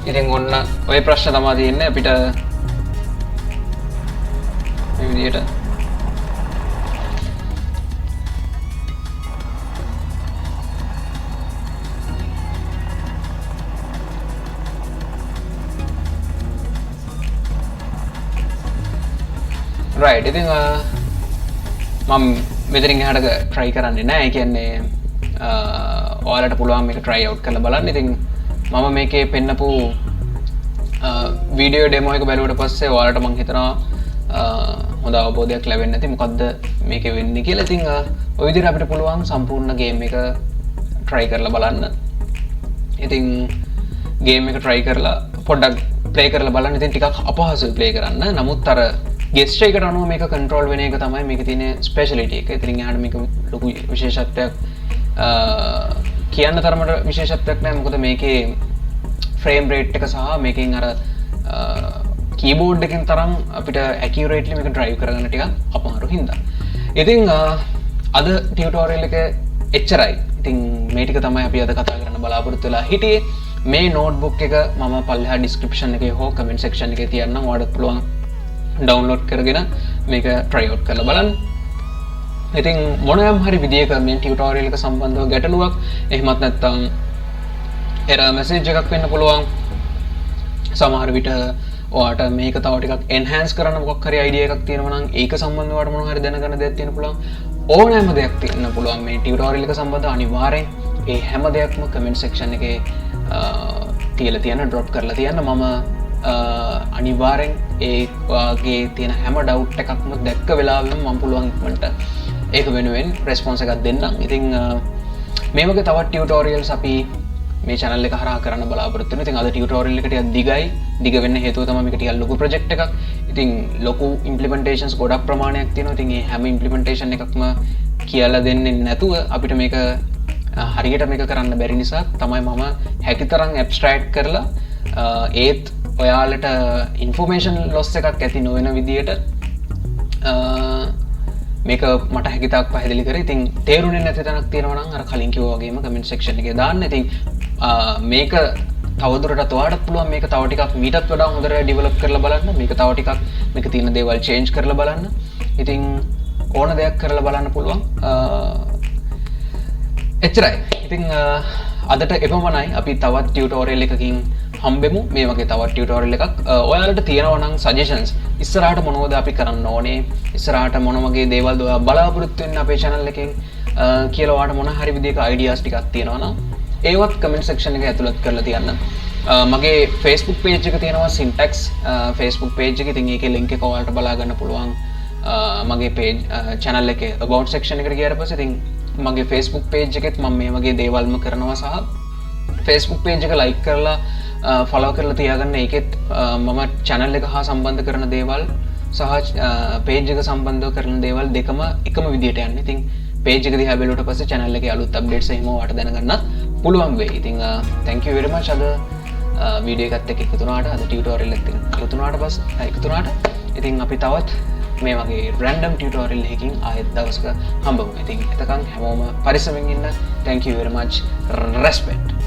ඉතින් ඔන්න ඔය ප්‍රශ්න තමයි තියෙන්නේ අපිට මේ විදියට රයිට්. ඉතින් මම මෙතනින් එහාට try කරන්නේ නැහැ. ඒ කියන්නේ ඔයාලට පුළුවන් මේක try out කරලා බලන්න. ඉතින් මම මේකේ පෙන්නපු වීඩියෝ ඩෙමෝ එක බැලුවට පස්සේ ඔයාලට මම හිතනවා හොඳ අවබෝධයක් ලැබෙන්නේ නැති මොකද්ද මේකේ වෙන්නේ කියලා. ඉතින් ඔය විදිහට අපිට පුළුවන් සම්පූර්ණ ගේම් එක try කරලා බලන්න. ඉතින් ගේම් එක try කරලා පොඩ්ඩක් play කරලා බලන්න. ඉතින් ටිකක් අපහසුයි play කරන්න. නමුත් අර ගෙස්ට් එකකට අනුව මේක කන්ට්‍රෝල් වෙන එක තමයි මේකේ තියෙන ස්පෙෂලිටි එක. ඉතින් එහාට මේක ලොකු විශේෂත්වයක් කියන්න තරමට විශේෂත්වයක් නැහැ. මොකද මේකේ ෆ්‍රේම් රේට් එක සහ මේකෙන් අර කීබෝඩ් එකෙන් තරම් අපිට ඇකියුරේට්ලි මේක ඩ්‍රයිව් කරගන්න ටිකක් අමාරු හින්දා. ඉතින් අද ටියුටෝරියල් එක එච්චරයි. ඉතින් මේ ටික තමයි අපි අද කතා කරන්න බලාපොරොත්තු වෙලා හිටියේ. මේ නෝට්බුක් එක මම පල්ලෙහා ඩිස්ක්‍රිප්ෂන් එකේ හෝ කමෙන්ට් සෙක්ෂන් එකේ තියන්නම්. ඔයාලට පුළුවන් ඩවුන්ලෝඩ් කරගෙන මේක try out කරලා බලන්න. ඉතින් මොනෑම් හරි විදියක මේ ටියුටෝරියල් එක සම්බන්ධව ගැටලුවක් එහෙමත් නැත්නම් error message එකක් වෙන්න පුළුවන්. සමහර විට ඔයාට මේක තව ටිකක් enhance කරන්න මොකක් හරි idea එකක් තියෙනවා නම් ඒක සම්බන්ධව ඔයාට මොනවා හරි දැනගන්න දෙයක් තියෙන්න පුළුවන්. ඕනෑම දෙයක් තියෙන්න පුළුවන් මේ ටියුටෝරියල් එක සම්බන්ධව. අනිවාර්යෙන් ඒ හැම දෙයක්ම comment section එකේ තියලා තියන්න drop කරලා තියන්න. මම අනිවාර්යෙන් ඒ වගේ තියෙන හැම ඩවුට් එකක්ම දැක්ක වෙලාවෙම මම පුළුවන් ඉක්මනට ඒක වෙනුවෙන් රෙස්පොන්ස් එකක් දෙන්නම්. ඉතින් මේ වගේ තවත් ටියුටෝරියල්ස් අපි මේ channel එක හරහා කරන්න බලාපොරොත්තු වෙනවා. ඉතින් අද ටියුටෝරියල් එක ටිකක් දිගයි. දිග වෙන්න හේතුව තමයි මේක ටිකක් ලොකු ප්‍රොජෙක්ට් එකක්. ඉතින් ලොකු ඉම්ප්ලිමන්ටේෂන්ස් ගොඩක් ප්‍රමාණයක් තියෙනවා. ඉතින් මේ හැම ඉම්ප්ලිමන්ටේෂන් එකක්ම කියලා දෙන්නේ නැතුව අපිට මේක හරියට මේක කරන්න බැරි නිසා තමයි මම හැකිතරම් ඇබ්ස්ට්‍රැක්ට් කරලා ඒත් ඔයාලට ඉන්ෆෝමේෂන් ලොස් එකක් ඇති නොවන විදියට මේක මට හැකිතාක් පැහැදිලි කරේ. ඉතින් තේරුනේ නැති තැනක් තියෙනවා නම් අර කලින් කිව්වා වගේම කමෙන්ට් සෙක්ෂන් එකේ දාන්න. ඉතින් මේක තවදුරටත් ඔයාලට පුළුවන් මේක තව ටිකක් මීටත් වඩා හොඳට ඩෙවලොප් කරලා බලන්න. මේක තව ටිකක් මේක තියෙන දේවල් චේන්ජ් කරලා බලන්න. ඉතින් ඕන දෙයක් කරලා බලන්න පුළුවන්. එච්චරයි. ඉතින් අදට එපමණයි. අපි තවත් ටියුටෝරියල් එකකින් හම්බෙමු. මේ වගේ තවත් ටියුටෝරියල් එකක්. ඔයාලට තියෙනවා නම් සජෙෂන්ස් ඉස්සරහට මොනවද අපි කරන්න ඕනේ, ඉස්සරහට මොන වගේ දේවල්ද ඔයා බලාපොරොත්තු වෙන්නේ අපේ channel එකෙන් කියලා ඔයාලට මොන හරි විදිහක ideas ටිකක් තියෙනවා නම් ඒවත් comment section එකේ ඇතුළත් කරලා තියන්න. මගේ Facebook page එක තියෙනවා Syntax Facebook page එක. ඉතින් ඒකේ link එක ඔයාලට බලා ගන්න පුළුවන්. මගේ page channel එකේ about section එකට ගියාට පස්සේ ඉතින් මගේ Facebook page එකෙත් මම මේ වගේ දේවල්ම කරනවා සහ Facebook page එක like කරලා follow කරලා තියාගන්න. ඒකෙත් මම channel එක හා සම්බන්ධ කරන දේවල් සහ page එක සම්බන්ධව කරන දේවල් දෙකම එකම විදියට යන්නේ. ඉතින් page එක දිහා බැලුවට පස්සේ channel එකේ අලුත් updates එහෙම ඔයාලට දැනගන්නත් පුළුවන් වෙයි. ඉතින් thank you very much අද වීඩියෝ එකත් එක්ක එකතු වුණාට, අද ටියුටෝරියල් එකත් එක්ක එකතු වුණාට. ඉතින් අපි තවත් මේ වගේ රැන්ඩම් ටියුටෝරියල් එකකින් ආයෙත් දවසක හම්බ වෙමු. ඉතින් එතකන් හැමෝම පරිස්සමෙන් ඉන්න. thank you very much. respect.